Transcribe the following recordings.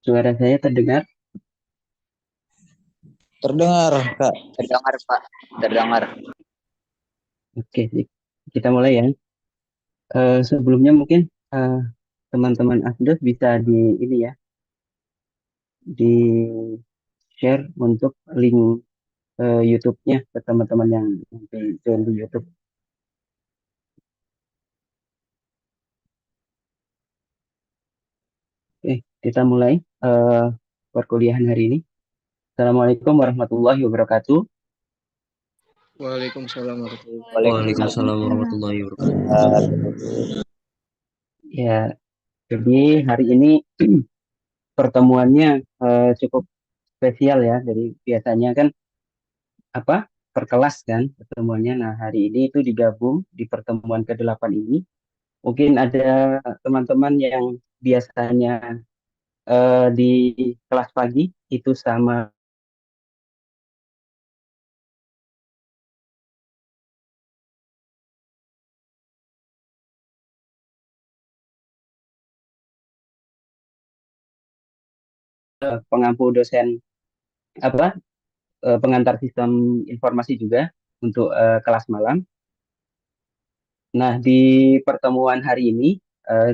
Suara saya terdengar? Terdengar, Kak. Terdengar, Pak. Terdengar. Oke, sip. Kita mulai ya. Sebelumnya mungkin eh, teman-teman Asdos bisa di ini ya, di share untuk link YouTube-nya ke teman-teman yang nanti join di YouTube. Oke, kita mulai eh, perkuliahan hari ini. Assalamualaikum warahmatullahi wabarakatuh. Waalaikumsalam warahmatullahi Waalaikumsalam. Waalaikumsalam warahmatullahi wabarakatuh. Ya, jadi hari ini pertemuannya cukup spesial ya. Jadi biasanya kan apa per kelas kan pertemuannya. Nah, hari ini itu digabung di pertemuan ke-8 ini. Mungkin ada teman-teman yang biasanya di kelas pagi itu sama pengampu dosen apa pengantar sistem informasi juga untuk kelas malam. Nah, di pertemuan hari ini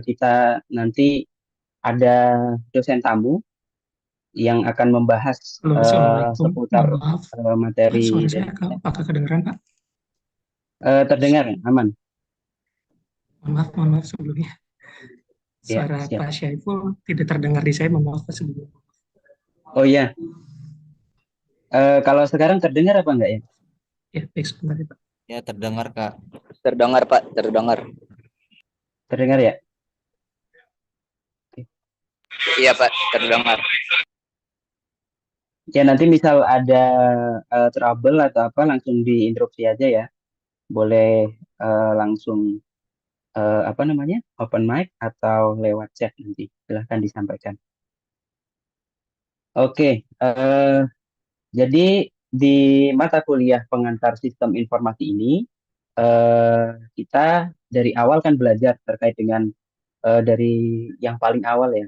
kita nanti ada dosen tamu yang akan membahas Halo, Assalamualaikum. seputar Mohon maaf, Pak, materi suara dari saya apakah kedengeran, Pak? terdengar ya? Aman. Mohon maaf sebelumnya. Ya, Suara siap. Pak Syaiful tidak terdengar di saya, mohon maaf Pak sebelumnya. Oh iya, kalau sekarang terdengar apa enggak ya? Ya, baik sebentar ya, Pak. Ya, terdengar, Kak. Terdengar, Pak. Terdengar. Terdengar ya? Iya, Pak. Terdengar. Ya, nanti misal ada trouble atau apa langsung diinterupsi aja ya. Boleh langsung apa namanya? Open mic atau lewat chat nanti. Silahkan disampaikan. Oke, jadi di mata kuliah pengantar sistem informasi ini kita dari awal kan belajar terkait dengan dari yang paling awal ya.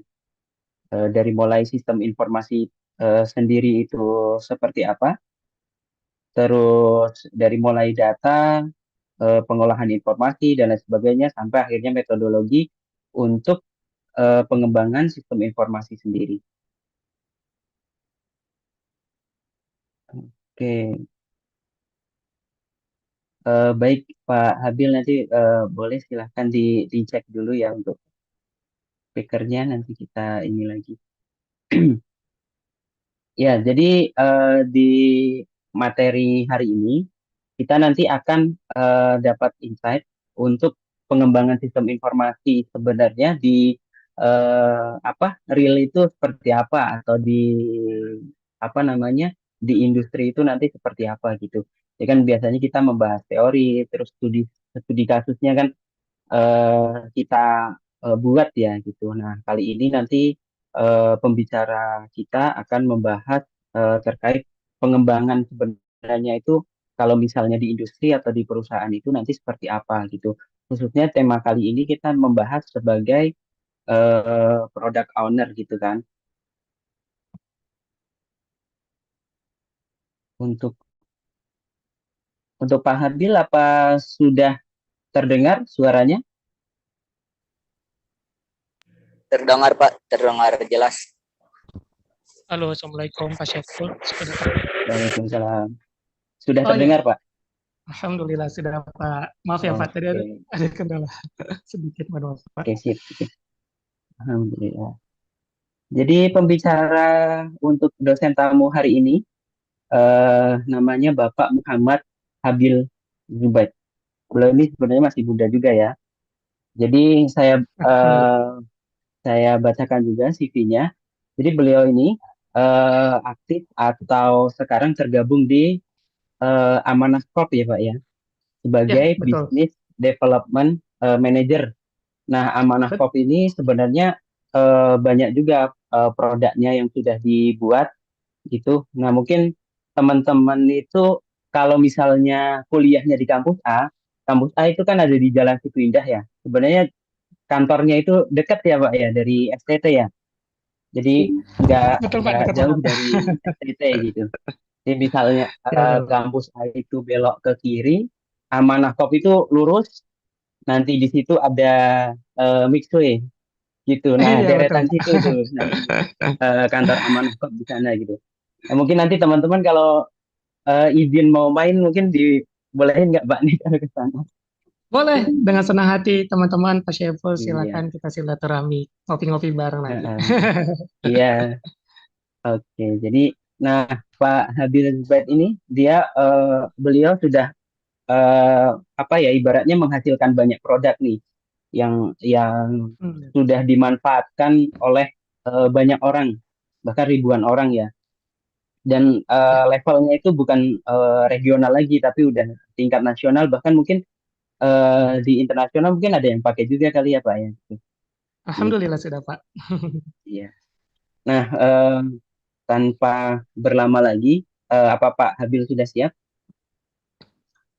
Dari mulai sistem informasi sendiri itu seperti apa, terus dari mulai data, pengolahan informasi dan lain sebagainya sampai akhirnya metodologi untuk pengembangan sistem informasi sendiri. Oke, baik Pak Habil nanti boleh silahkan dicek dulu ya untuk speakernya nanti kita ini lagi. Ya, jadi di materi hari ini kita nanti akan dapat insight untuk pengembangan sistem informasi sebenarnya di apa real itu seperti apa atau di apa namanya di industri itu nanti seperti apa gitu. Ya kan biasanya kita membahas teori terus studi studi kasusnya kan kita buat ya gitu. Nah, kali ini nanti pembicara kita akan membahas terkait pengembangan sebenarnya itu kalau misalnya di industri atau di perusahaan itu nanti seperti apa gitu. Khususnya tema kali ini kita membahas sebagai product owner gitu kan. Untuk Pak Hadil apa sudah terdengar suaranya? Terdengar, Pak. Terdengar jelas. Halo, Assalamualaikum Pak Syaiful. Sudah terdengar? Waalaikumsalam. Sudah Oh ya, terdengar Pak? Alhamdulillah sudah Pak. Maaf ya Pak, tadi Oke, ada kendala sedikit, mohon maaf Pak. oke sip. Sip. Alhamdulillah. Jadi pembicara untuk dosen tamu hari ini namanya Bapak Muhammad Habil Zubaid. Beliau ini sebenarnya masih muda juga ya. Jadi Alhamdulillah. saya bacakan juga CV-nya. Jadi beliau ini aktif atau sekarang tergabung di Amanah Corp ya Pak ya, Ya, sebagai betul. Business Development Manager. Nah, Amanah Bet- Corp ini sebenarnya banyak juga produknya yang sudah dibuat gitu. Nah, mungkin teman-teman itu kalau misalnya kuliahnya di kampus A itu kan ada di Jalan Situ Indah ya. Sebenarnya kantornya itu dekat ya Pak ya dari STT ya. Jadi Betul Pak, nggak dekat jauh banget. dari STT gitu. Jadi misalnya Ya, betul. kampus A itu belok ke kiri, Amanah Kop itu lurus, nanti di situ ada Mixway gitu. Nah, Iya, betul. deretan situ tuh nanti kantor Amanah Kop di sana gitu. Nah, mungkin nanti teman-teman kalau izin mau main mungkin dibolehin nggak Pak nih kalau ke sana? Boleh, dengan senang hati teman-teman Pak Syeful, Iya. silakan kita silaturahmi, ngopi-ngopi bareng nanti. Heeh. Iya. Oke. Jadi, nah Pak Habil Zubaid ini beliau sudah apa ya ibaratnya menghasilkan banyak produk nih yang Hmm. sudah dimanfaatkan oleh banyak orang, bahkan ribuan orang ya. Dan Ya, levelnya itu bukan regional lagi, tapi udah tingkat nasional, bahkan mungkin di internasional mungkin ada yang pakai juga kali ya Pak ya. Gitu. Alhamdulillah sudah Pak. Iya. Nah, tanpa berlama lagi, apa Pak Habil sudah siap?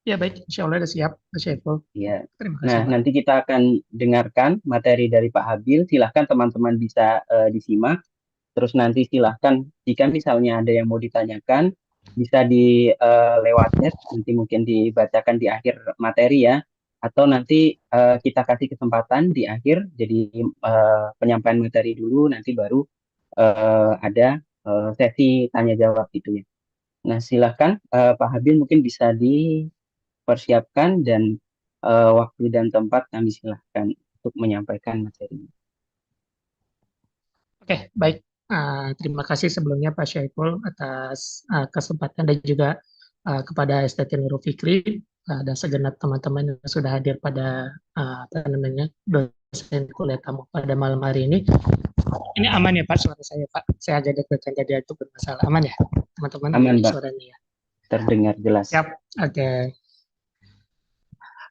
Ya baik, insya Allah sudah siap Pak Syeful. Ya. Terima Nah, kasih Pak. nanti kita akan dengarkan materi dari Pak Habil. Silahkan teman-teman bisa disimak. Terus nanti silahkan jika misalnya ada yang mau ditanyakan, bisa di lewat chat, nanti mungkin dibacakan di akhir materi ya. Atau nanti kita kasih kesempatan di akhir, jadi penyampaian materi dulu, nanti baru ada sesi tanya jawab gitu ya. Nah, silahkan Pak Habil mungkin bisa dipersiapkan dan waktu dan tempat kami silahkan untuk menyampaikan materi. Oke, baik. Terima kasih sebelumnya Pak Syaiful atas kesempatan dan juga kepada STT Nurul Fikri dan segenap teman-teman yang sudah hadir pada apa namanya dosen kuliah tamu pada malam hari ini. Ini aman ya Pak suara saya Pak? Saya agak deg-degan jadi itu bermasalah. Aman ya teman-teman Aman, di Pak. suaranya ya? Terdengar jelas. Siap. Oke.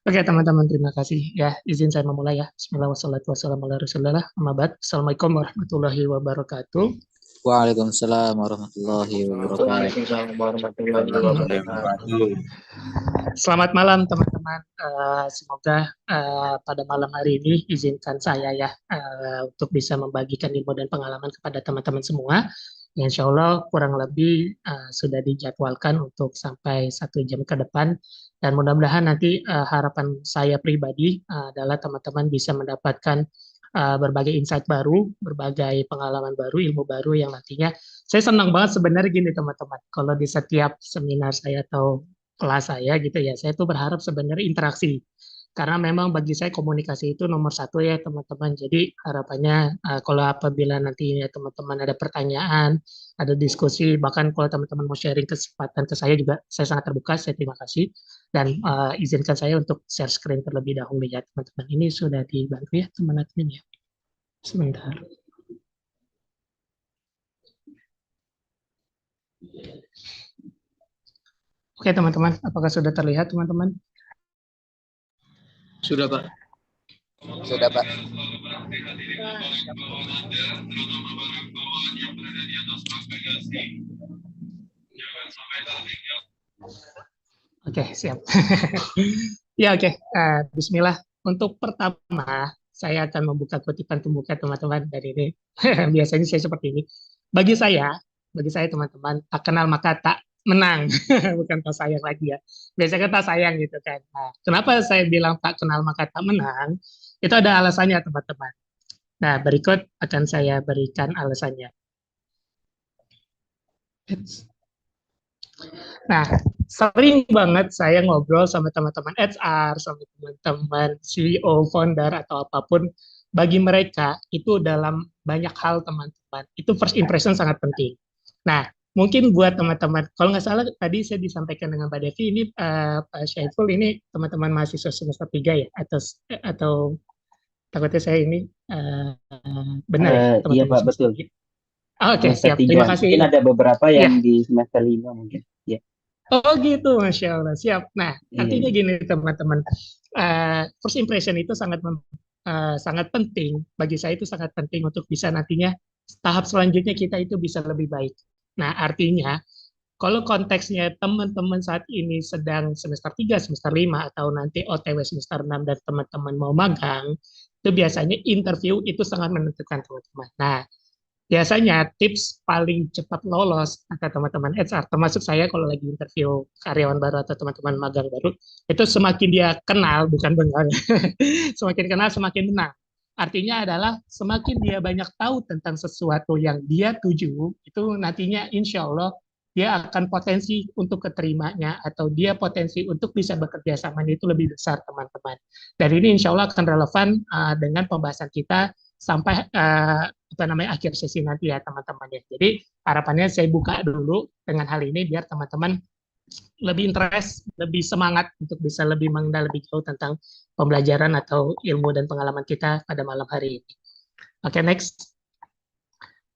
Oke teman-teman, terima kasih ya. Izin saya memulai ya. Bismillah wassalatu wassalamu ala rasulillah. Amma ba'd. Assalamualaikum warahmatullahi wabarakatuh. Waalaikumsalam warahmatullahi wabarakatuh. Waalaikumsalam warahmatullahi wabarakatuh. Selamat malam teman-teman. Semoga pada malam hari ini izinkan saya ya untuk bisa membagikan ilmu dan pengalaman kepada teman-teman semua. Yang insya Allah kurang lebih sudah dijadwalkan untuk sampai 1 jam ke depan. Dan mudah-mudahan nanti harapan saya pribadi adalah teman-teman bisa mendapatkan berbagai insight baru, berbagai pengalaman baru, ilmu baru yang nantinya saya senang banget sebenarnya gini teman-teman. Kalau di setiap seminar saya atau kelas saya gitu ya, saya tuh berharap sebenarnya interaksi. Karena memang bagi saya komunikasi itu nomor satu ya teman-teman. Jadi harapannya kalau apabila nanti teman-teman ada pertanyaan, ada diskusi, bahkan kalau teman-teman mau sharing kesempatan ke saya juga, saya sangat terbuka, saya terima kasih. Dan izinkan saya untuk share screen terlebih dahulu ya teman-teman. Ini sudah dibantu ya teman admin ya. Sebentar. Oke teman-teman, apakah sudah terlihat teman-teman? Sudah, Pak. Sudah, Pak. Oke, siap. Ya, oke. Bismillah. Untuk pertama, saya akan membuka kutipan pembuka teman-teman dari ini. Biasanya saya seperti ini. Bagi saya teman-teman, tak kenal maka tak menang. Bukan tak sayang lagi ya. Biasanya tak sayang gitu kan. Nah, kenapa saya bilang tak kenal maka tak menang? Itu ada alasannya teman-teman. Nah, berikut akan saya berikan alasannya. Nah, sering banget saya ngobrol sama teman-teman HR, sama teman-teman CEO, founder, atau apapun. Bagi mereka, itu dalam banyak hal teman-teman. Itu first impression sangat penting. Nah, mungkin buat teman-teman, kalau nggak salah tadi saya disampaikan dengan Mbak Devi, ini Pak Syaiful, ini teman-teman mahasiswa semester 3 ya? Atau takutnya saya ini benar ya, Iya teman-teman Pak, semester betul. 3? Oke, Semester siap. 3. Terima Mungkin kasih. ada beberapa Ya. yang di semester 5 mungkin. Ya. Oh gitu, Masya Allah. Siap. Nah, artinya Iya. gini teman-teman. First impression itu sangat penting. Bagi saya itu sangat penting untuk bisa nantinya tahap selanjutnya kita itu bisa lebih baik. Nah, artinya kalau konteksnya teman-teman saat ini sedang semester 3, semester 5, atau nanti OTW semester 6 dan teman-teman mau magang, itu biasanya interview itu sangat menentukan teman-teman. Nah, biasanya tips paling cepat lolos kata teman-teman HR, termasuk saya kalau lagi interview karyawan baru atau teman-teman magang baru, itu semakin dia kenal, bukan bengal, semakin kenal semakin menang. Artinya adalah semakin dia banyak tahu tentang sesuatu yang dia tuju, itu nantinya insya Allah dia akan potensi untuk keterimanya atau dia potensi untuk bisa bekerja sama itu lebih besar teman-teman. Dan ini insya Allah akan relevan dengan pembahasan kita sampai akhir sesi nanti ya teman-teman ya. Jadi harapannya saya buka dulu dengan hal ini biar teman-teman lebih interest, lebih semangat untuk bisa lebih mengenal lebih jauh tentang pembelajaran atau ilmu dan pengalaman kita pada malam hari ini. Oke, next.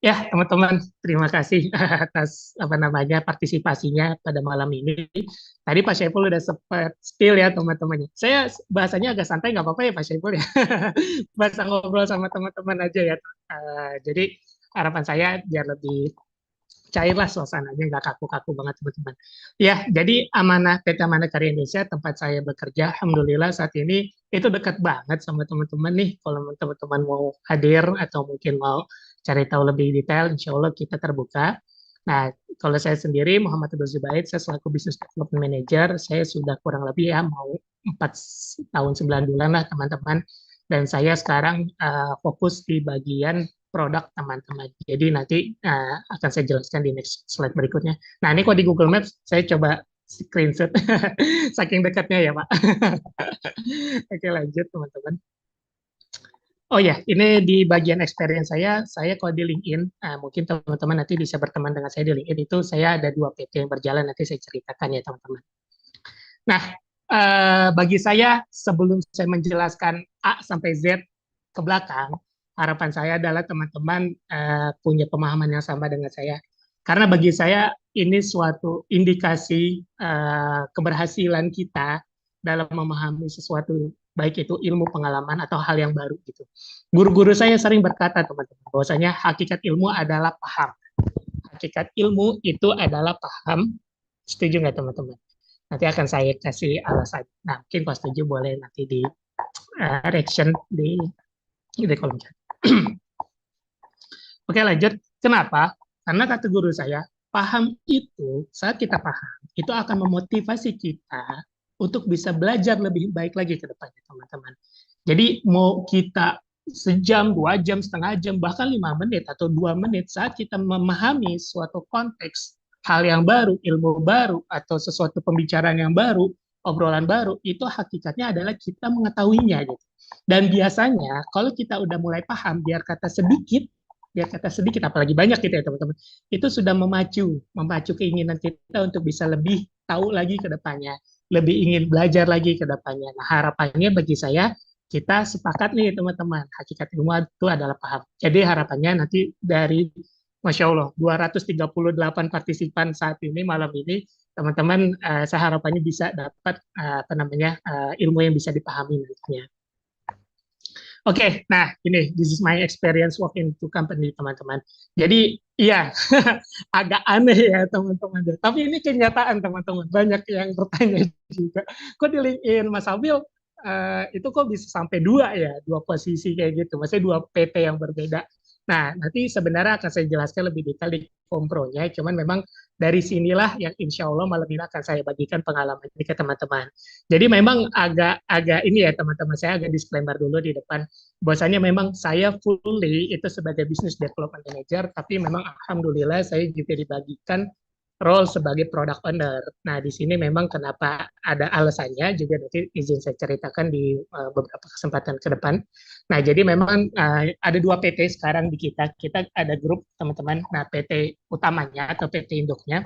Ya, teman-teman, terima kasih atas partisipasinya pada malam ini. Tadi Pak Syaiful udah sempat spill ya teman-temannya. Saya bahasanya agak santai, nggak apa-apa ya Pak Syaiful ya. Bahasa ngobrol sama teman-teman aja ya. Jadi harapan saya biar lebih cairlah suasananya, nggak kaku-kaku banget teman-teman. Ya, jadi PT Amanah Karya Indonesia tempat saya bekerja, alhamdulillah saat ini itu dekat banget sama teman-teman nih. Kalau teman-teman mau hadir atau mungkin mau cari tahu lebih detail, insya Allah kita terbuka. Nah, kalau saya sendiri, Muhammad Abdul Zubaid, saya selaku Business Development Manager, saya sudah kurang lebih ya mau 4 tahun 9 bulan lah teman-teman. Dan saya sekarang fokus di bagian produk teman-teman. Jadi nanti akan saya jelaskan di next slide berikutnya. Nah, ini kok di Google Maps, saya coba screenshot. Saking dekatnya ya, Pak. Oke, lanjut teman-teman. Oh ya, ini di bagian experience saya kalau di LinkedIn, mungkin teman-teman nanti bisa berteman dengan saya di LinkedIn, itu saya ada 2 PT yang berjalan, nanti saya ceritakan ya teman-teman. Nah, bagi saya sebelum saya menjelaskan A sampai Z ke belakang, harapan saya adalah teman-teman punya pemahaman yang sama dengan saya. Karena bagi saya ini suatu indikasi keberhasilan kita dalam memahami sesuatu, baik itu ilmu, pengalaman, atau hal yang baru gitu. Guru-guru saya sering berkata teman-teman, bahwasanya hakikat ilmu adalah paham. Hakikat ilmu itu adalah paham. Setuju nggak teman-teman? Nanti akan saya kasih alasan. Nah, mungkin kalau setuju boleh nanti di reaction di kolom chat. Oke, lanjut. Kenapa? Karena kata guru saya, paham itu, saat kita paham, itu akan memotivasi kita untuk bisa belajar lebih baik lagi ke depannya, teman-teman. Jadi, mau kita sejam, 2 jam, setengah jam, bahkan 5 menit atau 2 menit, saat kita memahami suatu konteks, hal yang baru, ilmu baru, atau sesuatu pembicaraan yang baru, obrolan baru, itu hakikatnya adalah kita mengetahuinya. Gitu. Dan biasanya, kalau kita udah mulai paham, biar kata sedikit, apalagi banyak gitu ya teman-teman, itu sudah memacu keinginan kita untuk bisa lebih tahu lagi ke depannya, lebih ingin belajar lagi ke depannya. Nah, harapannya bagi saya, kita sepakat nih teman-teman, hakikat ilmu itu adalah paham. Jadi harapannya nanti dari Masya Allah, 238 partisipan saat ini, malam ini, teman-teman, saya harapannya bisa dapat ilmu yang bisa dipahami nantinya. Oke, nah ini, this is my experience working to company, teman-teman. Jadi, iya, agak aneh ya, teman-teman. Tapi ini kenyataan, teman-teman. Banyak yang bertanya juga. Kok di LinkedIn, Mas Abil, itu kok bisa sampai 2 ya, 2 posisi kayak gitu. Maksudnya 2 PT yang berbeda. Nah, nanti sebenarnya akan saya jelaskan lebih detail di kompronya, cuman memang dari sinilah yang insya Allah malam ini akan saya bagikan pengalaman ini ke teman-teman. Jadi memang agak ini ya teman-teman, saya agak disclaimer dulu di depan, bahwasanya memang saya fully itu sebagai Business Development Manager, tapi memang alhamdulillah saya juga dibagikan role sebagai product owner. Nah, di sini memang kenapa ada alasannya juga nanti izin saya ceritakan di beberapa kesempatan ke depan. Nah, jadi memang ada 2 PT sekarang di kita. Kita ada grup teman-teman. Nah, PT utamanya atau PT induknya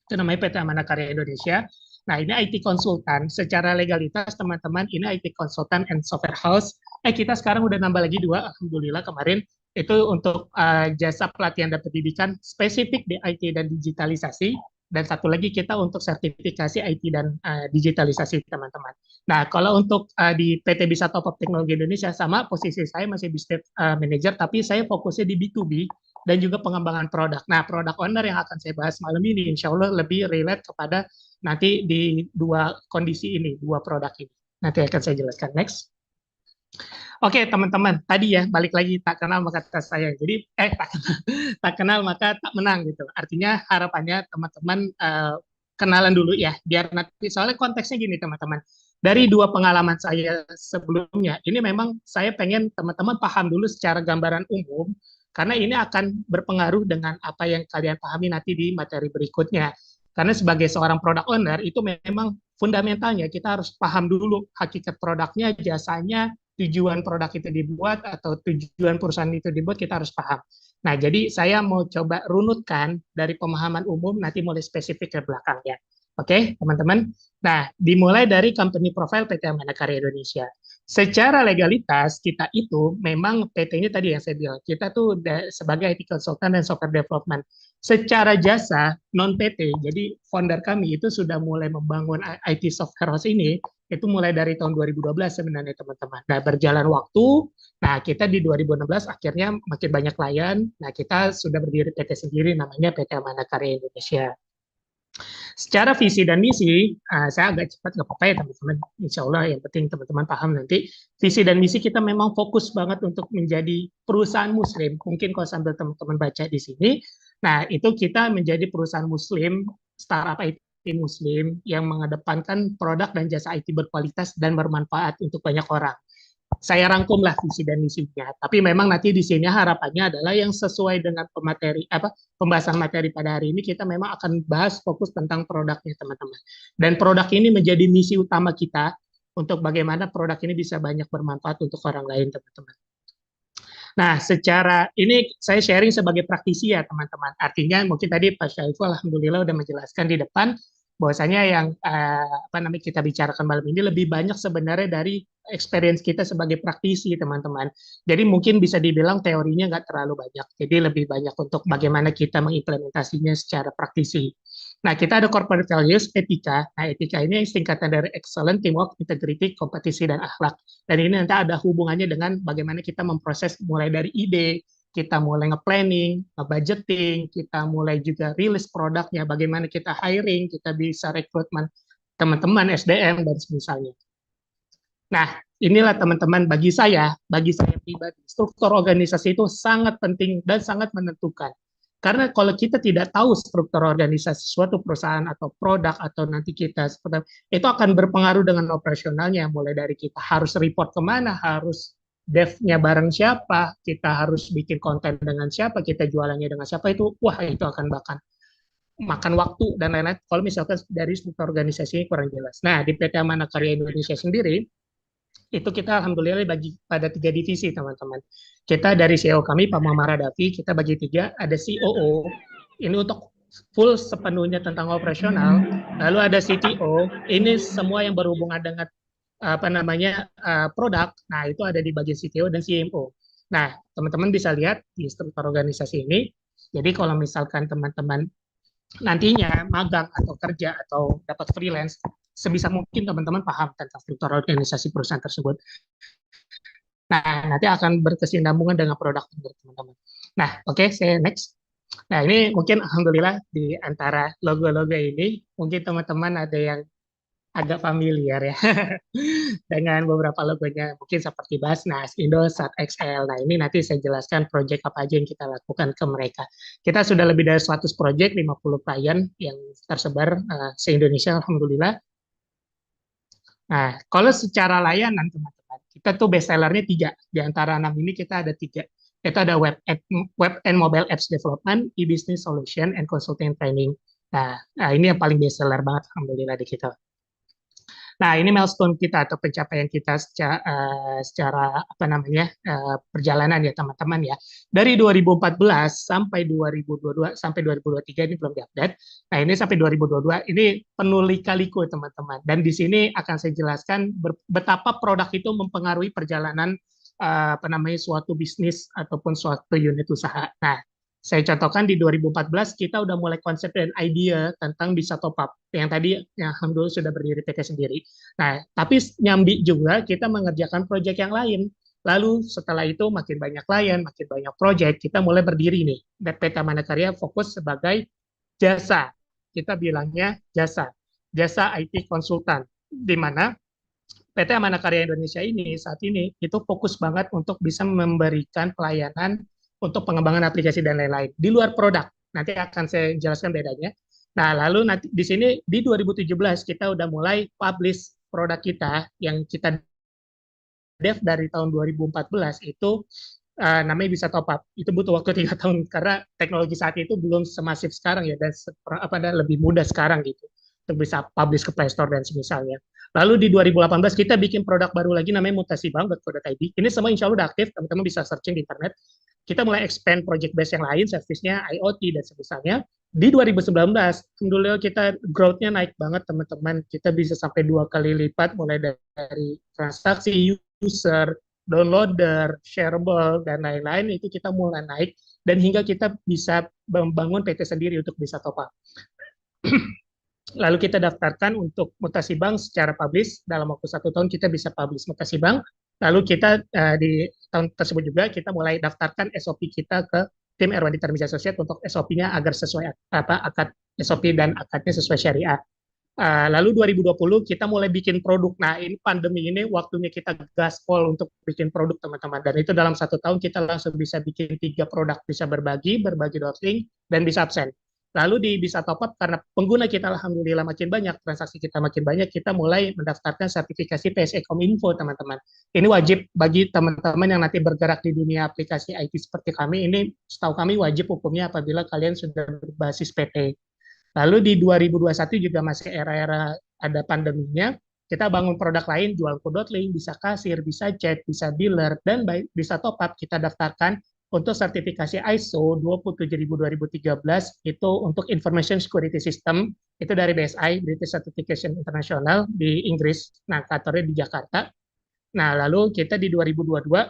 itu namanya PT Amanah Karya Indonesia. Nah, ini IT konsultan. Secara legalitas teman-teman, ini IT konsultan and software house. Kita sekarang udah nambah lagi 2, alhamdulillah kemarin. Itu untuk jasa pelatihan dan pendidikan spesifik di IT dan digitalisasi, dan satu lagi kita untuk sertifikasi IT dan digitalisasi teman-teman. Nah, kalau untuk di PT Bisa Top Up Teknologi Indonesia, sama posisi saya masih business manager, tapi saya fokusnya di B2B dan juga pengembangan produk. Nah, product owner yang akan saya bahas malam ini, insya Allah lebih relate kepada nanti di 2 kondisi ini, 2 produk ini. Nanti akan saya jelaskan. Next. Oke, teman-teman, tadi ya balik lagi tak kenal maka tak sayang. Jadi tak kenal maka tak menang gitu. Artinya harapannya teman-teman kenalan dulu ya, biar nanti soalnya konteksnya gini teman-teman. Dari dua pengalaman saya sebelumnya, ini memang saya pengen teman-teman paham dulu secara gambaran umum karena ini akan berpengaruh dengan apa yang kalian pahami nanti di materi berikutnya. Karena sebagai seorang product owner itu memang fundamentalnya kita harus paham dulu hakikat produknya, jasanya, tujuan produk itu dibuat atau tujuan perusahaan itu dibuat, kita harus paham. Nah, jadi saya mau coba runutkan dari pemahaman umum nanti mulai spesifik ke belakang ya. Oke, teman-teman. Nah, dimulai dari company profile PT Amana Karya Indonesia. Secara legalitas kita itu memang PT-nya tadi yang saya bilang, kita tuh sebagai IT consultant dan software development. Secara jasa non PT, jadi founder kami itu sudah mulai membangun IT software house ini itu mulai dari tahun 2012 sebenarnya teman-teman. Nah, berjalan waktu, nah kita di 2016 akhirnya makin banyak klien, nah kita sudah berdiri PT sendiri namanya PT Amana Karya Indonesia. Secara visi dan misi, saya agak cepat nggak apa-apa ya teman-teman. Insya Allah yang penting teman-teman paham nanti. Visi dan misi kita memang fokus banget untuk menjadi perusahaan muslim. Mungkin kalau sambil teman-teman baca di sini, nah itu kita menjadi perusahaan muslim, startup IT muslim yang mengedepankan produk dan jasa IT berkualitas dan bermanfaat untuk banyak orang. Saya rangkumlah visi dan misinya. Tapi memang nanti di sini harapannya adalah yang sesuai dengan pembahasan materi pada hari ini kita memang akan bahas fokus tentang produknya teman-teman. Dan produk ini menjadi misi utama kita untuk bagaimana produk ini bisa banyak bermanfaat untuk orang lain teman-teman. Nah, secara ini saya sharing sebagai praktisi ya teman-teman. Artinya mungkin tadi Pak Syaiful alhamdulillah udah menjelaskan di depan bahwasanya yang kita bicarakan malam ini lebih banyak sebenarnya dari experience kita sebagai praktisi teman-teman. Jadi mungkin bisa dibilang teorinya nggak terlalu banyak. Jadi lebih banyak untuk bagaimana kita mengimplementasinya secara praktisi. Nah, kita ada corporate values, etika. Nah, etika ini singkatan dari excellent, teamwork, integrity, kompetisi, dan akhlak. Dan ini nanti ada hubungannya dengan bagaimana kita memproses mulai dari ide, kita mulai nge-planning, nge-budgeting, kita mulai juga rilis produknya, bagaimana kita hiring, kita bisa rekrutmen teman-teman SDM, dan misalnya. Nah, inilah teman-teman bagi saya pribadi, struktur organisasi itu sangat penting dan sangat menentukan. Karena kalau kita tidak tahu struktur organisasi suatu perusahaan atau produk atau nanti kita itu akan berpengaruh dengan operasionalnya, mulai dari kita harus report kemana, harus dev-nya bareng siapa, kita harus bikin konten dengan siapa, kita jualannya dengan siapa, itu akan bahkan makan waktu dan lain-lain kalau misalkan dari struktur organisasi kurang jelas. Nah, di PT Amana Karya Indonesia sendiri itu kita alhamdulillah bagi pada 3 divisi teman-teman. Kita dari CEO kami Pak Muhammad Radafi, kita bagi 3, ada COO ini untuk full sepenuhnya tentang operasional, lalu ada CTO ini semua yang berhubungan dengan produk. Nah, itu ada di bagian CTO dan CMO. Nah, teman-teman bisa lihat di struktur organisasi ini. Jadi kalau misalkan teman-teman nantinya magang atau kerja atau dapat freelance, sebisa mungkin teman-teman paham tentang struktur organisasi perusahaan tersebut. Nah, nanti akan berkesinambungan dengan produk teman-teman. Nah, oke, saya next. Nah, ini mungkin alhamdulillah di antara logo-logo ini, mungkin teman-teman ada yang agak familiar ya dengan beberapa logonya, mungkin seperti Basnas, Indosat, XL. Nah, ini nanti saya jelaskan proyek apa aja yang kita lakukan ke mereka. Kita sudah lebih dari 100 proyek, 50 klien yang tersebar se-Indonesia, alhamdulillah. Nah, kalau secara layanan teman-teman, kita tuh best sellernya 3. Di antara 6 ini kita ada 3. Itu ada web and mobile apps development, e-business solution, and consulting training. Nah, ini yang paling best seller banget alhamdulillah di kita. Nah, ini milestone kita atau pencapaian kita secara perjalanan ya teman-teman ya. Dari 2014 sampai 2022 sampai 2023 ini belum diupdate. Nah, ini sampai 2022 ini penuh lika-liku teman-teman. Dan di sini akan saya jelaskan betapa produk itu mempengaruhi perjalanan suatu bisnis ataupun suatu unit usaha. Nah, saya contohkan di 2014 kita udah mulai konsep dan idea tentang bisa top up yang tadi yang alhamdulillah sudah berdiri PT sendiri. Nah, tapi nyambi juga kita mengerjakan proyek yang lain. Lalu setelah itu makin banyak klien, makin banyak proyek, kita mulai berdiri nih. PT Amana Karya fokus sebagai jasa. Kita bilangnya jasa IT konsultan, di mana PT Amanah Karya Indonesia ini saat ini itu fokus banget untuk bisa memberikan pelayanan untuk pengembangan aplikasi dan lain-lain di luar produk. Nanti akan saya jelaskan bedanya. Nah, lalu nanti di sini di 2017 kita udah mulai publish produk kita yang kita dev dari tahun 2014 itu namanya Bisa Top Up. Itu butuh waktu 3 tahun karena teknologi saat itu belum semasif sekarang ya, dan lebih mudah sekarang gitu untuk bisa publish ke Play Store dan semisalnya. Lalu di 2018 kita bikin produk baru lagi namanya mutasibang.co.id. Ini semua insya Allah udah aktif, teman-teman bisa searching di internet. Kita mulai expand project base yang lain, service-nya IoT dan semisalnya. Di 2019, alhamdulillah kita growth-nya naik banget teman-teman. Kita bisa sampai 2 kali lipat mulai dari transaksi, user, downloader, shareable, dan lain-lain, itu kita mulai naik, dan hingga kita bisa membangun PT sendiri untuk Bisa Top Up. Lalu kita daftarkan untuk Mutasi Bank secara publish, dalam waktu 1 tahun kita bisa publish Mutasi Bank, lalu kita di tahun tersebut juga kita mulai daftarkan SOP kita ke tim Erwandi Tarmizi Associates untuk SOP-nya agar sesuai akad SOP dan akadnya sesuai syariah. Lalu 2020 kita mulai bikin produk. Nah, ini pandemi ini waktunya kita gaspol untuk bikin produk teman-teman. Dan itu dalam 1 tahun kita langsung bisa bikin 3 produk, bisa berbagi .link, dan bisa absen. Lalu di Bisa Top Up karena pengguna kita alhamdulillah makin banyak, transaksi kita makin banyak, kita mulai mendaftarkan sertifikasi PSE Kominfo teman-teman. Ini wajib bagi teman-teman yang nanti bergerak di dunia aplikasi IT seperti kami. Ini setahu kami wajib hukumnya apabila kalian sudah berbasis PT. Lalu di 2021 juga masih era-era ada pandeminya, kita bangun produk lain, jual .link, bisa kasir, bisa chat, bisa dealer, dan Bisa Top Up kita daftarkan untuk sertifikasi ISO 27000-2013 itu untuk Information Security System, itu dari BSI, British Certification International di Inggris, nah kantornya di Jakarta. Nah, lalu kita di 2022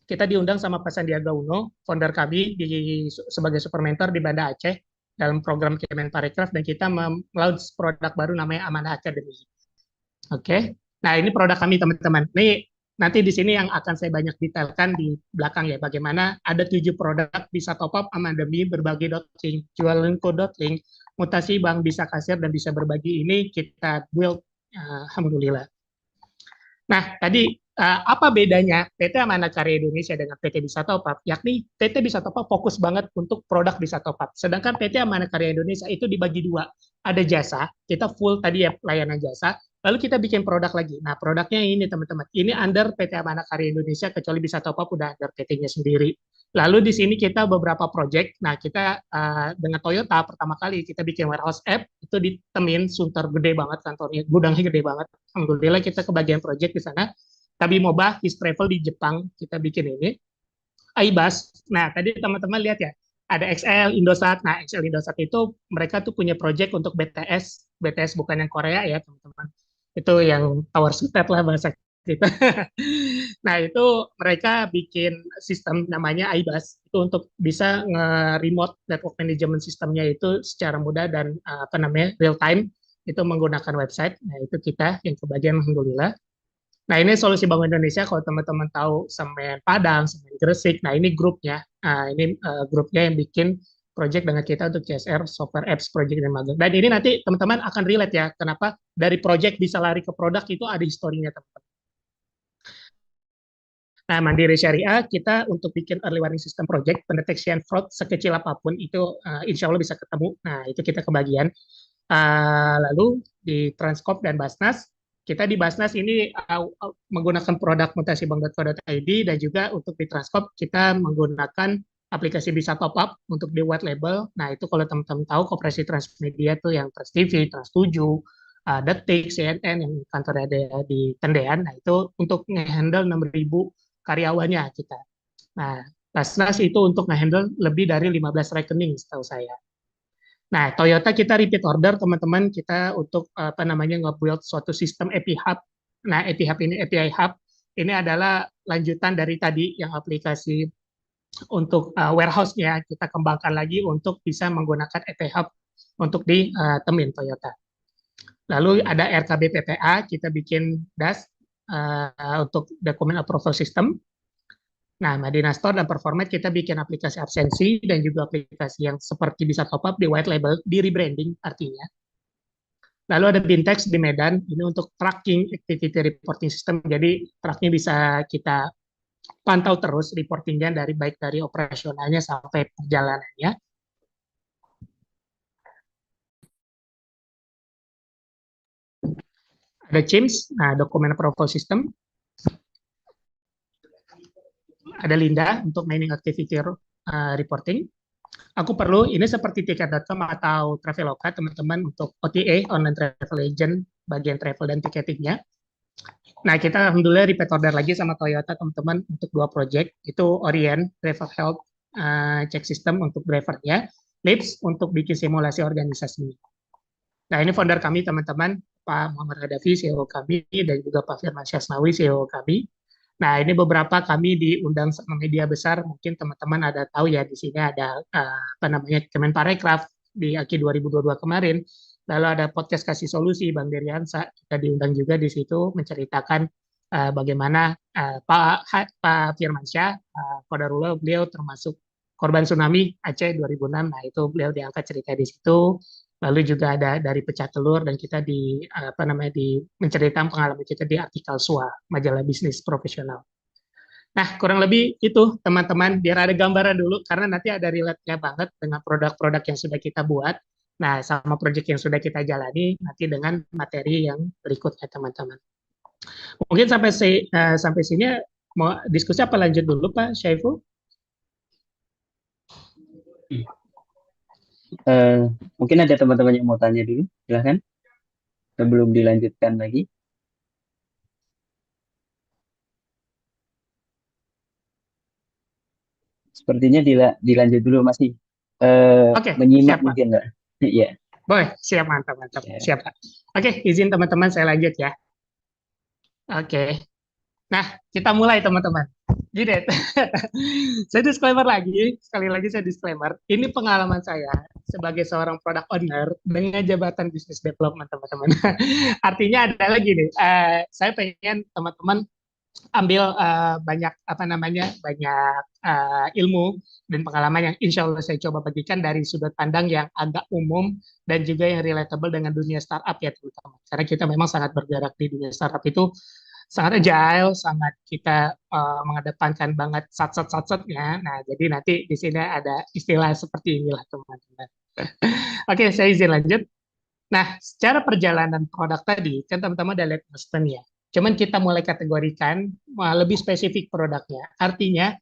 kita diundang sama Pak Sandiaga Uno, founder kami sebagai super mentor di Banda Aceh dalam program Kemenparekraf, dan kita launch produk baru namanya Amanah Academy. Oke. Nah, ini produk kami teman-teman. Ini nanti di sini yang akan saya banyak detailkan di belakang ya, bagaimana ada 7 produk Bisa Top Up, Amanah, berbagi .link, jualan .link, Mutasi Bank, Bisa Kasir, dan Bisa Berbagi ini kita build, alhamdulillah. Nah, tadi apa bedanya PT Amanah Karya Indonesia dengan PT Bisa Top Up? Yakni PT Bisa Top Up fokus banget untuk produk Bisa Top Up. Sedangkan PT Amanah Karya Indonesia itu dibagi 2. Ada jasa, kita full tadi ya layanan jasa, lalu kita bikin produk lagi. Nah, produknya ini teman-teman. Ini under PT Amanah Karya Indonesia, kecuali Bisa Top Up udah under PT-nya sendiri. Lalu di sini kita beberapa project. Nah, kita dengan Toyota pertama kali kita bikin warehouse app, itu di Temin, Sunter, gede banget kantornya, gudangnya gede banget. Alhamdulillah kita kebagian project di sana. Tabimoba, His Travel di Jepang, kita bikin ini. Aibas, nah tadi teman-teman lihat ya, ada XL, Indosat. Nah, XL Indosat itu mereka tuh punya project untuk BTS bukan yang Korea ya teman-teman. Itu yang tower sutet lah bahasa kita. Nah, itu mereka bikin sistem namanya Aibas, itu untuk bisa nge-remote network management sistemnya itu secara mudah dan real time, itu menggunakan website. Nah, itu kita yang kebagian alhamdulillah. Nah, ini solusi Bank Indonesia, kalau teman-teman tahu Semen Padang, Semen Gresik, nah ini grupnya. Nah, ini grupnya yang bikin project dengan kita untuk CSR, Software Apps, Project dan Magang. Dan ini nanti teman-teman akan relate ya, kenapa dari project bisa lari ke produk itu ada historinya teman-teman. Nah, Mandiri Syariah, kita untuk bikin early warning system project, pendeteksian fraud sekecil apapun, itu insya Allah bisa ketemu. Nah, itu kita kebagian. Lalu di Transcorp dan Basnas, kita di Basnas ini menggunakan produk mutasibank.co.id, dan juga untuk di Transcorp kita menggunakan aplikasi Bisa Top Up untuk di white label. Nah, itu kalau teman-teman tahu Koperasi Transmedia tuh yang Trans TV, Trans 7, Detik, CNN yang kantornya ada di Tendean. Nah, itu untuk nge-handle 6.000 karyawannya kita. Nah, Basnas itu untuk nge-handle lebih dari 15 rekening setahu saya. Nah, Toyota kita repeat order teman-teman, kita untuk nge-build suatu sistem API Hub. Nah, API Hub ini adalah lanjutan dari tadi yang aplikasi untuk warehouse-nya kita kembangkan lagi untuk bisa menggunakan API Hub untuk di Temin Toyota. Lalu ada RKB PPA, kita bikin DAS untuk dokumen approval system. Nah, Madinah Store dan Performate kita bikin aplikasi absensi dan juga aplikasi yang seperti Bisa Top Up di white label, di rebranding artinya. Lalu ada Bintex di Medan, ini untuk tracking activity reporting system. Jadi tracknya bisa kita pantau terus reportingnya baik dari operasionalnya sampai perjalanannya. Ada CIMS, nah Document Approval System. Ada Linda untuk mining activity reporting. Aku perlu, ini seperti tiket.com atau Traveloka, teman-teman, untuk OTA, Online Travel Agent, bagian travel dan tiketingnya. Nah, kita alhamdulillah repeat order lagi sama Toyota, teman-teman, untuk 2 project. Itu Orient, Travel Health Check System untuk drivernya, Lips untuk bikin simulasi organisasi. Nah, ini founder kami, teman-teman, Pak Muhammad Hadafi, CEO kami, dan juga Pak Firman Syasnawi, CEO kami. Nah, ini beberapa kami diundang sama media besar, mungkin teman-teman ada tahu ya, di sini ada Kemenparekraf di Aki 2022 kemarin, lalu ada podcast Kasih Solusi, Bang Deriansa, kita diundang juga di situ menceritakan bagaimana Pak Firmansyah, Qadarullah, beliau termasuk korban tsunami Aceh 2006, nah itu beliau diangkat cerita di situ. Lalu juga ada dari Pecah Telur dan kita menceritakan pengalaman kita di artikel SUA, majalah bisnis profesional. Nah, kurang lebih itu teman-teman, biar ada gambaran dulu karena nanti ada relate-nya banget dengan produk-produk yang sudah kita buat. Nah, sama proyek yang sudah kita jalani nanti dengan materi yang berikutnya teman-teman. Mungkin sampai sini mau diskusi apa lanjut dulu Pak Syaiful? Mungkin ada teman-teman yang mau tanya dulu, silahkan sebelum dilanjutkan lagi. Sepertinya dilanjut dulu, masih menyimak siap, mungkin Pak. Iya. Boleh, siap, mantap. Yeah. Siap Pak. Oke, izin teman-teman saya lanjut ya. Oke. Nah, kita mulai teman-teman. Gini, saya disclaimer lagi, sekali lagi saya disclaimer. Ini pengalaman saya sebagai seorang product owner dengan jabatan business development teman-teman. Artinya adalah gini, saya pengen teman-teman ambil banyak ilmu dan pengalaman yang insya Allah saya coba bagikan dari sudut pandang yang agak umum dan juga yang relatable dengan dunia startup ya teman-teman. Karena kita memang sangat bergerak di dunia startup itu sangat agile, sangat kita mengedepankan banget sat-sat-sat-satnya. Nah, jadi nanti di sini ada istilah seperti inilah teman-teman. Oke, saya izin lanjut. Nah, secara perjalanan produk tadi, kan teman-teman udah lihat ya. Cuman kita mulai kategorikan lebih spesifik produknya. Artinya,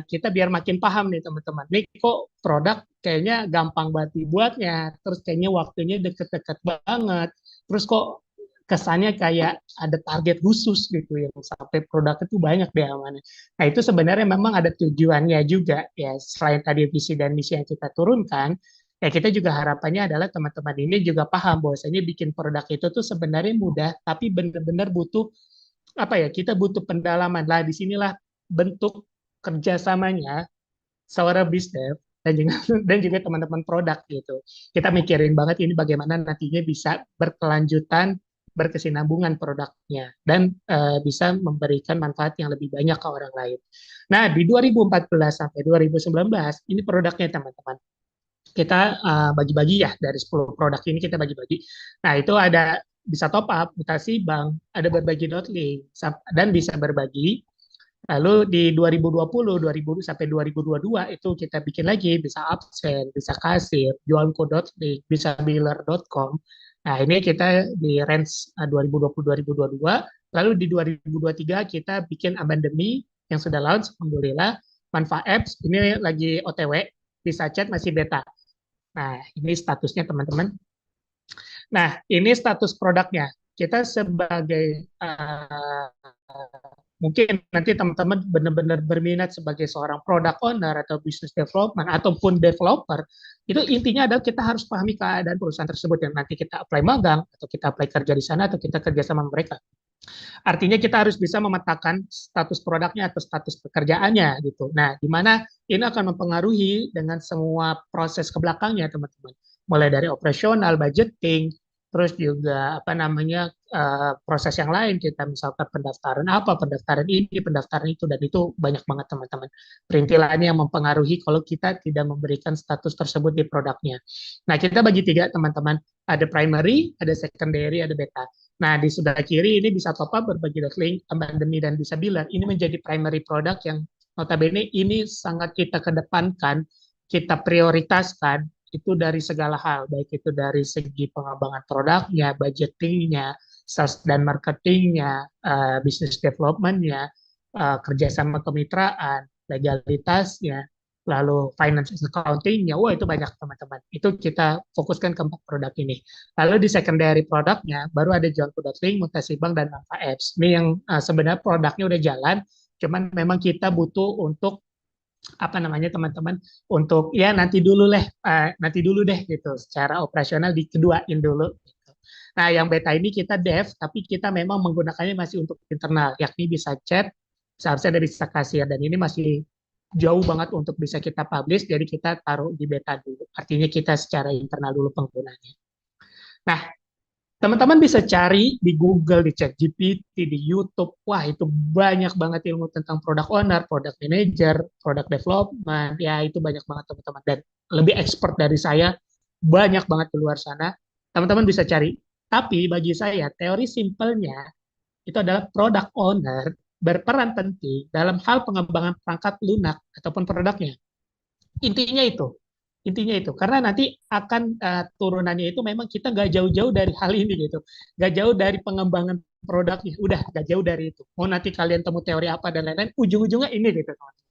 kita biar makin paham nih teman-teman. Nih kok produk kayaknya gampang banget dibuatnya, terus kayaknya waktunya deket-deket banget, terus kok kesannya kayak ada target khusus gitu yang sampai produk itu banyak deh amannya. Nah itu sebenarnya memang ada tujuannya juga ya, selain tadi visi dan misi yang kita turunkan, ya kita juga harapannya adalah teman-teman ini juga paham bahwasanya bikin produk itu tuh sebenarnya mudah, tapi benar-benar butuh kita butuh pendalaman lah. Disinilah bentuk kerjasamanya seorang bisnis dan juga teman-teman produk gitu. Kita mikirin banget ini bagaimana nantinya bisa berkelanjutan, berkesinambungan produknya dan bisa memberikan manfaat yang lebih banyak ke orang lain. Nah, di 2014 sampai 2019 ini produknya teman-teman. Kita bagi-bagi ya, dari 10 produk ini kita bagi-bagi. Nah, itu ada bisa top up, mutasi bank, ada berbagi.link dan bisa berbagi. Lalu di 2020 sampai 2022 itu kita bikin lagi, bisa absen, bisa kasir, jualco.link, bisa biller.com. Nah, ini kita di range 2020-2022. Lalu di 2023 kita bikin Abandemi yang sudah launch, alhamdulillah. Manfa Apps, ini lagi OTW, bisa chat masih beta. Nah, ini statusnya teman-teman. Nah, ini status produknya. Kita sebagai mungkin nanti teman-teman benar-benar berminat sebagai seorang product owner atau business development ataupun developer, itu intinya adalah kita harus pahami keadaan perusahaan tersebut yang nanti kita apply magang atau kita apply kerja di sana atau kita kerja sama mereka. Artinya kita harus bisa memetakan status produknya atau status pekerjaannya gitu. Nah, di mana ini akan mempengaruhi dengan semua proses ke belakangnya teman-teman. Mulai dari operasional, budgeting, terus juga proses yang lain, kita misalkan pendaftaran apa, pendaftaran ini, pendaftaran itu, dan itu banyak banget teman-teman. Perintilannya yang mempengaruhi kalau kita tidak memberikan status tersebut di produknya. Nah, kita bagi tiga teman-teman, ada primary, ada secondary, ada beta. Nah, di sebelah kiri ini bisa top up, berbagi link, abandemi, dan bisa bilang, ini menjadi primary product yang notabene ini sangat kita kedepankan, kita prioritaskan, itu dari segala hal, baik itu dari segi pengembangan produknya, budgetingnya, sales dan marketingnya, business development-nya, kerjasama kemitraan, legalitasnya, lalu finance accounting-nya, wah itu banyak teman-teman. Itu kita fokuskan ke 4 produk ini. Lalu di secondary produknya, baru ada jual produk link, mutasi bank, dan Manfa Apps. Ini yang sebenarnya produknya udah jalan, cuman memang kita butuh untuk apa namanya teman-teman untuk ya nanti dulu deh gitu secara operasional dikeduain dulu gitu. Nah yang beta ini kita dev tapi kita memang menggunakannya masih untuk internal yakni bisa chat seharusnya ada bisa kasir dan ini masih jauh banget untuk bisa kita publish jadi kita taruh di beta dulu artinya kita secara internal dulu penggunanya. Nah teman-teman bisa cari di Google, di ChatGPT, di YouTube. Wah, itu banyak banget ilmu tentang product owner, product manager, product development. Ya, itu banyak banget teman-teman. Dan lebih expert dari saya, banyak banget di luar sana. Teman-teman bisa cari. Tapi bagi saya, teori simpelnya itu adalah product owner berperan penting dalam hal pengembangan perangkat lunak ataupun produknya. Intinya itu. Intinya itu, karena nanti akan turunannya itu memang kita nggak jauh-jauh dari hal ini gitu, nggak jauh dari pengembangan produknya, udah nggak jauh dari itu. Mau nanti kalian temu teori apa dan lain-lain, ujung-ujungnya ini gitu teman-teman,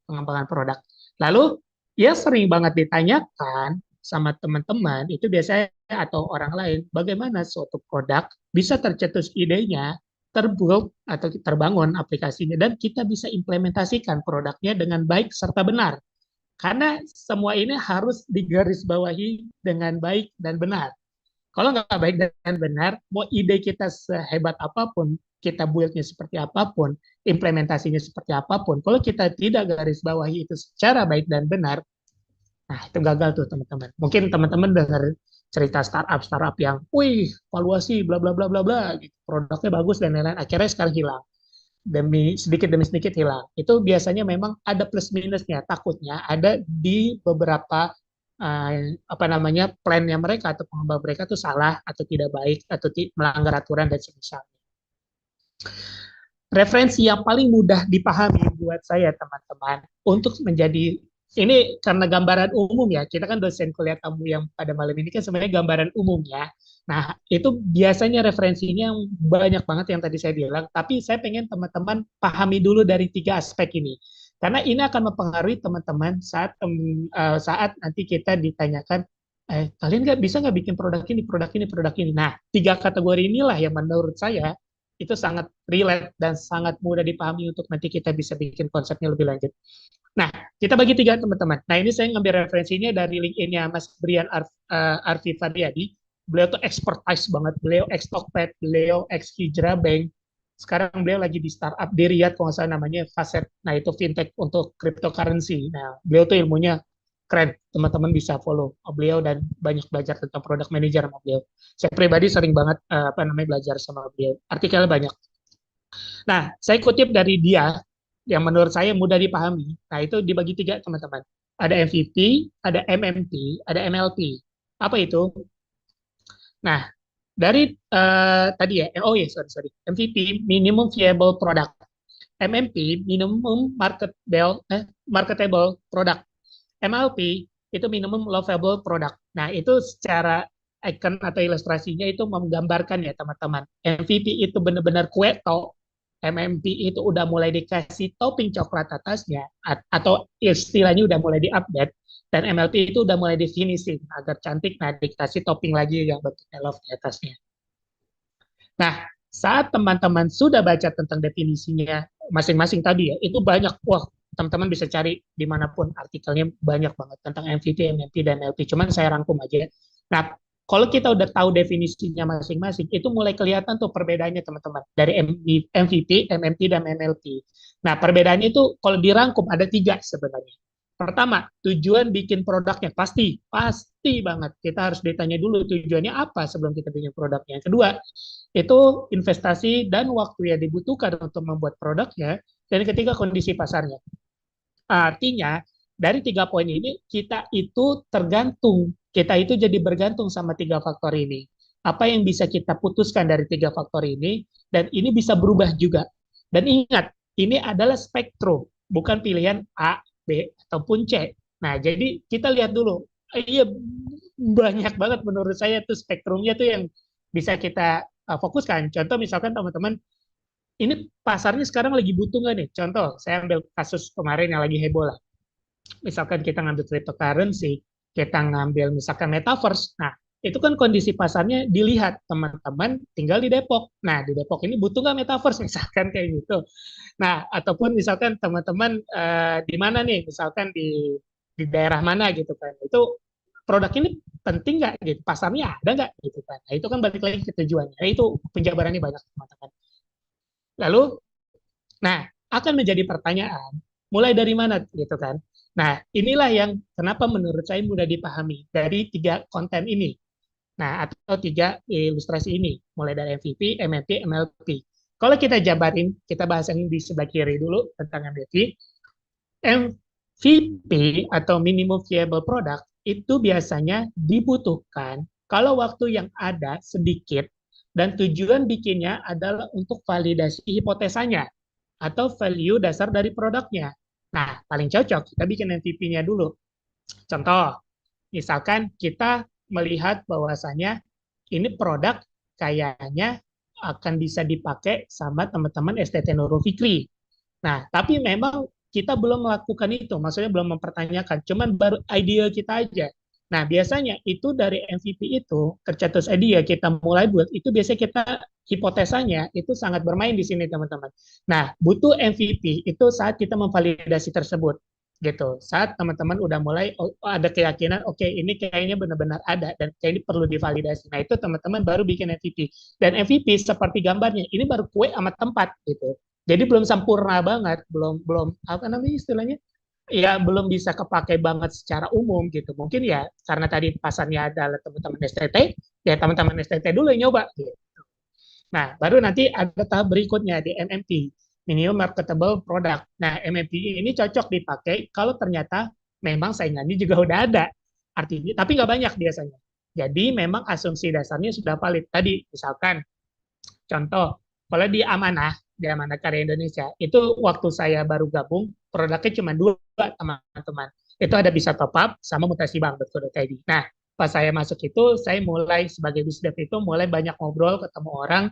pengembangan produk. Lalu ya sering banget ditanyakan sama teman-teman itu biasanya atau orang lain, bagaimana suatu produk bisa tercetus idenya, terbuild atau terbangun aplikasinya dan kita bisa implementasikan produknya dengan baik serta benar. Karena semua ini harus digarisbawahi dengan baik dan benar. Kalau nggak baik dan benar, mau ide kita sehebat apapun, kita build-nya seperti apapun, implementasinya seperti apapun, kalau kita tidak garisbawahi itu secara baik dan benar, nah itu gagal tuh teman-teman. Mungkin teman-teman dengar cerita startup yang, wih, valuasi, bla bla bla bla bla, gitu. Produknya bagus dan lain-lain, akhirnya sekarang hilang. Demi sedikit hilang. Itu biasanya memang ada plus minusnya. Takutnya ada di beberapa plannya mereka atau pengembang mereka itu salah atau tidak baik atau melanggar aturan dan semisalnya. Referensi yang paling mudah dipahami buat saya teman-teman untuk menjadi ini karena gambaran umum ya, kita kan dosen kuliah tamu yang pada malam ini kan sebenarnya gambaran umum ya. Nah, itu biasanya referensinya yang banyak banget yang tadi saya bilang, tapi saya pengen teman-teman pahami dulu dari 3 aspek ini. Karena ini akan mempengaruhi teman-teman saat nanti kita ditanyakan, kalian bisa nggak bikin produk ini, produk ini, produk ini. Nah, 3 kategori inilah yang menurut saya itu sangat relate dan sangat mudah dipahami untuk nanti kita bisa bikin konsepnya lebih lanjut. Nah, kita bagi 3 teman-teman. Nah, ini saya ngambil referensinya dari LinkedIn-nya Mas Brian Arfi Faryadi. Beliau tuh expertise banget. Beliau ex-Tokped, beliau ex-Hijrah Bank. Sekarang beliau lagi di startup di Riyadh, kalau nggak salah namanya Facet. Nah, itu fintech untuk cryptocurrency. Nah, beliau tuh ilmunya keren. Teman-teman bisa follow beliau dan banyak belajar tentang product manager sama beliau. Saya pribadi sering banget belajar sama beliau. Artikelnya banyak. Nah, saya kutip dari dia yang menurut saya mudah dipahami. Nah, itu dibagi 3 teman-teman. Ada MVP, ada MMP, ada MLP. Apa itu? Nah, dari tadi ya, sorry. MVP, Minimum Viable Product. MMP, Minimum Marketable Product. MLP, itu Minimum Lovable Product. Nah, itu secara icon atau ilustrasinya itu menggambarkan ya teman-teman. MVP itu benar-benar kue tok. MMP itu udah mulai dikasih topping coklat atasnya atau istilahnya udah mulai di-update dan MLP itu udah mulai di-finishing agar cantik, nah dikasih topping lagi yang bentuknya love di atasnya. Nah, saat teman-teman sudah baca tentang definisinya masing-masing tadi ya, itu banyak, wah teman-teman bisa cari dimanapun artikelnya banyak banget tentang MVP, MMP, dan MLP, cuman saya rangkum aja. Nah, kalau kita udah tahu definisinya masing-masing, itu mulai kelihatan tuh perbedaannya teman-teman dari MVP, MMP, dan MLP. Nah, perbedaannya itu kalau dirangkum ada 3 sebenarnya. Pertama, tujuan bikin produknya pasti banget. Kita harus ditanya dulu tujuannya apa sebelum kita bikin produknya. Yang kedua, itu investasi dan waktu yang dibutuhkan untuk membuat produknya. Dan ketiga, kondisi pasarnya. Artinya, dari 3 poin ini, kita itu tergantung. Kita itu jadi bergantung sama 3 faktor ini. Apa yang bisa kita putuskan dari 3 faktor ini, dan ini bisa berubah juga. Dan ingat, ini adalah spektrum, bukan pilihan A, B, ataupun C. Nah, jadi kita lihat dulu. Iya, banyak banget menurut saya tuh spektrumnya tuh yang bisa kita fokuskan. Contoh misalkan teman-teman, ini pasarnya sekarang lagi butuh nggak nih? Contoh, saya ambil kasus kemarin yang lagi heboh lah. Misalkan kita ngambil cryptocurrency, kita ngambil misalkan metaverse. Nah, itu kan kondisi pasarnya dilihat teman-teman tinggal di Depok. Nah, di Depok ini butuh nggak metaverse misalkan kayak gitu. Nah, ataupun misalkan teman-teman di mana nih, misalkan di daerah mana gitu kan. Itu produk ini penting nggak gitu, pasarnya ada nggak gitu kan. Nah, itu kan balik lagi ke tujuannya. Nah, itu penjabarannya banyak teman-teman. Lalu, nah, akan menjadi pertanyaan, mulai dari mana gitu kan. Nah, inilah yang kenapa menurut saya mudah dipahami dari 3 konten ini. Nah, atau 3 ilustrasi ini, mulai dari MVP, MMP, MLP. Kalau kita jabarin, kita bahas yang di sebelah kiri dulu tentang MVP. MVP atau Minimum Viable Product itu biasanya dibutuhkan kalau waktu yang ada sedikit dan tujuan bikinnya adalah untuk validasi hipotesanya atau value dasar dari produknya. Nah, paling cocok kita bikin MVP-nya dulu. Contoh, misalkan kita melihat bahwasanya ini produk kayaknya akan bisa dipakai sama teman-teman STT Nurul Fikri. Nah, tapi memang kita belum melakukan itu, maksudnya belum mempertanyakan, cuman baru ide kita aja. Nah, biasanya itu dari MVP itu, tercetus ide kita mulai buat, itu biasanya kita hipotesanya itu sangat bermain di sini teman-teman. Nah, butuh MVP itu saat kita memvalidasi tersebut gitu. Saat teman-teman udah mulai ada keyakinan, oke, ini kayaknya benar-benar ada dan kayak ini perlu divalidasi. Nah, itu teman-teman baru bikin MVP. Dan MVP seperti gambarnya, ini baru kue sama tempat gitu. Jadi belum sempurna banget, belum apa namanya istilahnya? Ya belum bisa kepakai banget secara umum gitu. Mungkin ya karena tadi pasarnya adalah teman-teman STT, ya teman-teman STT dulu yang nyoba gitu. Nah, baru nanti ada tahap berikutnya di MMP, Minimum Marketable Product. Nah, MMP ini cocok dipakai kalau ternyata memang saingannya juga udah ada. Artinya, tapi nggak banyak biasanya. Jadi memang asumsi dasarnya sudah valid. Tadi misalkan contoh, kalau di Amanah Karya Indonesia, itu waktu saya baru gabung, produknya cuma 2 teman-teman. Itu ada Bisa Top Up sama Mutasi Bank, betul.id. Nah, pas saya masuk itu, saya mulai sebagai bisdev itu mulai banyak ngobrol, ketemu orang.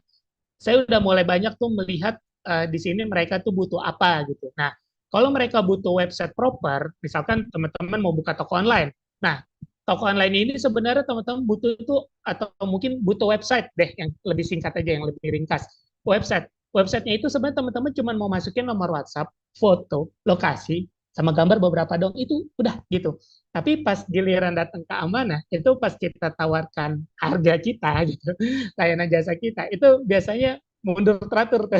Saya udah mulai banyak tuh melihat di sini mereka tuh butuh apa gitu. Nah, kalau mereka butuh website proper, misalkan teman-teman mau buka toko online. Nah, toko online ini sebenarnya teman-teman butuh itu atau mungkin butuh website deh yang lebih singkat aja, yang lebih ringkas. Websitenya itu sebenarnya teman-teman cuma mau masukin nomor WhatsApp, foto, lokasi, sama gambar beberapa dong, itu udah gitu. Tapi pas giliran datang ke Amanah, itu pas kita tawarkan harga kita gitu, layanan jasa kita, itu biasanya mundur teratur.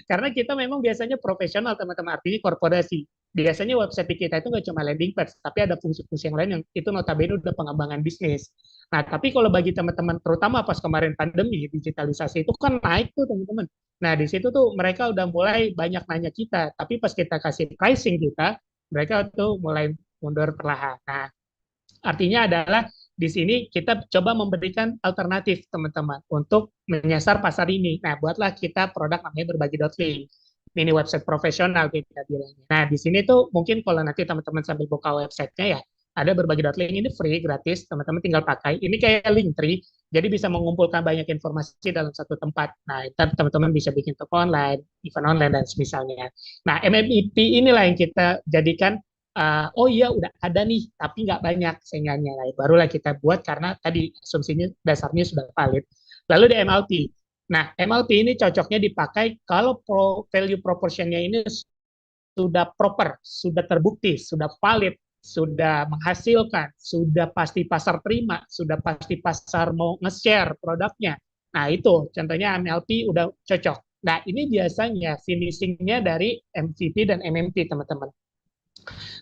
Karena kita memang biasanya profesional teman-teman, artinya korporasi. Biasanya website kita itu nggak cuma landing page, tapi ada fungsi-fungsi yang lain yang itu notabene udah pengembangan bisnis. Nah, tapi kalau bagi teman-teman, terutama pas kemarin pandemi, digitalisasi itu kan naik tuh teman-teman. Nah, di situ tuh mereka udah mulai banyak nanya kita, tapi pas kita kasih pricing kita, mereka tuh mulai mundur perlahan. Nah, artinya adalah di sini kita coba memberikan alternatif teman-teman untuk menyasar pasar ini. Nah, buatlah kita produk namanya berbagi.link. Ini website profesional kita bilangnya. Nah, di sini tuh mungkin kalau nanti teman-teman sambil buka websitenya ya, ada berbagi.link ini free, gratis, teman-teman tinggal pakai. Ini kayak Linktree, jadi bisa mengumpulkan banyak informasi dalam satu tempat. Nah, teman-teman bisa bikin toko online, event online, dan semisalnya. Nah, MMIP inilah yang kita jadikan oh iya udah ada nih, tapi nggak banyak saingannya. Nah, barulah kita buat karena tadi asumsinya dasarnya sudah valid. Lalu di MLP. Nah, MLP ini cocoknya dipakai kalau value proportionnya ini sudah proper, sudah terbukti, sudah valid, sudah menghasilkan, sudah pasti pasar terima, sudah pasti pasar mau nge-share produknya. Nah, itu contohnya MLP udah cocok. Nah, ini biasanya finishingnya dari MVP dan MMP, teman-teman.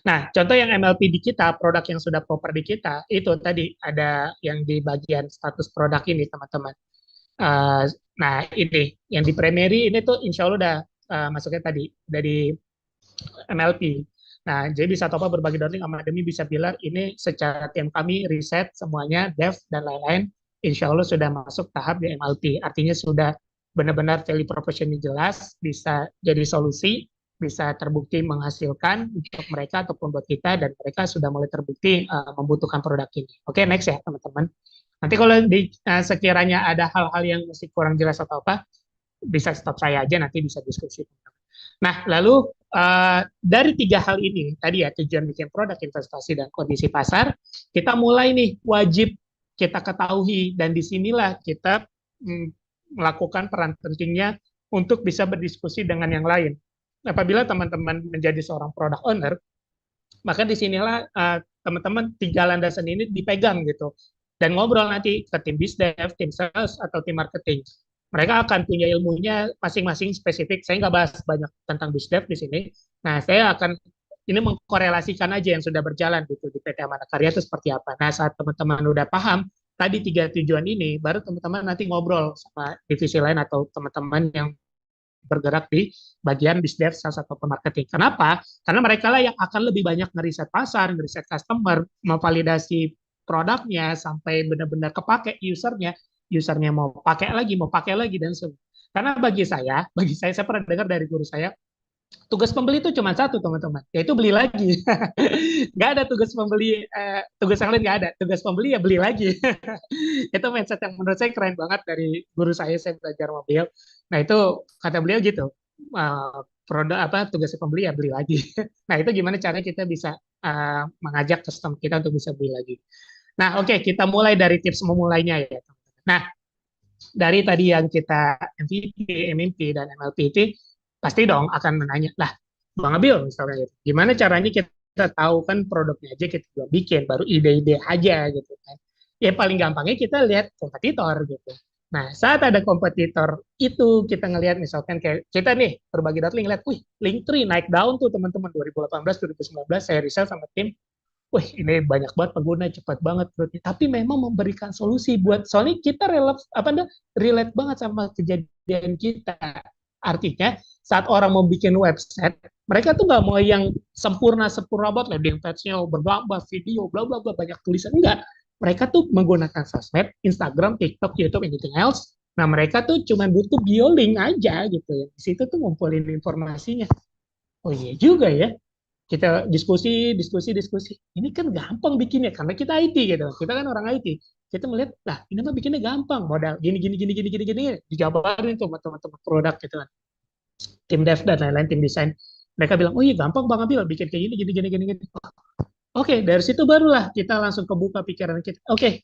Nah, contoh yang MLP di kita, produk yang sudah proper di kita, itu tadi ada yang di bagian status produk ini, teman-teman. Eh, nah, ini yang di primary ini tuh insya Allah udah masuknya tadi dari MLP. Nah, jadi bisa top up berbagi darling sama Demi bisa bilang ini secara tim kami riset semuanya, dev dan lain-lain, insya Allah sudah masuk tahap di MLP. Artinya sudah benar-benar value proposition jelas, bisa jadi solusi, bisa terbukti menghasilkan untuk mereka ataupun buat kita, dan mereka sudah mulai terbukti membutuhkan produk ini. Oke, next ya teman-teman. Nanti kalau sekiranya ada hal-hal yang masih kurang jelas atau apa, bisa stop saya aja, nanti bisa diskusi. Nah, lalu dari 3 hal ini, tadi ya tujuan bikin produk, investasi, dan kondisi pasar, kita mulai nih wajib kita ketahui, dan disinilah kita melakukan peran pentingnya untuk bisa berdiskusi dengan yang lain. Apabila teman-teman menjadi seorang product owner, maka disinilah teman-teman 3 landasan ini dipegang gitu, dan ngobrol nanti ke tim BizDev, tim sales, atau tim marketing. Mereka akan punya ilmunya masing-masing spesifik. Saya nggak bahas banyak tentang BizDev di sini. Nah, saya akan ini mengkorelasikan aja yang sudah berjalan gitu di PT Amanah Karya itu seperti apa. Nah, saat teman-teman udah paham tadi 3 tujuan ini, baru teman-teman nanti ngobrol sama divisi lain atau teman-teman yang bergerak di bagian BizDev, sales, atau marketing. Kenapa? Karena mereka lah yang akan lebih banyak ngeriset pasar, ngeriset customer, memvalidasi produknya sampai benar-benar kepake usernya mau pakai lagi dan sebagainya. Karena bagi saya pernah dengar dari guru saya, tugas pembeli itu cuma satu teman-teman, yaitu beli lagi. Nggak ada tugas pembeli, tugas yang lain nggak ada. Tugas pembeli ya beli lagi. Itu mindset yang menurut saya keren banget dari guru saya belajar mobil. Nah itu kata beliau gitu, produk apa tugas pembeli ya beli lagi. Nah itu gimana caranya kita bisa mengajak customer kita untuk bisa beli lagi. Nah oke, kita mulai dari tips memulainya ya. Nah dari tadi yang kita MVP, MMP, dan MLP itu pasti dong akan menanya, lah Bang Abil misalnya gitu, gimana caranya kita tahu kan produknya aja kita belum bikin, baru ide-ide aja gitu kan. Ya paling gampangnya kita lihat kompetitor gitu. Nah, saat ada kompetitor itu kita ngelihat misalkan kayak kita nih berbagi data lihat, wih, Linktree naik daun tuh teman-teman 2018 2019 saya riset sama tim. Wih, ini banyak banget pengguna, cepat banget growth-nya. Tapi memang memberikan solusi buat, soalnya kita relate banget sama kejadian kita. Artinya, saat orang mau bikin website, mereka tuh nggak mau yang sempurna banget, landing page-nya bergambar, video, bla bla bla, banyak tulisan. Enggak. Mereka tuh menggunakan sosmed, Instagram, TikTok, YouTube, anything else. Nah, mereka tuh cuma butuh bio-link aja gitu ya. Di situ tuh ngumpulin informasinya. Oh iya juga ya, kita diskusi. Ini kan gampang bikinnya karena kita IT gitu. Kita kan orang IT. Kita melihat, lah ini mah bikinnya gampang, modal gini, dijabarin tuh sama teman-teman produk gitu kan. Tim dev dan lain-lain, tim desain. Mereka bilang, oh iya gampang Bang Abil, bikin kayak gini. Oke, dari situ barulah kita langsung kebuka pikiran kita. Oke,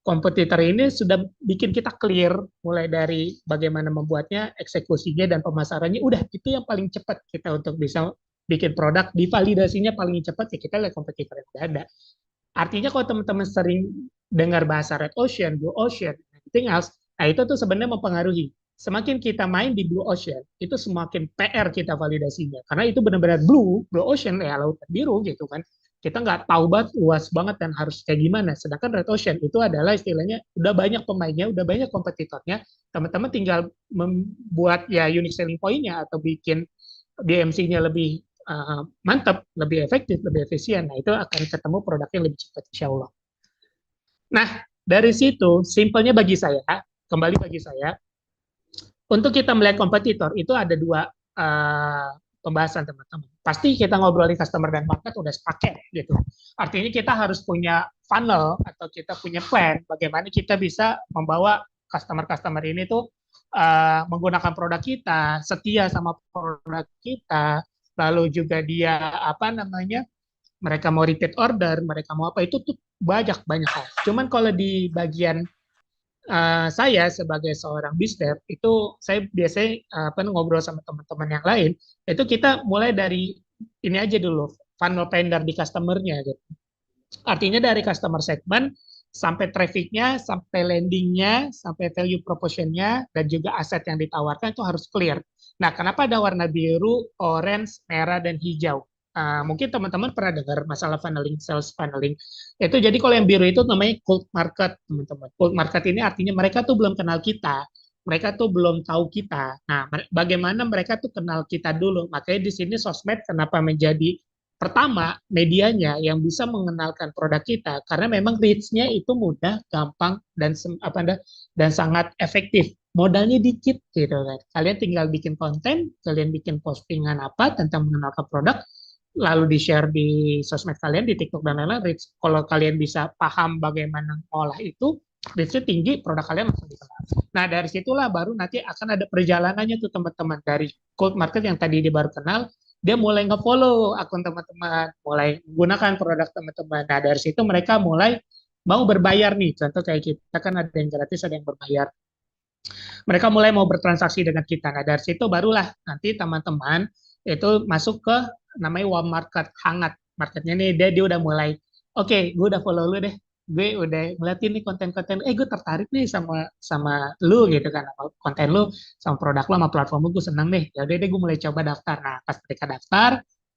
kompetitor ini sudah bikin kita clear mulai dari bagaimana membuatnya, eksekusinya, dan pemasarannya. Udah, itu yang paling cepat kita untuk bisa bikin produk, divalidasinya paling cepat ya kita lihat kompetitor yang ada. Artinya kalau teman-teman sering dengar bahasa red ocean, blue ocean, anything else, nah itu tuh sebenarnya mempengaruhi. Semakin kita main di blue ocean, itu semakin PR kita validasinya. Karena itu benar-benar blue ocean, ya lautan biru gitu kan. Kita nggak tahu banget, luas banget, dan harus kayak gimana. Sedangkan red ocean itu adalah istilahnya, udah banyak pemainnya, udah banyak kompetitornya, teman-teman tinggal membuat ya unique selling point-nya atau bikin DMC-nya lebih mantap, lebih efektif, lebih efisien. Nah, itu akan ketemu produknya lebih cepat, insya Allah. Nah, dari situ, simpelnya bagi saya, untuk kita melihat kompetitor, itu ada 2 pembahasan, teman-teman. Pasti kita ngobrolin customer dan market udah sepaket, gitu. Artinya kita harus punya funnel, atau kita punya plan, bagaimana kita bisa membawa customer-customer ini tuh menggunakan produk kita, setia sama produk kita, lalu juga dia mereka mau repeat order, mereka mau apa, itu tuh banyak hal. Cuman kalau di bagian saya sebagai seorang BizDev itu saya biasanya ngobrol sama teman-teman yang lain, itu kita mulai dari ini aja dulu, funnel pendar di customer-nya gitu. Artinya dari customer segment sampai traffic-nya, sampai landing-nya, sampai value proposition-nya, dan juga aset yang ditawarkan itu harus clear. Nah, kenapa ada warna biru, orange, merah, dan hijau? Mungkin teman-teman pernah dengar masalah funneling, sales funneling. Itu jadi kalau yang biru itu namanya cold market, teman-teman. Cold market ini artinya mereka tuh belum kenal kita, mereka tuh belum tahu kita. Nah, bagaimana mereka tuh kenal kita dulu? Makanya di sini sosmed kenapa menjadi pertama medianya yang bisa mengenalkan produk kita, karena memang reach-nya itu mudah, gampang, dan dan sangat efektif. Modalnya dikit gitu kan. Kalian tinggal bikin konten, kalian bikin postingan apa tentang mengenalkan produk, lalu di-share di sosmed kalian, di TikTok dan lain-lain. Kalau kalian bisa paham bagaimana ngolah itu, reach-nya tinggi, produk kalian langsung dikenal. Nah, dari situlah baru nanti akan ada perjalanannya tuh teman-teman. Dari cold market yang tadi dia baru kenal, dia mulai nge-follow akun teman-teman, mulai menggunakan produk teman-teman. Nah, dari situ mereka mulai mau berbayar nih. Contoh kayak kita kan ada yang gratis, ada yang berbayar. Mereka mulai mau bertransaksi dengan kita. Nah, dari situ barulah nanti teman-teman itu masuk ke namanya warm market, hangat. Marketnya nih, dia udah mulai, oke, gue udah follow lu deh. Gue udah ngeliatin nih konten-konten, gue tertarik nih sama lu gitu kan, sama konten lu, sama produk lu, sama platform lu, gue seneng nih. Ya udah deh, gue mulai coba daftar. Nah, pas mereka daftar,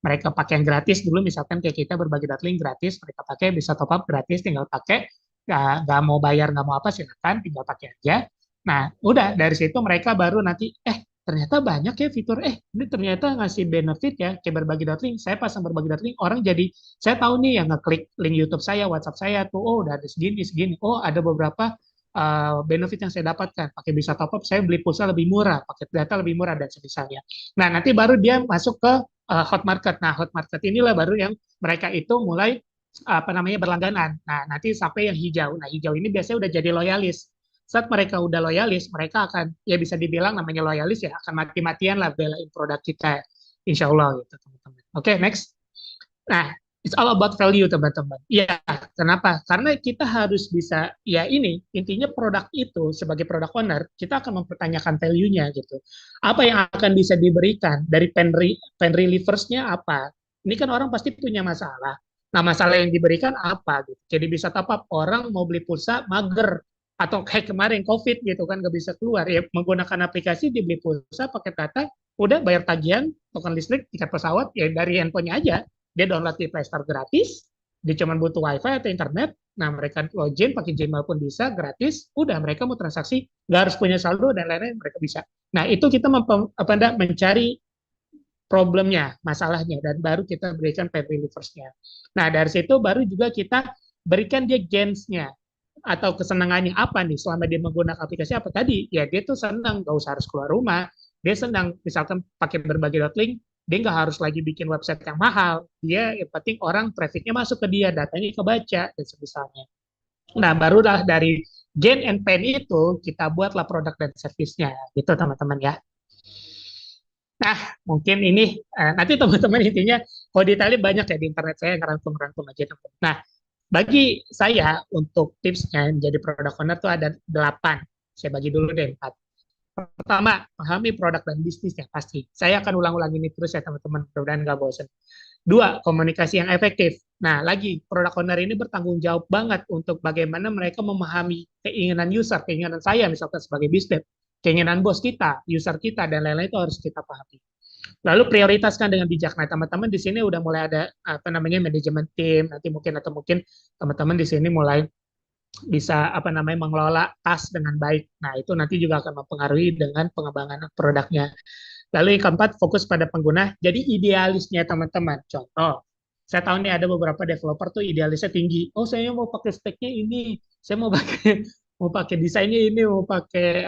mereka pakai yang gratis dulu, misalkan kayak kita berbagi link gratis, mereka pakai, bisa top up gratis, tinggal pakai, nggak mau bayar, nggak mau apa, silakan, tinggal pakai aja. Nah, udah dari situ mereka baru nanti, ternyata banyak ya fitur, ini ternyata ngasih benefit ya, kayak berbagi link. Saya pasang berbagi link, orang jadi, saya tahu nih yang ngeklik link YouTube saya, WhatsApp saya tuh, oh udah ada segini, oh ada beberapa benefit yang saya dapatkan, pakai bisa top up, saya beli pulsa lebih murah, paket data lebih murah, dan semisalnya. Nah, nanti baru dia masuk ke hot market. Nah, hot market inilah baru yang mereka itu mulai berlangganan. Nah, nanti sampai yang hijau. Nah, hijau ini biasanya udah jadi loyalis. Saat mereka udah loyalis, mereka akan, ya bisa dibilang namanya loyalis ya, akan mati-matian lah belain produk kita, insya Allah gitu teman-teman. Oke, next. Nah, it's all about value teman-teman. Ya, kenapa? Karena kita harus bisa, ya ini, intinya produk itu, sebagai product owner, kita akan mempertanyakan value-nya gitu. Apa yang akan bisa diberikan dari pain relievers-nya apa? Ini kan orang pasti punya masalah. Nah, masalah yang diberikan apa gitu. Jadi bisa top up, orang mau beli pulsa, mager, atau kayak kemarin COVID gitu kan nggak bisa keluar, ya menggunakan aplikasi, dibeli pulsa pakai data, udah bayar tagihan, token listrik, tiket pesawat, ya dari handphonenya aja, dia download di Play Store gratis, dia cuma butuh wifi atau internet, nah mereka login pakai Gmail pun bisa, gratis, udah mereka mau transaksi, nggak harus punya saldo dan lain-lain, mereka bisa. Nah itu kita mencari problemnya, masalahnya, dan baru kita berikan pain relievers-nya. Nah dari situ baru juga kita berikan dia gains-nya, atau kesenangannya apa nih selama dia menggunakan aplikasi apa tadi, ya dia tuh senang, nggak usah harus keluar rumah, dia senang misalkan pakai berbagi link, dia nggak harus lagi bikin website yang mahal, dia yang penting orang trafficnya masuk ke dia, datanya kebaca, dan sebagainya. Nah barulah dari gain and pain itu kita buatlah produk dan service-nya gitu teman-teman ya. Nah mungkin ini nanti teman-teman intinya kalau detailnya banyak ya di internet, saya ngerangkum aja teman-teman. Nah bagi saya untuk tipsnya menjadi product owner itu ada 8. Saya bagi dulu deh 4. Pertama, pahami produk dan bisnisnya pasti. Saya akan ulang-ulang ini terus ya teman-teman, mudah-mudahan nggak bosan. 2, komunikasi yang efektif. Nah, lagi product owner ini bertanggung jawab banget untuk bagaimana mereka memahami keinginan user, keinginan saya misalkan sebagai bisnis, keinginan bos kita, user kita, dan lain-lain itu harus kita pahami. Lalu prioritaskan dengan bijak. Nah, teman-teman di sini udah mulai ada manajemen tim. Nanti mungkin teman-teman di sini mulai bisa mengelola tas dengan baik. Nah, itu nanti juga akan mempengaruhi dengan pengembangan produknya. Lalu yang keempat, fokus pada pengguna. Jadi idealisnya teman-teman. Contoh, saya tahu nih ada beberapa developer tuh idealisnya tinggi. Oh, saya mau pakai speknya ini. Saya mau pakai desainnya ini, mau pakai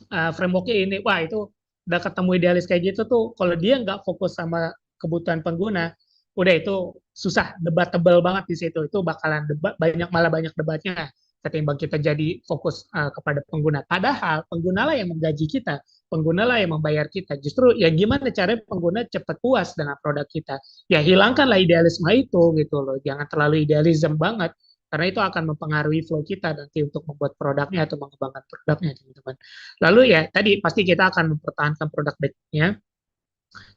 frameworknya ini. Wah, itu udah ketemu idealis kayak gitu tuh, kalau dia nggak fokus sama kebutuhan pengguna, udah itu susah, debatable banget di situ, itu bakalan malah banyak debatnya ketimbang kita jadi fokus kepada pengguna. Padahal pengguna lah yang menggaji kita, pengguna lah yang membayar kita. Justru ya gimana caranya pengguna cepat puas dengan produk kita? Ya hilangkanlah idealisme itu gitu loh, jangan terlalu idealisme banget. Karena itu akan mempengaruhi flow kita nanti untuk membuat produknya atau mengembangkan produknya, teman-teman. Lalu ya tadi pasti kita akan mempertahankan produk backnya.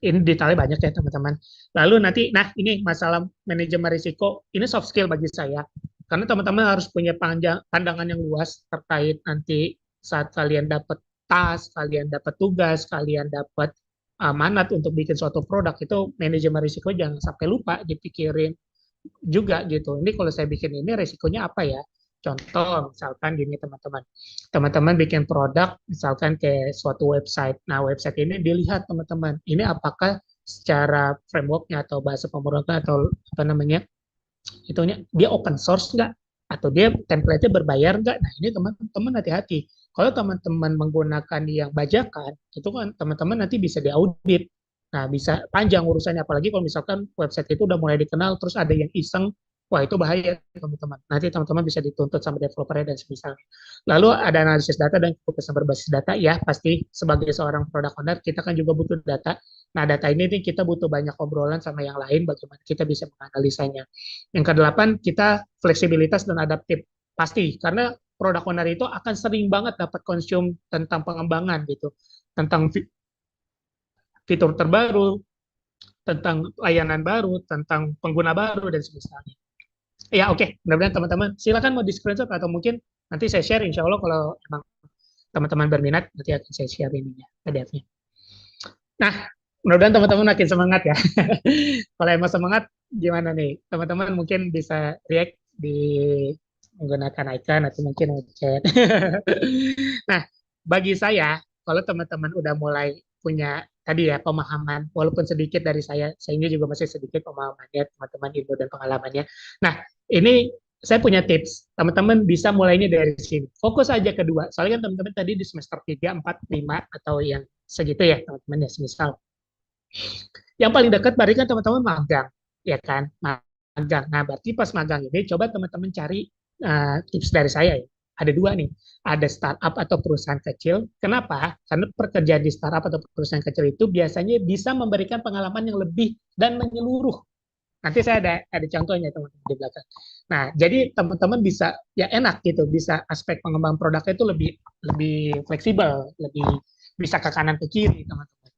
Ini detailnya banyak ya teman-teman. Lalu nanti, nah ini masalah manajemen risiko, ini soft skill bagi saya. Karena teman-teman harus punya pandangan yang luas terkait nanti saat kalian dapat task, kalian dapat tugas, kalian dapat amanat untuk bikin suatu produk itu manajemen risiko jangan sampai lupa dipikirin juga gitu. Ini kalau saya bikin ini resikonya apa ya? Contoh misalkan gini teman-teman. Teman-teman bikin produk misalkan kayak suatu website. Nah, website ini dilihat teman-teman. Ini apakah secara frameworknya atau bahasa pemrograman atau apa namanya? Itunya dia open source nggak? Atau dia template-nya berbayar nggak? Nah, ini teman-teman hati-hati. Kalau teman-teman menggunakan yang bajakan, itu kan teman-teman nanti bisa diaudit. Nah, bisa panjang urusannya, apalagi kalau misalkan website itu udah mulai dikenal, terus ada yang iseng, wah itu bahaya teman-teman. Nanti teman-teman bisa dituntut sama developernya dan semisalnya. Lalu ada analisis data dan keputusan berbasis data, ya pasti sebagai seorang product owner, kita kan juga butuh data. Nah, data ini nih kita butuh banyak obrolan sama yang lain, bagaimana kita bisa menganalisanya. Yang kedelapan, kita fleksibilitas dan adaptif. Pasti, karena product owner itu akan sering banget dapat konsum tentang pengembangan gitu, tentang fitur terbaru, tentang layanan baru, tentang pengguna baru, dan semisalnya. Ya oke, mudah-mudahan teman-teman, silakan mau di screenshot atau mungkin nanti saya share, insya Allah kalau emang teman-teman berminat, nanti akan saya share ininya, PDF-nya. Nah, mudah-mudahan teman-teman makin semangat ya. Kalau emang semangat, gimana nih? Teman-teman mungkin bisa react di menggunakan icon atau mungkin chat. Nah, bagi saya, kalau teman-teman udah mulai punya tadi ya pemahaman, walaupun sedikit dari saya ini juga masih sedikit pemahamannya, teman-teman ilmu dan pengalamannya. Nah, ini saya punya tips. Teman-teman bisa mulainya dari sini. Fokus aja kedua. Soalnya kan teman-teman tadi di semester 3, 4, 5, atau yang segitu ya, teman-teman ya, semisal. Yang paling dekat berarti kan teman-teman magang, ya kan? Magang. Nah, berarti pas magang ini, coba teman-teman cari tips dari saya ya. Ada dua nih, ada startup atau perusahaan kecil. Kenapa? Karena pekerjaan di startup atau perusahaan kecil itu biasanya bisa memberikan pengalaman yang lebih dan menyeluruh. Nanti saya ada contohnya teman-teman di belakang. Nah, jadi teman-teman bisa ya enak gitu, bisa aspek pengembangan produknya itu lebih fleksibel, lebih bisa ke kanan ke kiri teman-teman.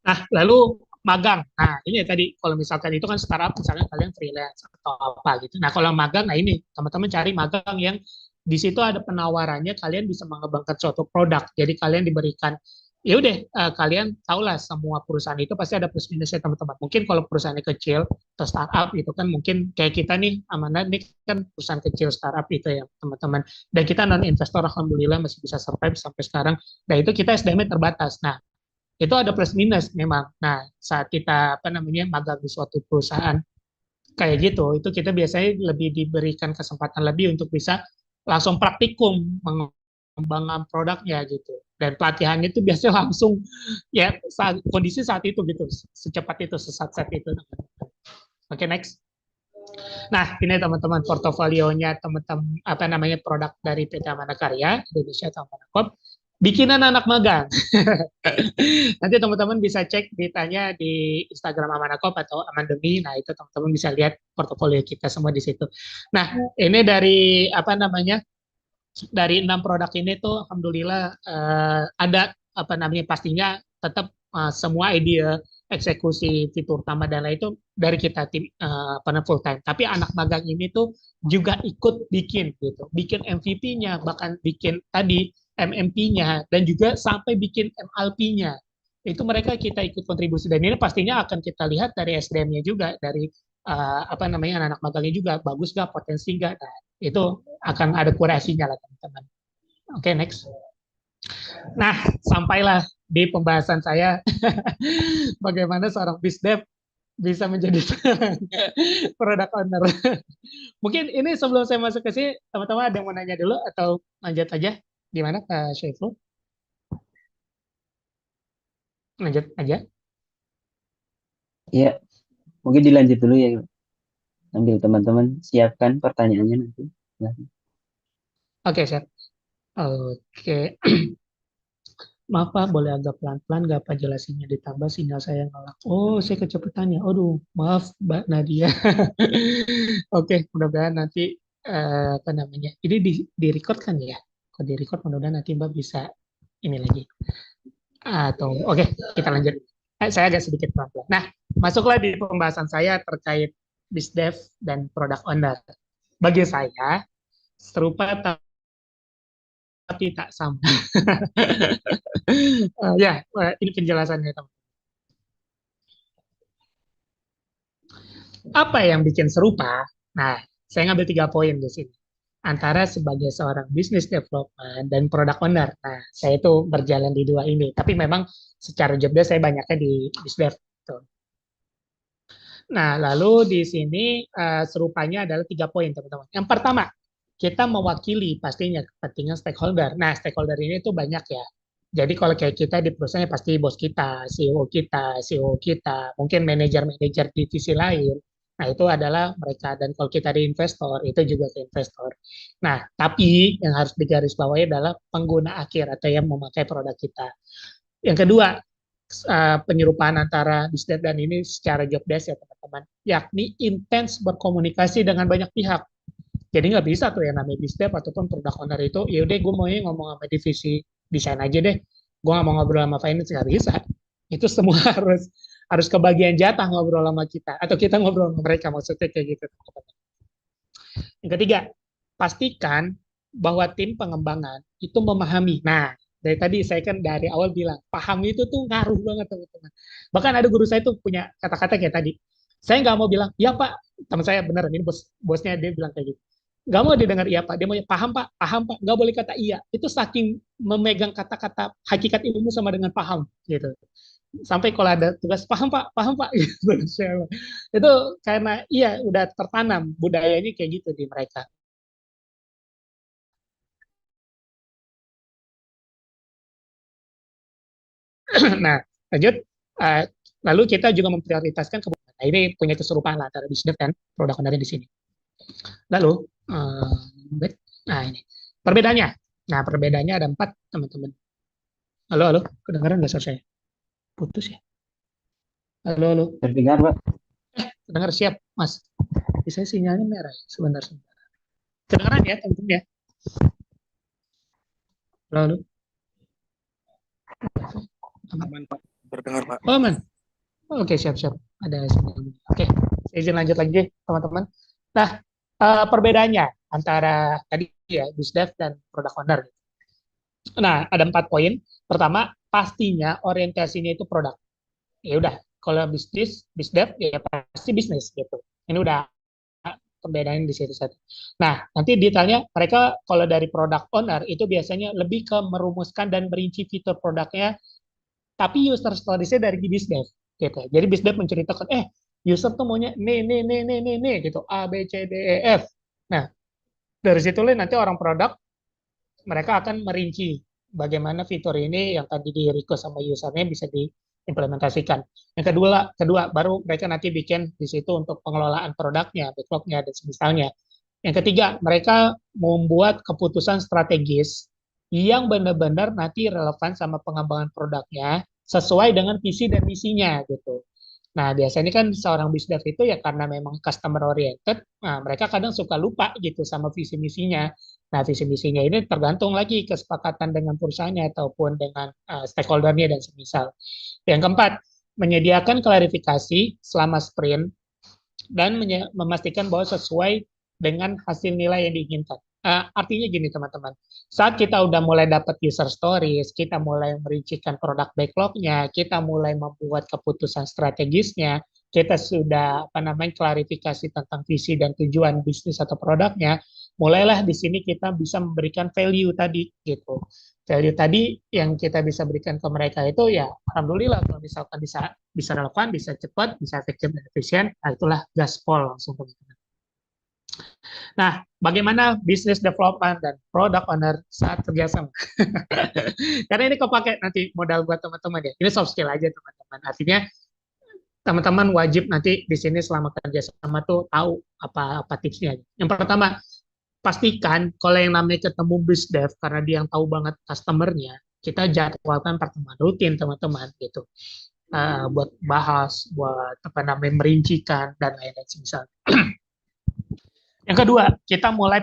Nah, lalu magang. Nah, ini ya tadi kalau misalkan itu kan startup, misalnya kalian freelance atau apa gitu. Nah, kalau magang, nah ini teman-teman cari magang yang di situ ada penawarannya, kalian bisa mengembangkan suatu produk. Jadi kalian diberikan, ya udah kalian tahulah semua perusahaan itu pasti ada plus minusnya teman-teman. Mungkin kalau perusahaannya kecil atau startup itu kan mungkin kayak kita nih, Amanah ini kan perusahaan kecil startup itu ya teman-teman. Dan kita non investor alhamdulillah masih bisa survive sampai sekarang. Dan itu kita SDM terbatas. Nah, itu ada plus minus memang. Nah, saat kita magang di suatu perusahaan kayak gitu, itu kita biasanya lebih diberikan kesempatan lebih untuk bisa langsung praktikum mengembangkan produknya gitu. Dan pelatihannya itu biasanya langsung ya kondisi saat itu gitu, secepat itu, sesat-sat itu. Oke, next. Nah, ini teman-teman portofolionya teman-teman produk dari PT Amanah Karya Indonesia atau Amanah Corp. Bikinan anak magang. Nanti teman-teman bisa cek ditanya di Instagram Amanakop atau Amandemi. Nah, itu teman-teman bisa lihat portofolio kita semua di situ. Nah, ini dari dari 6 produk ini tuh alhamdulillah ada pastinya tetap semua ide eksekusi fitur utama dan lain itu dari kita tim full time. Tapi anak magang ini tuh juga ikut bikin gitu. Bikin MVP-nya, bahkan bikin tadi MMP-nya, dan juga sampai bikin MLP-nya. Itu mereka kita ikut kontribusi, dan ini pastinya akan kita lihat dari SDM-nya juga, dari anak-anak magangnya juga, bagus nggak, potensi nggak. Nah, itu akan ada kurasinya lah teman-teman. Oke, next. Nah, sampailah di pembahasan saya bagaimana seorang BizDev bisa menjadi product owner. Mungkin ini sebelum saya masuk ke sini, teman-teman ada yang mau nanya dulu atau lanjut aja? Gimana Kak Syaiful? Lanjut aja. Ya, mungkin dilanjut dulu ya. Sambil teman-teman siapkan pertanyaannya nanti. Oke, siap. Oke. Maaf Pak, boleh agak pelan-pelan, nggak apa jelasinnya ditambah sinyal saya ngelak. Oh, saya kecepatan ya. Aduh, maaf Mbak Nadia. Oke, mudah-mudahan nanti ini di record kan ya? Kalau di record mudah-mudahan nanti Mbak bisa ini lagi. Atau oke, kita lanjut. Saya agak sedikit pelan-pelan. Nah, masuklah di pembahasan saya terkait BizDev dan product owner. Bagi saya, serupa tapi tak sama. Ini penjelasannya, teman. Apa yang bikin serupa? Nah, saya ngambil 3 poin di sini. Antara sebagai seorang business development dan product owner. Nah, saya itu berjalan di 2 ini. Tapi memang secara job desk saya banyaknya di business dev. Nah, lalu di sini serupanya adalah 3 poin, teman-teman. Yang pertama, kita mewakili pastinya kepentingan stakeholder. Nah, stakeholder ini tuh banyak ya. Jadi kalau kayak kita di perusahaan pasti bos kita, CEO kita, mungkin manajer-manajer divisi lain. Nah, itu adalah mereka. Dan kalau kita di investor, itu juga ke investor. Nah, tapi yang harus digarisbawahi adalah pengguna akhir atau yang memakai produk kita. Yang kedua, penyerupaan antara bisnis dan ini secara job desk ya teman-teman, yakni intens berkomunikasi dengan banyak pihak. Jadi nggak bisa tuh yang namanya bisnis ataupun product owner itu, ya udah gue mau ngomong sama divisi desain aja deh, gue nggak mau ngobrol sama finance, nggak bisa. Itu semua harus kebagian jatah ngobrol sama kita, atau kita ngobrol sama mereka, maksudnya kayak gitu. Yang ketiga, pastikan bahwa tim pengembangan itu memahami. Nah, dari tadi saya kan dari awal bilang, paham itu tuh ngaruh banget teman-teman. Bahkan ada guru saya tuh punya kata-kata kayak tadi. Saya nggak mau bilang, ya Pak, teman saya beneran, ini bosnya dia bilang kayak gitu. Nggak mau didengar iya Pak, dia mau paham Pak, nggak boleh kata iya. Itu saking memegang kata-kata hakikat ilmu sama dengan paham gitu. Sampai kalau ada tugas paham Pak, gitu. Itu karena iya udah tertanam budayanya kayak gitu di mereka. Nah, lanjut. Lalu kita juga memprioritaskan kebutuhan. Nah, ini punya keserupaan lah antara bisnis dan produk owner di sini. Lalu, nah ini perbedaannya. Nah, perbedaannya ada 4, teman-teman. Halo, kedengaran nggak suara saya? Putus ya? Halo. Terdengar, Pak. Kedengar, siap, Mas. Bisa sinyalnya merah. Sebentar. Kedengaran ya, teman-teman ya? Halo. Aman, Pak. Terdengar, Pak. Oh, aman. Oke, siap. Ada sinyal. Oke, saya izin lanjut lagi, teman-teman. Nah, perbedaannya antara tadi ya, bisdev dan product owner. Nah, ada 4 poin. Pertama, pastinya orientasinya itu produk. Ya udah, kalau bisdev ya pasti bisnis gitu. Ini udah perbedaan di situ satu. Nah, nanti detailnya mereka kalau dari product owner itu biasanya lebih ke merumuskan dan merinci fitur produknya, tapi user stories-nya dari bisdev gitu. Jadi bisdev menceritakan, user tuh maunya nih gitu, A, B, C, D, E, F. Nah, dari situ nanti orang produk mereka akan merinci bagaimana fitur ini yang tadi di request sama usernya bisa diimplementasikan. Yang kedua baru mereka nanti bikin di situ untuk pengelolaan produknya, backlognya dan semisalnya. Yang ketiga, mereka membuat keputusan strategis yang benar-benar nanti relevan sama pengembangan produknya sesuai dengan visi dan misinya gitu. Nah, biasanya kan seorang bisnis itu ya karena memang customer oriented, nah mereka kadang suka lupa gitu sama visi misinya. Nah, visi misinya ini tergantung lagi kesepakatan dengan perusahaannya ataupun dengan stakeholder-nya dan semisal. Yang keempat, menyediakan klarifikasi selama sprint dan memastikan bahwa sesuai dengan hasil nilai yang diinginkan. Artinya gini teman-teman, saat kita udah mulai dapat user stories, kita mulai merincikan produk backlognya, kita mulai membuat keputusan strategisnya, kita sudah klarifikasi tentang visi dan tujuan bisnis atau produknya, mulailah di sini kita bisa memberikan value tadi gitu. Value tadi yang kita bisa berikan ke mereka itu ya alhamdulillah kalau misalkan bisa relevan, bisa cepat, bisa efektif dan efisien, nah itulah gaspol langsung teman-teman. Nah, bagaimana business development dan product owner saat kerjasama? Karena ini kepake nanti modal buat teman-teman ya. Ini soft skill aja teman-teman. Artinya teman-teman wajib nanti di sini selama kerjasama tuh tahu apa tipsnya. Yang pertama, pastikan kalau yang namanya ketemu BizDev karena dia yang tahu banget customer-nya, kita jadwalkan pertemuan rutin teman-teman gitu. Buat bahas, buat merincikan dan lain-lain misalnya. Yang kedua, kita mulai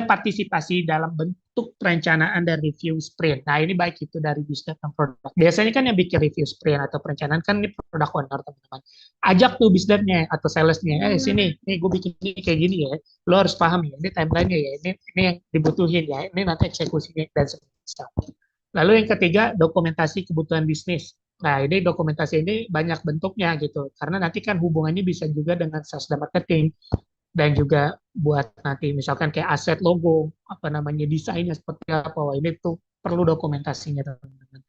partisipasi dalam untuk perencanaan dan review sprint. Nah, ini baik itu dari bisnis dan produk. Biasanya kan yang bikin review sprint atau perencanaan kan ini product owner, teman-teman. Ajak tuh bisnisnya atau salesnya, sini, nih gue bikin ini kayak gini ya. Lo harus paham ya, ini timeline-nya ya, ini yang dibutuhin ya, ini nanti eksekusinya dan seterusnya. Lalu yang ketiga, dokumentasi kebutuhan bisnis. Nah, ini dokumentasi ini banyak bentuknya gitu, karena nanti kan hubungannya bisa juga dengan sales dan marketing, dan juga buat nanti misalkan kayak aset logo, apa namanya, desainnya seperti apa, wah ini tuh perlu dokumentasinya, teman-teman.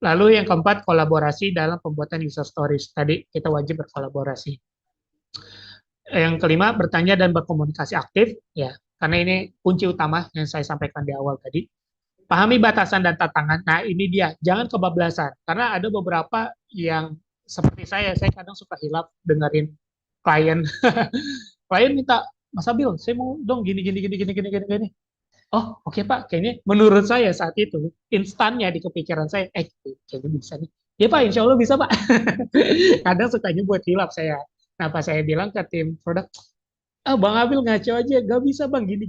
Lalu yang keempat, kolaborasi dalam pembuatan user stories. Tadi kita wajib berkolaborasi. Yang kelima, bertanya dan berkomunikasi aktif, ya, karena ini kunci utama yang saya sampaikan di awal tadi. Pahami batasan dan tantangan. Nah, ini dia, jangan kebablasan. Karena ada beberapa yang seperti saya kadang suka hilaf dengerin klien. Klien minta, Mas Abil, saya mau dong gini. Oh, oke Pak, kayaknya menurut saya saat itu, instannya di kepikiran saya, kayaknya bisa nih. Ya Pak, insya Allah bisa Pak. Kadang sukanya buat hilaf saya. Nah, pas saya bilang ke tim produk, Bang Abil ngaco aja, gak bisa Bang, gini.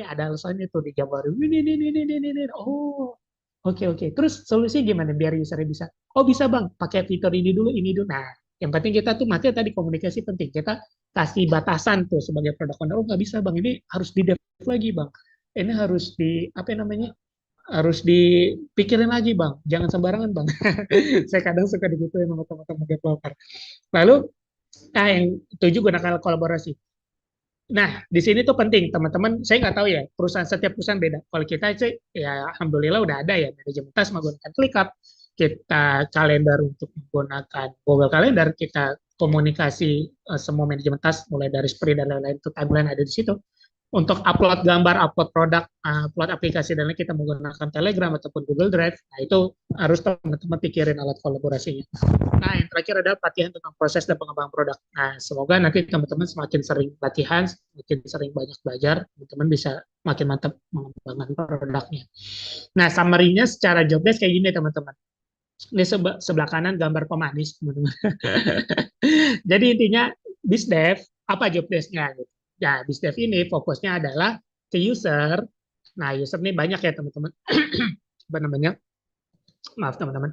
Ada alasannya tuh dijabarin, ini. Oh, oke. Terus solusinya gimana biar usernya bisa? Oh bisa Bang, pakai fitur ini dulu. Nah, yang penting kita tuh makanya tadi komunikasi penting. Kita kasih batasan tuh sebagai product owner. Oh nggak bisa Bang, ini harus di-develop lagi Bang. Ini harus harus dipikirin lagi Bang. Jangan sembarangan Bang. Saya kadang suka digituin sama teman-teman developer. Lalu, yang tujuh, gunakan kolaborasi. Nah, di sini tuh penting, teman-teman. Saya nggak tahu ya, setiap perusahaan beda. Kalau kita sih, ya alhamdulillah udah ada ya, manajemen task menggunakan ClickUp, kita kalender untuk menggunakan Google Calendar, kita komunikasi semua manajemen task, mulai dari sprint dan lain-lain, itu timeline ada di situ. Untuk upload gambar, upload produk, upload aplikasi, dan lain, kita menggunakan Telegram ataupun Google Drive. Nah, itu harus teman-teman pikirin alat kolaborasinya. Nah, yang terakhir adalah pelatihan tentang proses dan pengembangan produk. Nah, semoga nanti teman-teman semakin sering latihan, semakin sering banyak belajar, teman-teman bisa makin mantap mengembangkan produknya. Nah, summary-nya secara job desk kayak gini, teman-teman. Ini sebelah kanan gambar pemanis, teman-teman. Jadi intinya, BizDev, apa job desk-nya? Gitu. Ya, BizDev ini fokusnya adalah ke user. Nah, user ini banyak ya, teman-teman. Apa namanya? Maaf, teman-teman.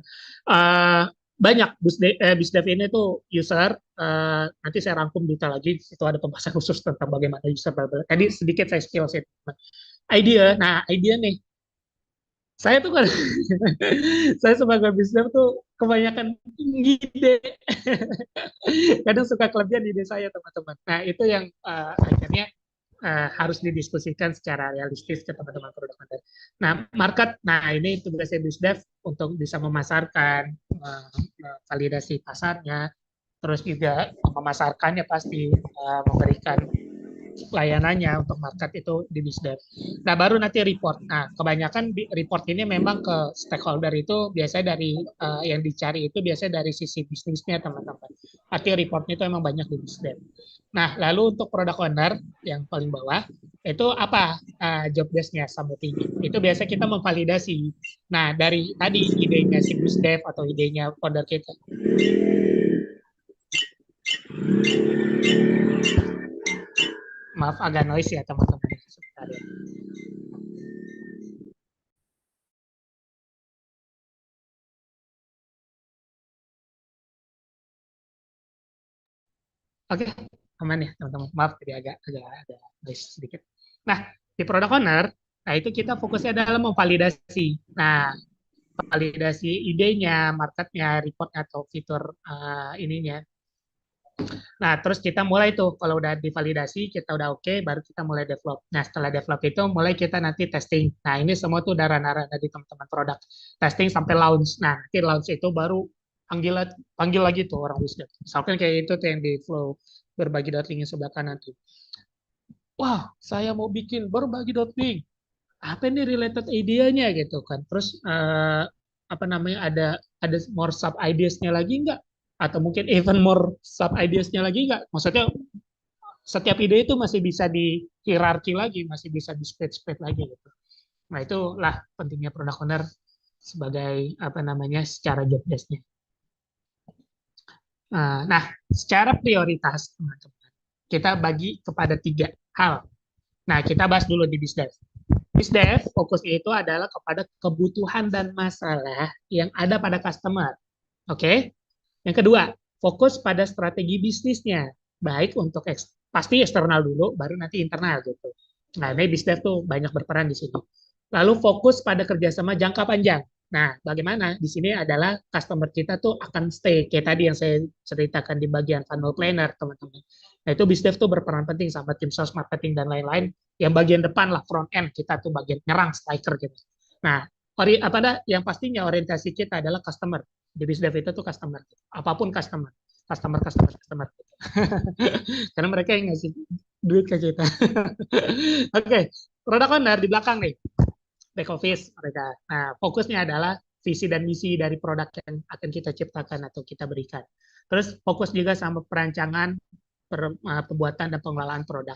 Banyak BizDev ini tuh user, nanti saya rangkum detail lagi, itu ada pembahasan khusus tentang bagaimana user. Tadi sedikit saya spill sih. Idea nih, saya tuh kan saya sebagai BizDev tuh kebanyakan ngide. Kadang suka kelebihan ide saya, teman-teman. Nah, itu yang akhirnya harus didiskusikan secara realistis ke teman-teman produk owner. Nah, market, ini tugasnya BizDev untuk bisa memasarkan, validasi pasarnya, terus juga memasarkannya pasti, memberikan layanannya untuk market itu di BizDev. Nah, baru nanti report. Nah, kebanyakan report ini memang ke stakeholder itu biasanya dari yang dicari itu biasanya dari sisi bisnisnya, teman-teman. Artinya reportnya itu memang banyak di BizDev. Nah, lalu untuk product owner yang paling bawah, itu apa job desk-nya summary-nya? Itu biasa kita memvalidasi. Nah, dari tadi idenya si BizDev atau idenya founder kita. Maaf, agak noise ya teman-teman. Sebentar ya. Oke, aman ya teman-teman. Maaf, jadi agak noise sedikit. Nah, di product owner, nah itu kita fokusnya dalam memvalidasi. Nah, validasi idenya, marketnya, report atau fitur ininya. Nah, terus kita mulai tuh, kalau udah divalidasi, kita udah oke, baru kita mulai develop. Nah, setelah develop itu, mulai kita nanti testing. Nah, ini semua tuh udah ranah-ranah dari teman-teman produk. Testing sampai launch. Nah, nanti launch itu baru panggil lagi tuh orang wisdom. Misalkan kayak itu tuh yang di flow berbagi.link sebelah kanan tuh. Wah, saya mau bikin berbagi.link. Apa nih related idenya gitu kan. Terus, apa namanya, ada more sub ideas-nya lagi nggak? Atau mungkin even more sub ideas-nya lagi nggak? Maksudnya setiap ide itu masih bisa di hierarki lagi, masih bisa di split lagi gitu. Nah, itulah pentingnya product owner sebagai apa namanya secara job desk-nya. Nah, secara prioritas teman-teman, kita bagi kepada 3 hal. Nah, kita bahas dulu di BizDev. BizDev fokusnya itu adalah kepada kebutuhan dan masalah yang ada pada customer. Oke. Yang kedua, fokus pada strategi bisnisnya. Baik untuk pasti eksternal dulu, baru nanti internal gitu. Nah, ini BizDev tuh banyak berperan di sini. Lalu fokus pada kerjasama jangka panjang. Nah, bagaimana? Di sini adalah customer kita tuh akan stay. Kayak tadi yang saya ceritakan di bagian funnel planner, teman-teman. Nah, itu BizDev tuh berperan penting sama tim sales, marketing, dan lain-lain. Yang bagian depan lah, front end, kita tuh bagian nyerang, striker gitu. Nah, yang pastinya orientasi kita adalah customer. Di BizDev itu tuh customer. Apapun customer. Customer. Karena mereka yang ngasih duit ke kita. Oke, product owner di belakang nih. Back office mereka. Nah, fokusnya adalah visi dan misi dari produk yang akan kita ciptakan atau kita berikan. Terus fokus juga sama perancangan, pembuatan dan pengelolaan produk.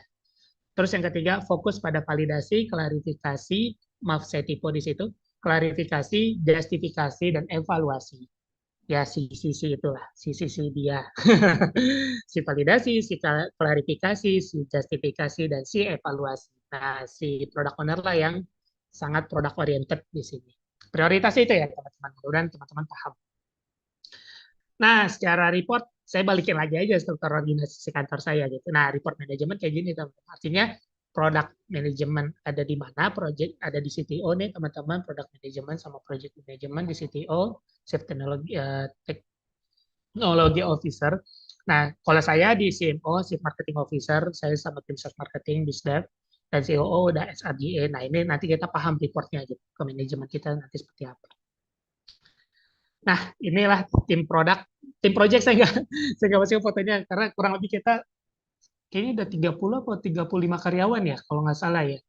Terus yang ketiga, fokus pada validasi, klarifikasi, maaf saya tipe di situ, klarifikasi, justifikasi, dan evaluasi. Ya, sisi itulah, sisi dia. Si validasi, si klarifikasi, si justifikasi, dan si evaluasi. Nah, si product owner lah yang sangat product oriented di sini. Prioritas itu ya, teman-teman. Mudah-mudahan teman-teman paham. Nah, secara report, saya balikin lagi aja struktur organisasi kantor saya gitu. Nah, report manajemen kayak gini, teman-teman. Artinya, product management ada di mana, project ada di CTO nih, teman-teman. Product management sama project management di CTO, Chief Technology Officer. Nah, kalau saya di CMO, Chief Marketing Officer, saya sama tim sales marketing, BizDev, dan COO udah SRGA. Nah, ini nanti kita paham reportnya gitu, ke manajemen kita nanti seperti apa. Nah, inilah tim produk, tim project saya nggak masih fotonya karena kurang lebih kita kayaknya udah 30 atau 35 karyawan ya kalau nggak salah ya.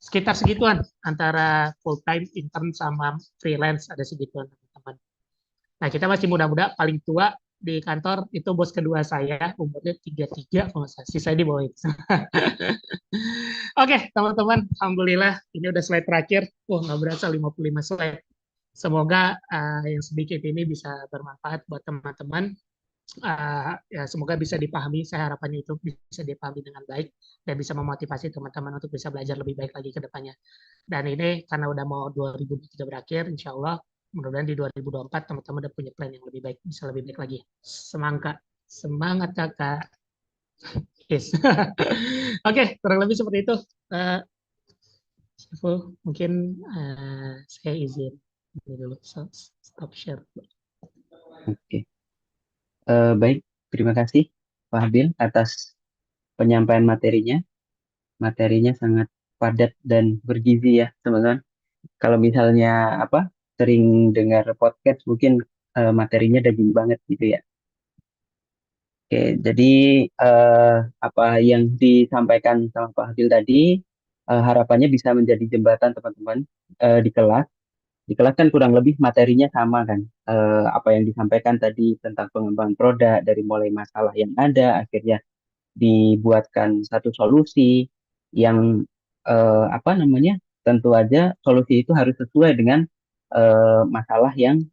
Sekitar segituan antara full time, intern sama freelance ada segituan teman-teman. Nah, kita masih muda-muda, paling tua di kantor itu bos kedua saya, umurnya 33 kalau nggak salah, sisa di bawah itu. Oke, teman-teman, alhamdulillah ini udah slide terakhir. Wah, nggak berasa 55 slide. Semoga yang sedikit ini bisa bermanfaat buat teman-teman. Ya, semoga bisa dipahami, saya harapannya itu bisa dipahami dengan baik dan bisa memotivasi teman-teman untuk bisa belajar lebih baik lagi ke depannya. Dan ini karena udah mau 2023 berakhir, insya Allah mudah-mudahan di 2024 teman-teman udah punya plan yang lebih baik, bisa lebih baik lagi. Semangat kakak. Yes. Oke, kurang lebih seperti itu. Mungkin saya izin dulu stop share. Oke. Baik, terima kasih Pak Habil atas penyampaian materinya. Materinya sangat padat dan bergizi ya, teman-teman. Kalau misalnya sering dengar podcast, mungkin materinya daging banget gitu ya. Oke, jadi apa yang disampaikan sama Pak Habil tadi, harapannya bisa menjadi jembatan teman-teman di kelas. Di kelas kan kurang lebih materinya sama kan. Apa yang disampaikan tadi tentang pengembangan produk dari mulai masalah yang ada, akhirnya dibuatkan satu solusi yang tentu aja solusi itu harus sesuai dengan masalah yang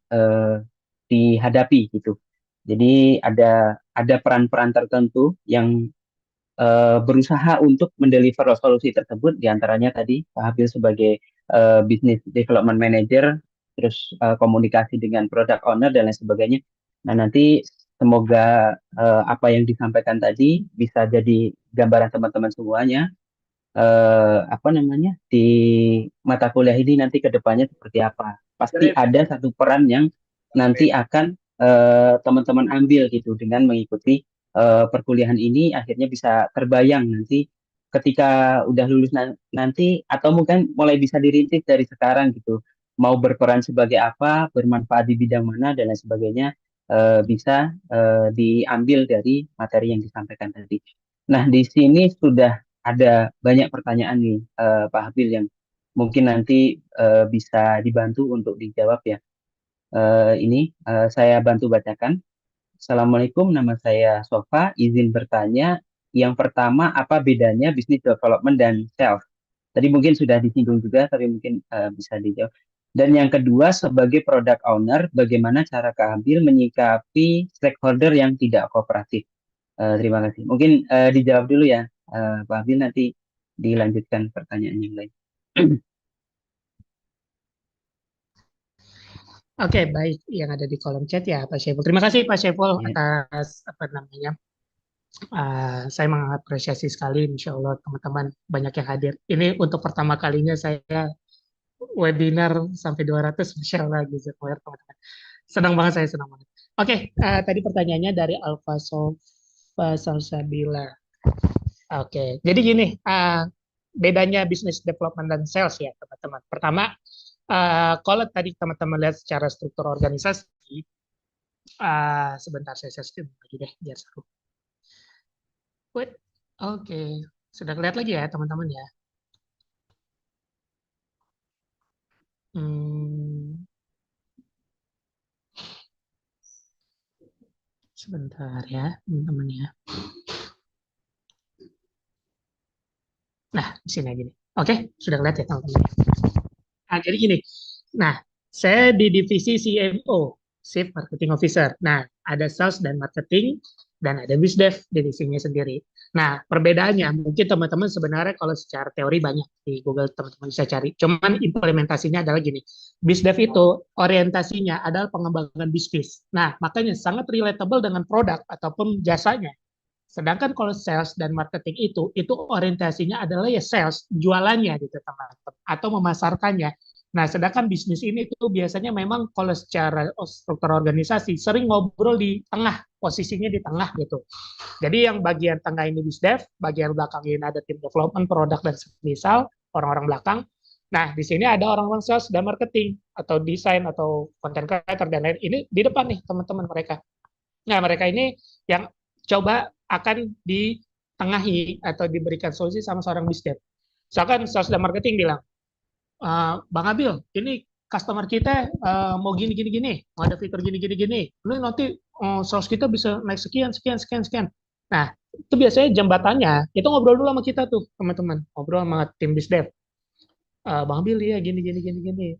dihadapi gitu. Jadi ada peran-peran tertentu yang berusaha untuk mendeliver solusi tersebut, diantaranya tadi Pak Habil sebagai Business Development Manager, terus komunikasi dengan Product Owner dan lain sebagainya. Nah, nanti semoga apa yang disampaikan tadi bisa jadi gambaran teman-teman semuanya di mata kuliah ini nanti ke depannya seperti apa. Pasti ada satu peran yang nanti akan teman-teman ambil gitu dengan mengikuti perkuliahan ini, akhirnya bisa terbayang nanti ketika udah lulus nanti, atau mungkin mulai bisa dirintis dari sekarang gitu, mau berperan sebagai apa, bermanfaat di bidang mana dan lain sebagainya, bisa diambil dari materi yang disampaikan tadi. Nah, di sini sudah ada banyak pertanyaan nih Pak Habil yang mungkin nanti bisa dibantu untuk dijawab ya. Ini saya bantu bacakan. Assalamualaikum, nama saya Sofa, izin bertanya. Yang pertama, apa bedanya business development dan sales? Tadi mungkin sudah disinggung juga, tapi mungkin bisa dijawab. Dan yang kedua, sebagai product owner, bagaimana cara Kak Habil menyikapi stakeholder yang tidak kooperatif? Terima kasih. Mungkin dijawab dulu ya, Pak Habil, nanti dilanjutkan pertanyaan yang lain. Oke, baik. Yang ada di kolom chat ya, Pak Syaiful. Terima kasih Pak Syaiful Ya. atas apa namanya. Saya mengapresiasi sekali, Insya Allah teman-teman banyak yang hadir. Ini untuk pertama kalinya saya webinar sampai 200, Masya Allah, jazakallah teman-teman. Senang banget, saya senang banget. Oke, tadi pertanyaannya dari Alfa Sofa Salsabila. Oke, jadi gini, bedanya business development dan sales ya teman-teman. Pertama, kalau tadi teman-teman lihat secara struktur organisasi, sebentar saya share lagi deh biar seru. Wait, oke, sudah lihat lagi ya teman-teman ya. Sebentar ya teman-teman ya. Nah, di sini aja nih. Oke, sudah lihat ya teman-teman. Nah, jadi gini. Nah, saya di divisi CMO, Chief Marketing Officer. Nah, ada sales dan marketing, dan ada BizDev divisinya sendiri. Nah, perbedaannya mungkin teman-teman sebenarnya kalau secara teori banyak di Google teman-teman bisa cari. Cuman implementasinya adalah gini. BizDev itu orientasinya adalah pengembangan bisnis. Nah, makanya sangat relatable dengan produk ataupun jasanya. Sedangkan kalau sales dan marketing itu orientasinya adalah ya sales, jualannya gitu teman-teman, atau memasarkannya. Nah, sedangkan bisnis ini tuh biasanya memang kalau secara struktur organisasi sering ngobrol di tengah, posisinya di tengah gitu. Jadi yang bagian tengah ini BizDev, bagian belakang ini ada tim development, produk, dan misal orang-orang belakang. Nah, di sini ada orang-orang sales dan marketing, atau desain, atau content creator, dan lain. Ini di depan nih teman-teman mereka. Nah, mereka ini yang coba akan ditengahi atau diberikan solusi sama seorang BizDev. Misalkan sales dan marketing bilang, Bang Abil, ini customer kita mau gini, mau ada fitur gini. Lu nanti sales kita bisa naik sekian. Nah, itu biasanya jembatannya, itu ngobrol dulu sama kita tuh, teman-teman. Ngobrol sama tim BizDev. Bang Abil ya gini.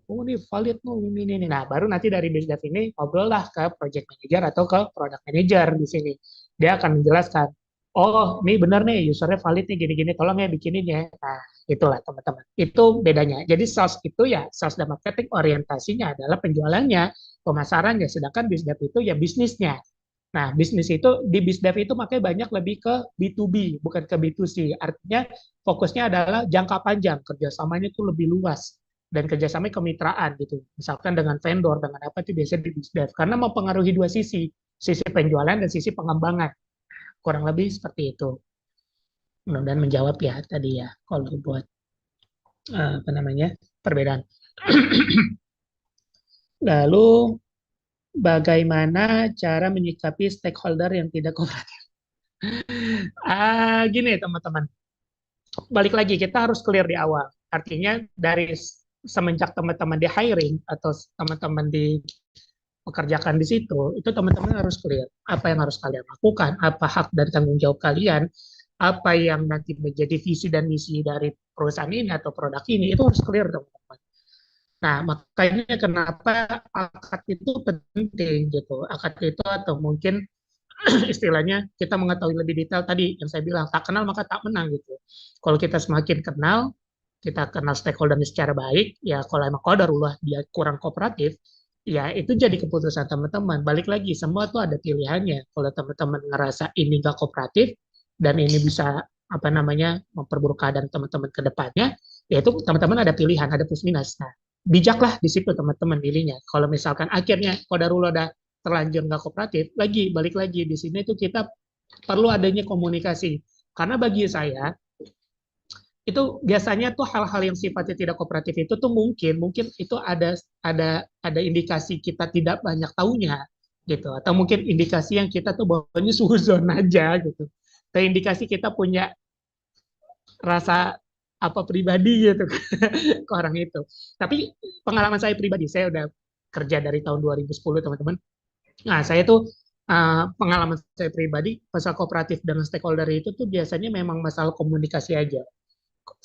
Oh ini valid tuh ini. Nah, baru nanti dari BizDev ini ngobrol lah ke project manager atau ke product manager di sini. Dia akan menjelaskan, oh ini benar nih usernya valid nih gini, tolong ya bikinin ya. Nah, itulah teman-teman. Itu bedanya. Jadi sales itu ya sales dan marketing orientasinya adalah penjualannya, pemasarannya, sedangkan BizDev itu ya bisnisnya. Nah, bisnis itu di BizDev itu makanya banyak lebih ke B2B, bukan ke B2C. Artinya fokusnya adalah jangka panjang, kerjasamanya itu lebih luas, dan kerjasamanya kemitraan gitu. Misalkan dengan vendor, dengan apa itu biasanya di BizDev. Karena mempengaruhi dua sisi penjualan dan sisi pengembangan. Kurang lebih seperti itu. Mudah-mudahan menjawab ya tadi ya, kalau buat apa namanya perbedaan. Lalu bagaimana cara menyikapi stakeholder yang tidak kooperatif? Gini teman-teman, balik lagi kita harus clear di awal. Artinya dari semenjak teman-teman di hiring atau teman-teman pekerjakan di situ, itu teman-teman harus clear apa yang harus kalian lakukan, apa hak dan tanggung jawab kalian, apa yang nanti menjadi visi dan misi dari perusahaan ini atau produk ini, itu harus clear teman-teman. Nah, makanya kenapa akad itu penting gitu. Akad itu atau mungkin istilahnya kita mengetahui lebih detail tadi yang saya bilang, tak kenal maka tak menang gitu. Kalau kita semakin kenal, kita kenal stakeholdernya secara baik, ya kalau emang qadarullah dia kurang kooperatif, ya itu jadi keputusan teman-teman. Balik lagi, semua tuh ada pilihannya. Kalau teman-teman ngerasa ini nggak kooperatif dan ini bisa apa namanya memperburuk keadaan teman-teman ke depannya, ya itu teman-teman ada pilihan, ada plus minus. Nah, bijaklah di situ teman-teman pilihnya. Kalau misalkan akhirnya qadarullah udah terlanjur nggak kooperatif, balik lagi di sini tuh kita perlu adanya komunikasi. Karena bagi saya itu biasanya tuh hal-hal yang sifatnya tidak kooperatif itu tuh mungkin itu ada indikasi kita tidak banyak tahunya gitu, atau mungkin indikasi yang kita tuh bawanya suzon aja gitu, atau indikasi kita punya rasa apa pribadi gitu ke orang itu. Tapi pengalaman saya pribadi, saya udah kerja dari tahun 2010 teman-teman. Nah, saya tuh pengalaman saya pribadi, masalah kooperatif dengan stakeholder itu tuh biasanya memang masalah komunikasi aja.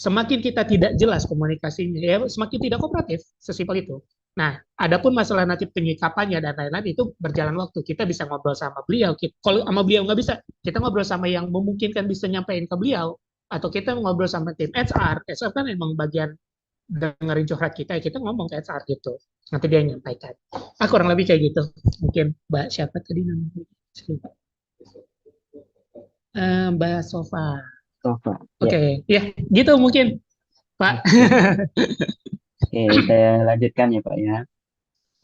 Semakin kita tidak jelas komunikasinya, ya semakin tidak kooperatif, sesimpel itu. Nah, adapun masalah nanti penyikapannya dan lain-lain itu berjalan waktu. Kita bisa ngobrol sama beliau. Kalau sama beliau nggak bisa, kita ngobrol sama yang memungkinkan bisa nyampein ke beliau. Atau kita ngobrol sama tim HR. HR kan memang bagian dengerin curhat kita, ya kita ngomong ke HR gitu. Nanti dia yang nyampaikan. Kurang lebih kayak gitu. Mungkin Mbak siapa tadi namanya? Mbak Sofa. Sofa. Oke, ya gitu mungkin Pak. Oke, saya lanjutkan ya Pak ya.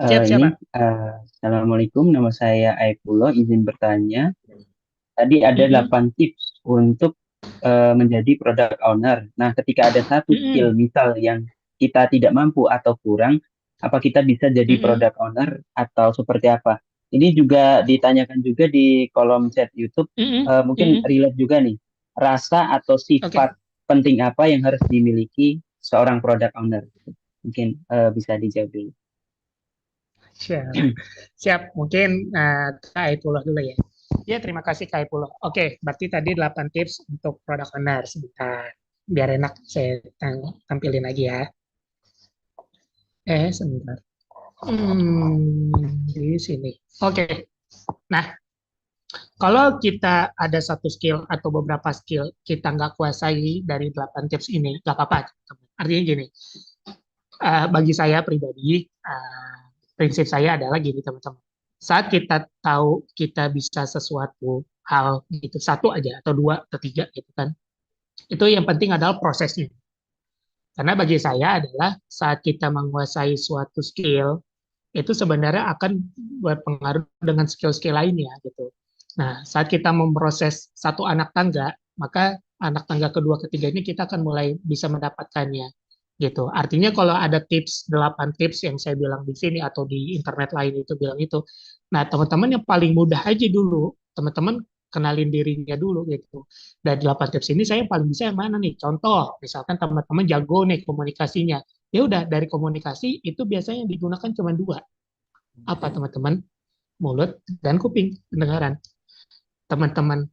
Siap, Ini Pak. Assalamualaikum, nama saya Aipullah, izin bertanya. Tadi ada 8 tips untuk menjadi product owner. Nah, ketika ada satu skill misal yang kita tidak mampu atau kurang, apa kita bisa jadi product owner atau seperti apa? Ini juga ditanyakan juga di kolom chat YouTube. Mungkin relate juga nih, rasa atau sifat penting apa yang harus dimiliki seorang product owner? Mungkin bisa dijawab dulu. Siap. Mungkin Kak Aipullah dulu ya. Ya, terima kasih Kak Aipullah. Oke, berarti tadi 8 tips untuk product owner. Sebentar, biar enak saya tampilin lagi ya. Sebentar. Di sini. Oke. Nah, kalau kita ada satu skill atau beberapa skill kita nggak kuasai dari 8 tips ini, nggak apa-apa. Artinya gini, bagi saya pribadi, prinsip saya adalah gini teman-teman. Saat kita tahu kita bisa sesuatu hal gitu, satu aja atau dua atau tiga gitu kan, itu yang penting adalah prosesnya. Karena bagi saya adalah saat kita menguasai suatu skill, itu sebenarnya akan berpengaruh dengan skill-skill lainnya gitu. Nah, saat kita memproses satu anak tangga, maka anak tangga kedua, ketiga ini kita akan mulai bisa mendapatkannya gitu. Artinya kalau ada tips, 8 tips yang saya bilang di sini atau di internet lain itu bilang itu. Nah, teman-teman yang paling mudah aja dulu, teman-teman kenalin dirinya dulu gitu. Dari 8 tips ini saya paling bisa yang mana nih? Contoh, misalkan teman-teman jago nih komunikasinya. Ya udah, dari komunikasi itu biasanya yang digunakan cuma dua. Apa teman-teman? Mulut dan kuping, pendengaran. Teman-teman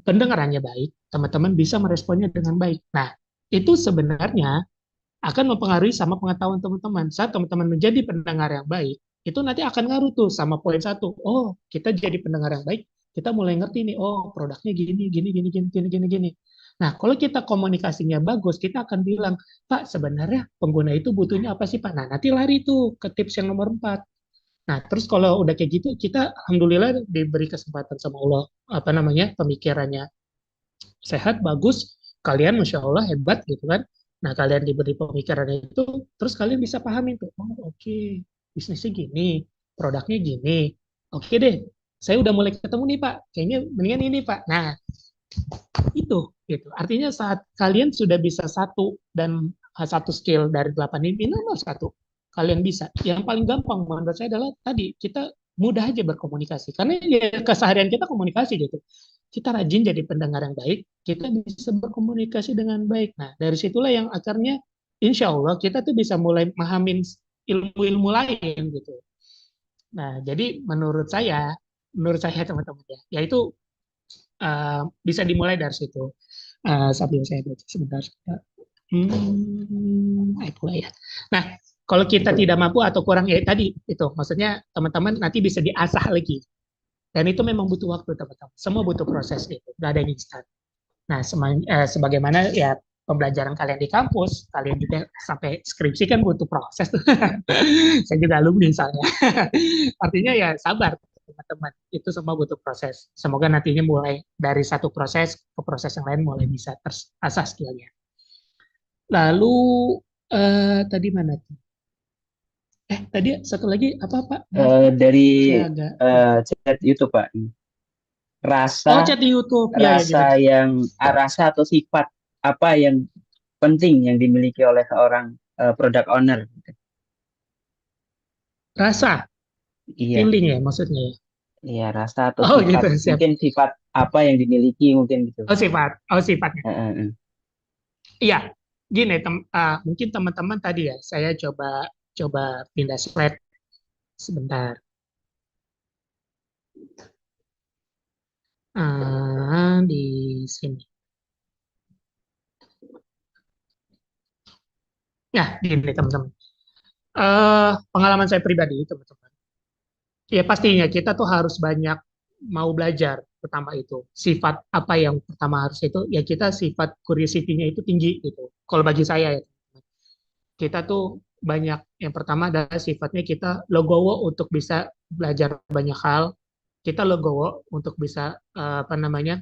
pendengarannya baik, teman-teman bisa meresponnya dengan baik. Nah, itu sebenarnya akan mempengaruhi sama pengetahuan teman-teman. Saat teman-teman menjadi pendengar yang baik, itu nanti akan ngaruh tuh sama poin satu. Oh, kita jadi pendengar yang baik, kita mulai ngerti nih, oh produknya gini, gini, gini, gini, gini, gini, gini. Nah, kalau kita komunikasinya bagus, kita akan bilang, Pak, sebenarnya pengguna itu butuhnya apa sih, Pak? Nah, nanti lari tuh ke tips yang nomor 4. Nah, terus kalau udah kayak gitu, kita alhamdulillah diberi kesempatan sama Allah, apa namanya, pemikirannya sehat, bagus, kalian Masya Allah hebat gitu kan. Nah, kalian diberi pemikiran itu, terus kalian bisa pahami tuh, oh oke, bisnisnya gini, produknya gini, oke deh, saya udah mulai ketemu nih Pak, kayaknya mendingan ini Pak. Nah, itu, gitu. Artinya saat kalian sudah bisa satu dan satu skill dari 8 ini, minimal satu, kalian bisa. Yang paling gampang menurut saya adalah tadi, kita mudah aja berkomunikasi. Karena ya keseharian kita komunikasi gitu. Kita rajin jadi pendengar yang baik, kita bisa berkomunikasi dengan baik. Nah, dari situlah yang akhirnya insya Allah kita tuh bisa mulai memahamin ilmu-ilmu lain gitu. Nah, jadi menurut saya teman-teman ya, yaitu bisa dimulai dari situ. Sambil saya baca sebentar. Itulah ya. Nah, kalau kita tidak mampu atau kurang ya tadi itu, maksudnya teman-teman nanti bisa diasah lagi. Dan itu memang butuh waktu teman-teman. Semua butuh proses gitu, nggak ada yang instan. Nah, sebagaimana ya pembelajaran kalian di kampus, kalian juga sampai skripsi kan butuh proses tuh. Saya juga alumni misalnya. Artinya ya sabar teman-teman. Itu semua butuh proses. Semoga nantinya mulai dari satu proses ke proses yang lain mulai bisa terasah skillnya. Lalu tadi mana tuh? Tadi satu lagi apa Pak? Dari chat YouTube Pak. Rasa, chat di YouTube. Rasa rasa atau sifat apa yang penting yang dimiliki oleh seorang product owner? Rasa, feeling ya maksudnya. Iya, rasa atau sifat. Gitu, mungkin sifat apa yang dimiliki mungkin gitu. Sifatnya. Iya, gini mungkin teman-teman tadi ya, saya coba pindah slide sebentar. Di sini. Nah, gini teman-teman. Pengalaman saya pribadi teman-teman. Ya pastinya kita tuh harus banyak mau belajar, pertama itu. Sifat apa yang pertama harus itu, ya kita sifat curiosity-nya itu tinggi gitu. Kalau bagi saya ya teman-teman. kita tuh banyak, yang pertama adalah sifatnya kita legowo untuk bisa belajar banyak hal, kita legowo untuk bisa apa namanya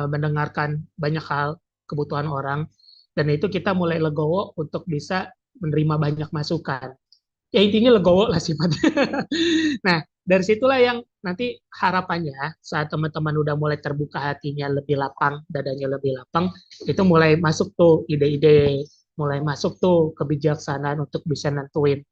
mendengarkan banyak hal kebutuhan orang, dan itu kita mulai legowo untuk bisa menerima banyak masukan. Ya intinya legowo lah sifatnya. Nah, dari situlah yang nanti harapannya saat teman-teman udah mulai terbuka hatinya lebih lapang, dadanya lebih lapang, itu mulai masuk tuh ide-ide, mulai masuk tuh kebijaksanaan untuk bisa nentuin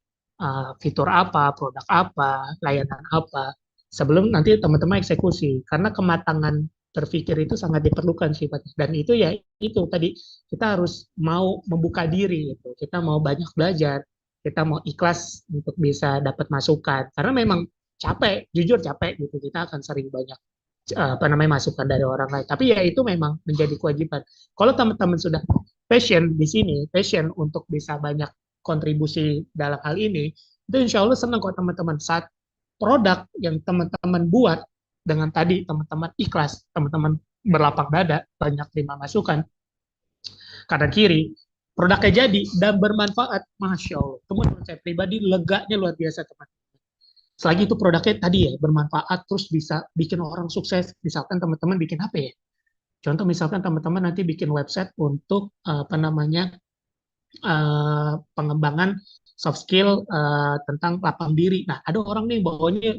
fitur apa, produk apa, layanan apa, sebelum nanti teman-teman eksekusi. Karena kematangan berpikir itu sangat diperlukan sifatnya. Dan itu ya itu tadi, kita harus mau membuka diri, gitu. Kita mau banyak belajar, kita mau ikhlas untuk bisa dapat masukan. Karena memang capek, jujur capek gitu. Kita akan sering banyak apa namanya masukan dari orang lain. Tapi ya itu memang menjadi kewajiban. Kalau teman-teman sudah passion di sini, passion untuk bisa banyak kontribusi dalam hal ini, itu insya Allah senang kok teman-teman. Saat produk yang teman-teman buat dengan tadi teman-teman ikhlas, teman-teman berlapang dada, banyak terima masukan kanan kiri, produknya jadi dan bermanfaat, masya Allah. Itu menurut saya pribadi leganya luar biasa teman-teman. Selagi itu produknya tadi ya bermanfaat, terus bisa bikin orang sukses. Misalkan teman-teman bikin apa ya? Contoh misalkan teman-teman nanti bikin website untuk apa namanya pengembangan soft skill tentang lapang diri. Nah, ada orang nih bawanya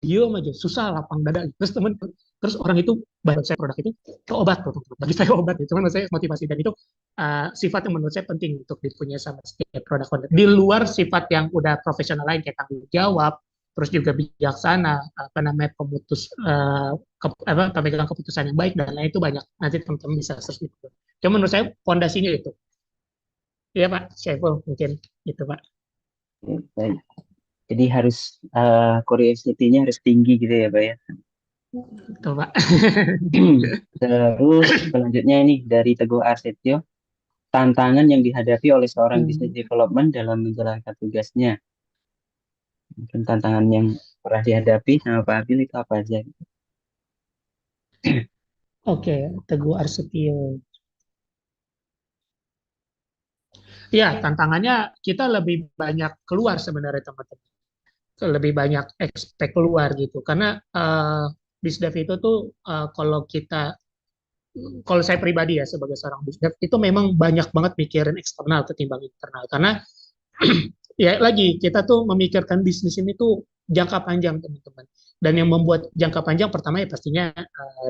diem aja, susah lapang dada. Terus orang itu bayar saya produk itu ke obat tuh, bagi saya obat. Cuman menurut saya motivasi, dan itu sifat yang menurut saya penting untuk dipunyai sama setiap produk konten. Di luar sifat yang udah profesional lain kayak tanggung jawab, terus juga bijaksana, apa namanya pemutus pemegang keputusan yang baik dan lain, itu banyak. Nanti teman-teman bisa search itu. Cuma menurut saya fondasinya itu. Iya Pak Syaiful, mungkin itu Pak. Baik. Jadi harus curiosity-nya harus tinggi gitu ya, Pak ya. Itu Pak. Terus selanjutnya ini dari Teguh Arsetio, tantangan yang dihadapi oleh seorang business development dalam menjalankan tugasnya. Mungkin tantangan yang pernah dihadapi sama Pak Abil itu apa aja? Oke, Teguh Arsetio. Ya, tantangannya kita lebih banyak keluar sebenarnya teman-teman. Lebih banyak expect keluar gitu. Karena BizDev itu tuh kalau saya pribadi ya sebagai seorang BizDev itu memang banyak banget mikirin eksternal ketimbang internal. Karena ya lagi kita tuh memikirkan bisnis ini tuh jangka panjang teman-teman. Dan yang membuat jangka panjang pertama ya pastinya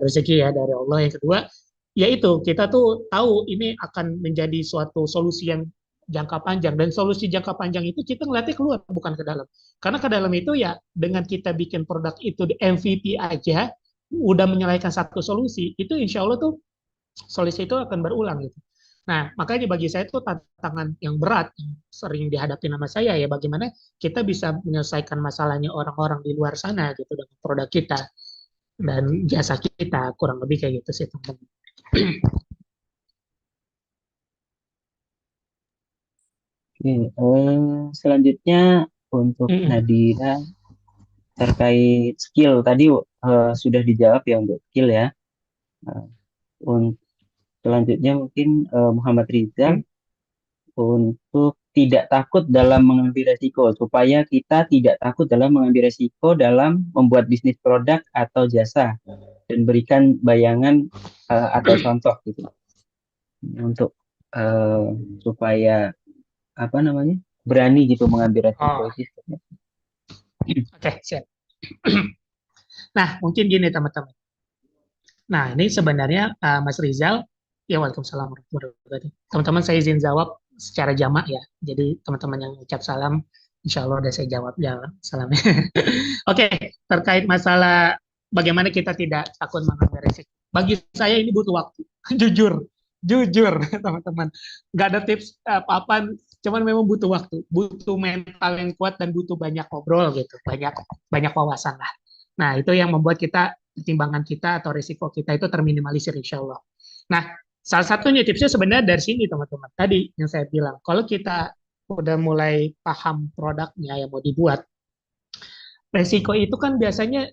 rezeki ya dari Allah. Yang kedua yaitu kita tuh tahu ini akan menjadi suatu solusi yang jangka panjang, dan solusi jangka panjang itu kita ngeliatnya keluar bukan ke dalam. Karena ke dalam itu ya dengan kita bikin produk itu di MVP aja udah menyelesaikan satu solusi, itu insya Allah tuh solusi itu akan berulang gitu. Nah, makanya bagi saya itu tantangan yang berat yang sering dihadapi nama saya ya, bagaimana kita bisa menyelesaikan masalahnya orang-orang di luar sana gitu dengan produk kita dan jasa kita, kurang lebih kayak gitu sih teman-teman. Oke, selanjutnya untuk Nadira terkait skill tadi sudah dijawab ya untuk skill ya. Untuk selanjutnya mungkin Muhammad Rizal untuk tidak takut dalam mengambil resiko, supaya kita tidak takut dalam mengambil resiko dalam membuat bisnis produk atau jasa, dan berikan bayangan atau contoh gitu untuk supaya apa namanya berani gitu mengambil resiko itu. Oke, siap. Nah, mungkin gini teman-teman. Nah, ini sebenarnya Mas Rizal, ya waalaikumsalam warahmatullahi wabarakatuh. Teman-teman saya izin jawab secara jamak ya. Jadi teman-teman yang ucap salam, insya Allah udah saya jawab salamnya. Oke, terkait masalah bagaimana kita tidak takut mengambil resiko. Bagi saya ini butuh waktu, jujur teman-teman. Nggak ada tips apa-apa, cuman memang butuh waktu, butuh mental yang kuat dan butuh banyak ngobrol gitu, banyak wawasan lah. Nah, itu yang membuat kita pertimbangan kita atau risiko kita itu terminimalisir insya Allah. Nah, salah satunya tipsnya sebenarnya dari sini teman-teman. Tadi yang saya bilang, kalau kita udah mulai paham produknya yang mau dibuat, resiko itu kan biasanya,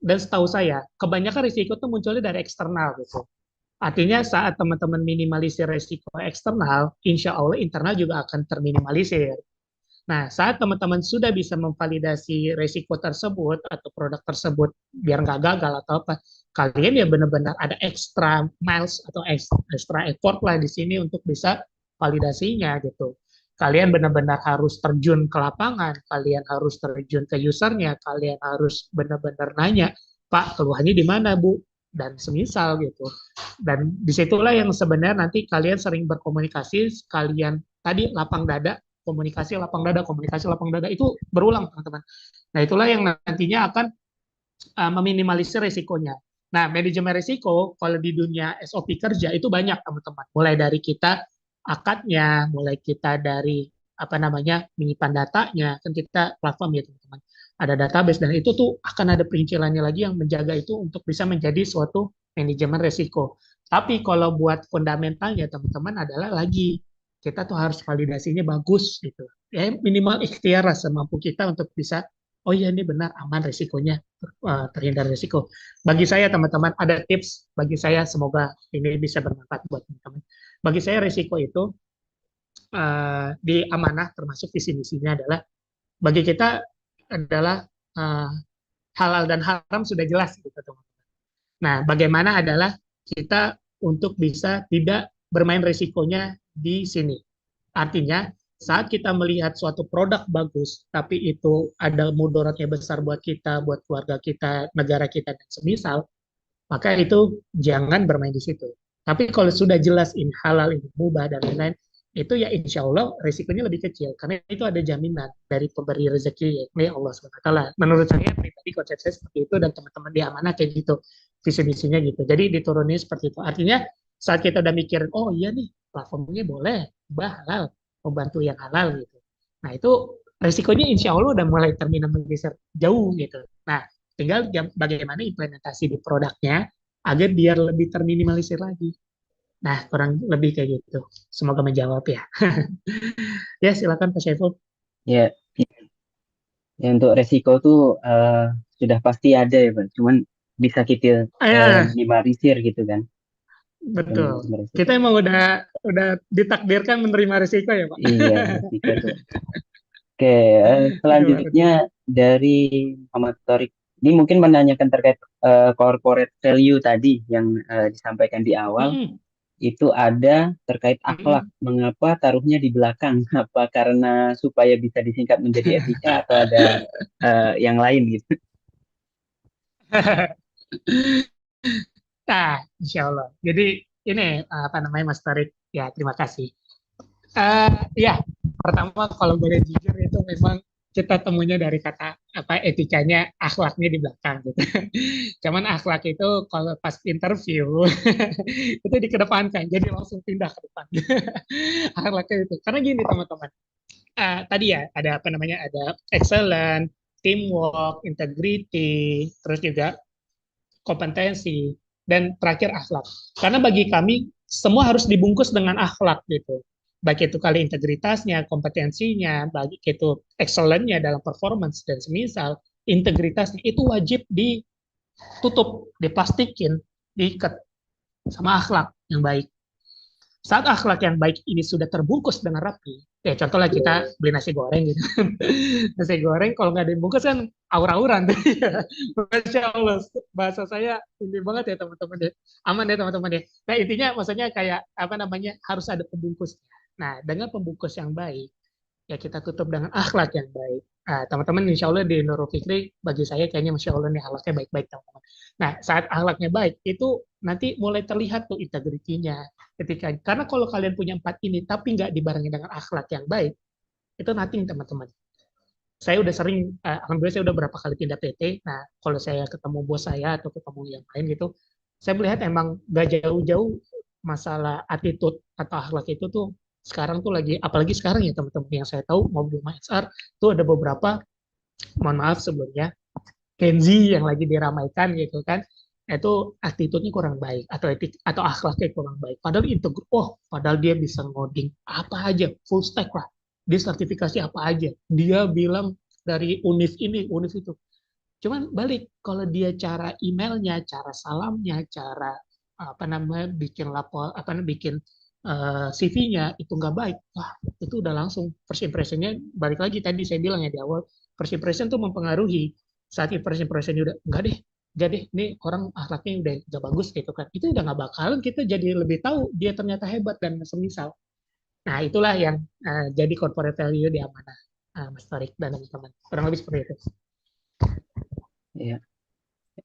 dan setahu saya, kebanyakan risiko itu munculnya dari eksternal gitu. Artinya saat teman-teman minimalisir resiko eksternal, insya Allah internal juga akan terminimalisir. Nah, saat teman-teman sudah bisa memvalidasi resiko tersebut atau produk tersebut biar nggak gagal atau apa, kalian ya benar-benar ada extra miles atau extra effort lah di sini untuk bisa validasinya gitu. Kalian benar-benar harus terjun ke lapangan, kalian harus terjun ke usernya, kalian harus benar-benar nanya, Pak, keluhannya di mana, Bu? Dan semisal gitu. Dan disitulah yang sebenarnya nanti kalian sering berkomunikasi, kalian tadi lapang dada, komunikasi lapang dada itu berulang teman-teman. Nah itulah yang nantinya akan meminimalisir risikonya. Nah manajemen risiko kalau di dunia SOP kerja itu banyak teman-teman. Mulai dari kita akadnya, mulai kita dari apa namanya menyimpan datanya, kan kita platform ya teman-teman. Ada database dan itu tuh akan ada perincilannya lagi yang menjaga itu untuk bisa menjadi suatu manajemen risiko. Tapi kalau buat fundamentalnya teman-teman adalah lagi kita tuh harus validasinya bagus gitu. Ya minimal ikhtiar lah semampu kita untuk bisa, oh iya ini benar aman risikonya, terhindar risiko. Bagi saya teman-teman ada tips bagi saya, semoga ini bisa bermanfaat buat teman-teman. Bagi saya risiko itu di amanah termasuk visi misinya adalah bagi kita adalah halal dan haram sudah jelas gitu teman-teman. Nah, bagaimana adalah kita untuk bisa tidak bermain risikonya di sini. Artinya, saat kita melihat suatu produk bagus, tapi itu ada mudaratnya besar buat kita, buat keluarga kita, negara kita, dan semisal, maka itu jangan bermain di situ. Tapi kalau sudah jelas ini halal, ini mubah, dan lain-lain, itu ya insya Allah risikonya lebih kecil. Karena itu ada jaminan dari pemberi rezeki, yakni Allah SWT. Menurut saya pribadi konsep saya seperti itu, dan teman-teman di amanah kayak gitu. Visi-misinya gitu. Jadi diturunin seperti itu. Artinya saat kita udah mikirin, oh iya nih, platformnya boleh, halal, membantu yang halal gitu. Nah itu risikonya insya Allah udah mulai terminimalisir jauh gitu. Nah tinggal bagaimana implementasi di produknya agar biar lebih terminimalisir lagi. Nah kurang lebih kayak gitu. Semoga menjawab ya. Ya silakan Pak Syaiful. Ya, ya untuk resiko tuh sudah pasti ada ya Pak. Cuman bisa kita minimalisir gitu kan. Betul. Kita emang udah ditakdirkan menerima risiko ya Pak. Iya, risiko tuh. Oke, selanjutnya dari Muhammad Torik. Ini mungkin menanyakan terkait corporate value tadi yang disampaikan di awal. Itu ada terkait akhlak. Mengapa taruhnya di belakang? Apa karena supaya bisa disingkat menjadi etika atau ada yang lain gitu? Nah, insya Allah. Jadi ini apa namanya Mas Tarik? Ya terima kasih. Ya pertama kalau boleh jujur itu memang kita temunya dari kata apa etikanya, akhlaknya di belakang gitu. Cuman akhlak itu kalau pas interview itu dikedepankan, jadi langsung pindah ke depan. Akhlaknya itu. Karena gini teman-teman. Tadi ya ada apa namanya ada excellent, teamwork, integrity, terus juga kompetensi, dan terakhir akhlak. Karena bagi kami semua harus dibungkus dengan akhlak gitu. Baik itu kali integritasnya, kompetensinya, baik itu excellent-nya dalam performance dan semisal, integritasnya itu wajib ditutup, diplastikin, diikat sama akhlak yang baik. Saat akhlak yang baik ini sudah terbungkus dengan rapi, ya contohnya kita beli nasi goreng gitu. Nasi goreng kalau nggak dibungkus kan aur-auran. Masya Allah, bahasa saya ini banget ya teman-teman deh. Aman ya teman-teman deh. Nah intinya maksudnya kayak apa namanya harus ada pembungkusnya. Nah dengan pembungkus yang baik, ya kita tutup dengan akhlak yang baik. Nah, teman-teman insya Allah di Nurul Fikri bagi saya kayaknya Masya Allah nih akhlaknya baik-baik teman-teman. Nah saat akhlaknya baik itu nanti mulai terlihat tuh integritinya. Karena kalau kalian punya 4 ini tapi nggak dibarengi dengan akhlak yang baik, itu nothing teman-teman. Saya udah sering, alhamdulillah saya udah berapa kali pindah PT. Nah kalau saya ketemu bos saya atau ketemu yang lain gitu, saya melihat emang gak jauh-jauh masalah attitude atau akhlak itu tuh sekarang tuh lagi, apalagi sekarang ya teman-teman yang saya tahu mobil HR tuh ada beberapa, mohon maaf sebelumnya, Gen Z yang lagi diramaikan gitu kan, itu attitude-nya kurang baik atau etik atau akhlaknya kurang baik. Padahal padahal dia bisa ngoding apa aja, full stack lah. Dia sertifikasi apa aja. Dia bilang dari univ ini, univ itu. Cuman balik kalau dia cara emailnya, cara salamnya, cara apa namanya bikin lapor, apa namanya bikin CV-nya itu nggak baik, wah itu udah langsung first impression-nya balik lagi tadi saya bilang ya di awal, first impression tuh mempengaruhi. Saat first impression udah enggak deh, enggak deh, ini orang akhlaknya udah bagus gitu kan, itu udah nggak bakalan kita jadi lebih tahu dia ternyata hebat dan semisal. Nah itulah yang jadi corporate value di Amanah, Mas Tarik dan teman-teman. Kurang lebih seperti itu. Ya,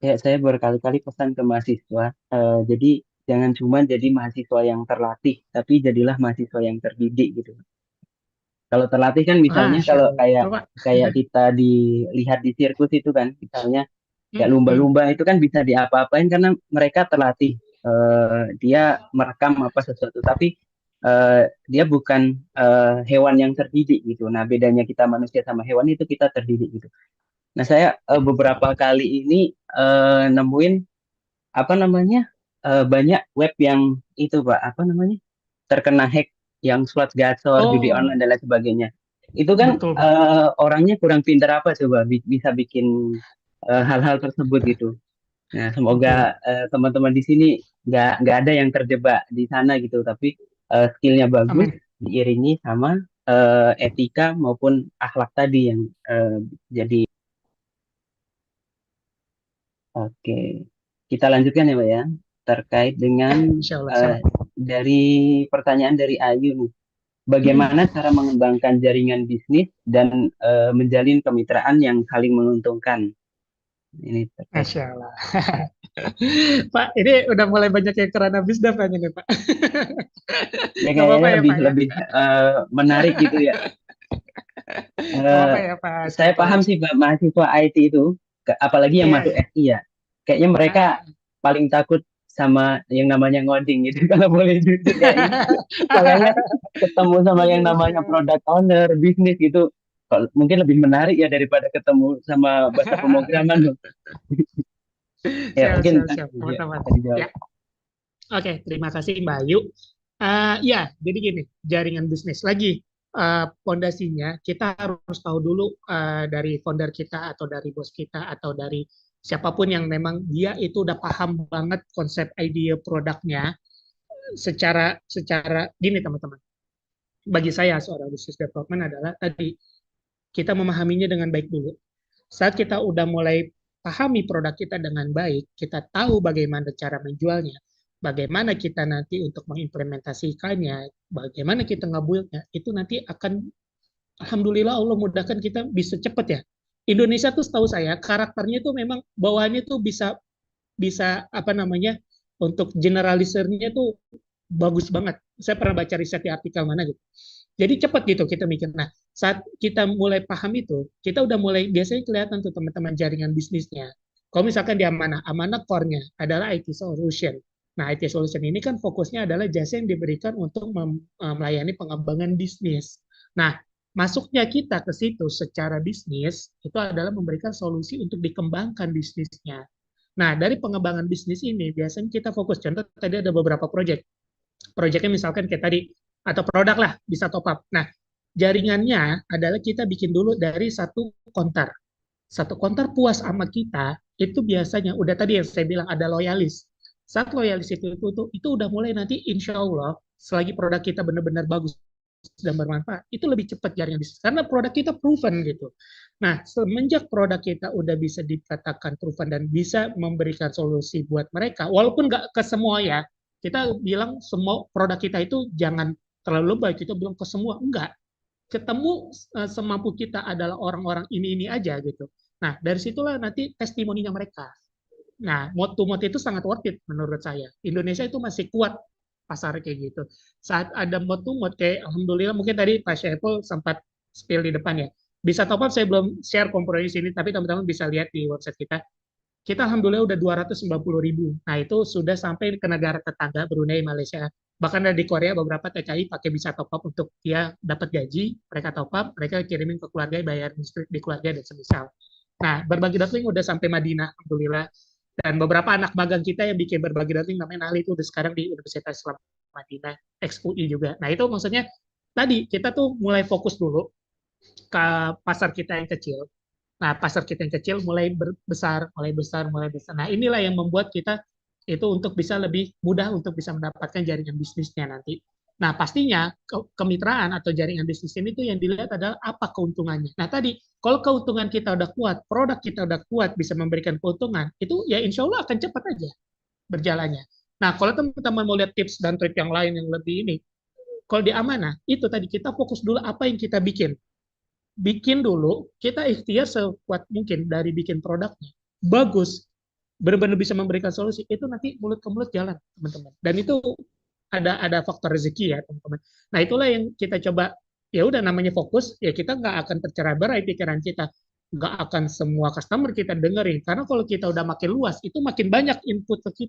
ya saya berkali-kali pesan ke mahasiswa. Jadi jangan cuma jadi mahasiswa yang terlatih, tapi jadilah mahasiswa yang terdidik gitu. Kalau terlatih kan misalnya Masya kalau Allah. kayak Coba. kayak kita dilihat di sirkus itu kan, misalnya kayak Hmm, hmm. lumba-lumba itu kan bisa diapa-apain karena mereka terlatih. Dia merekam apa sesuatu, tapi dia bukan hewan yang terdidik gitu. Nah, bedanya kita manusia sama hewan itu kita terdidik gitu. Nah, saya beberapa kali ini nemuin apa namanya banyak web yang itu Pak, apa namanya terkena hack yang slot gacor, judi Oh, online dan lain sebagainya. Itu kan betul Pak. orangnya kurang pintar apa coba bisa bikin hal-hal tersebut gitu. Nah, semoga Betul. teman-teman di sini nggak ada yang terjebak di sana gitu, tapi skillnya bagus Amin. diiringi sama etika maupun akhlak tadi yang jadi oke. Kita lanjutkan ya, Pak ya, terkait dengan Insya Allah. eh, Siap. dari pertanyaan dari Ayu nih. Hmm, Bagaimana cara mengembangkan jaringan bisnis dan menjalin kemitraan yang saling menguntungkan? Ini terkait. Masya Allah. Pak, ini udah mulai banyak yang kerana bisnis nih Pak. Ya Gak apa-apa kayaknya ya lebih Pak ya. lebih menarik gitu ya. Gak Eh, apa-apa ya Pak saya Saiful. paham sih Pak, mahasiswa IT itu, apalagi yang Iya, masuk iya. SI ya, kayaknya mereka paling takut sama yang namanya ngoding gitu. Kalau boleh jujur ya, ini makanya ketemu sama yang namanya Siap. product owner, bisnis gitu, mungkin lebih menarik ya daripada ketemu sama bahasa pemrograman loh. Ya Siap, mungkin siap, siap. ya, Teman-teman. bisa dijawab. Ya, oke. Terima kasih Mbak Ayu. Ya, jadi gini, jaringan bisnis. Lagi, pondasinya kita harus tahu dulu dari founder kita atau dari bos kita atau dari siapapun yang memang dia itu udah paham banget konsep ide produknya secara secara gini teman-teman. Bagi saya seorang business development adalah tadi kita memahaminya dengan baik dulu. Saat kita udah mulai pahami produk kita dengan baik, kita tahu bagaimana cara menjualnya, bagaimana kita nanti untuk mengimplementasikannya, bagaimana kita ngebuildnya, itu nanti akan, alhamdulillah Allah mudahkan kita bisa cepat ya. Indonesia tuh setahu saya karakternya tuh memang bawaannya tuh bisa bisa apa namanya untuk generalisernya tuh bagus banget. Saya pernah baca riset di artikel mana gitu. Jadi cepat gitu kita mikir. Nah, saat kita mulai paham itu, kita udah mulai biasanya kelihatan tuh teman-teman jaringan bisnisnya. Kalau misalkan di Amanah, Amanah core-nya adalah IT solution. Nah, IT solution ini kan fokusnya adalah jasa yang diberikan untuk melayani pengembangan bisnis. Nah, masuknya kita ke situ secara bisnis itu adalah memberikan solusi untuk dikembangkan bisnisnya. Nah, dari pengembangan bisnis ini biasanya kita fokus. Contoh tadi ada beberapa proyek. Proyeknya misalkan kayak tadi atau produk lah bisa top up. Nah, jaringannya adalah kita bikin dulu dari satu konter. Satu konter puas sama kita itu biasanya udah tadi yang saya bilang ada loyalis. Saat loyalis itu udah mulai nanti insya Allah selagi produk kita benar-benar bagus dan bermanfaat, itu lebih cepat jaringan bisnis. Karena produk kita proven gitu. Nah, semenjak produk kita udah bisa dikatakan proven dan bisa memberikan solusi buat mereka, walaupun nggak ke semua ya, kita bilang semua produk kita itu jangan terlalu lebay, kita bilang ke semua, enggak. Ketemu semampu kita adalah orang-orang ini aja gitu. Nah, dari situlah nanti testimoninya mereka. Nah, mode to mode itu sangat worth it menurut saya. Indonesia itu masih kuat pasar kayak gitu. Saat ada mode to mode kayak alhamdulillah mungkin tadi Pak Syaiful sempat spill di depan ya. Bisa top up saya belum share kompromi sini tapi teman-teman bisa lihat di website kita. Kita alhamdulillah udah 290.000. Nah, itu sudah sampai ke negara tetangga Brunei, Malaysia. Bahkan ada di Korea beberapa TKI pakai bisa top up untuk dia dapat gaji, mereka top up, mereka kirimin ke keluarga, bayar listrik di keluarga dan semisal. Nah, berbagi dotling udah sampai Madinah, alhamdulillah. Dan beberapa anak magang kita yang bikin berbagi dotling namanya Nali itu udah sekarang di Universitas Islam Madinah, XUI juga. Nah, itu maksudnya tadi kita tuh mulai fokus dulu ke pasar kita yang kecil. Nah, pasar kita yang kecil mulai besar, mulai besar, mulai besar. Nah, inilah yang membuat kita itu untuk bisa lebih mudah untuk bisa mendapatkan jaringan bisnisnya nanti. Nah, pastinya kemitraan atau jaringan bisnis ini tuh yang dilihat adalah apa keuntungannya. Nah, tadi kalau keuntungan kita udah kuat, produk kita udah kuat, bisa memberikan keuntungan, itu ya insya Allah akan cepat aja berjalannya. Nah, kalau teman-teman mau lihat tips dan trik yang lain yang lebih ini, kalau di amanah, itu tadi kita fokus dulu apa yang kita bikin. Bikin dulu, kita ikhtiar sekuat mungkin dari bikin produknya. Bagus, benar-benar bisa memberikan solusi, itu nanti mulut ke mulut jalan, teman-teman. Dan itu ada faktor rezeki ya, teman-teman. Nah, itulah yang kita coba, ya udah namanya fokus, ya kita nggak akan tercerai-berai pikiran kita. Nggak akan semua customer kita dengerin. Karena kalau kita udah makin luas, itu makin banyak input ke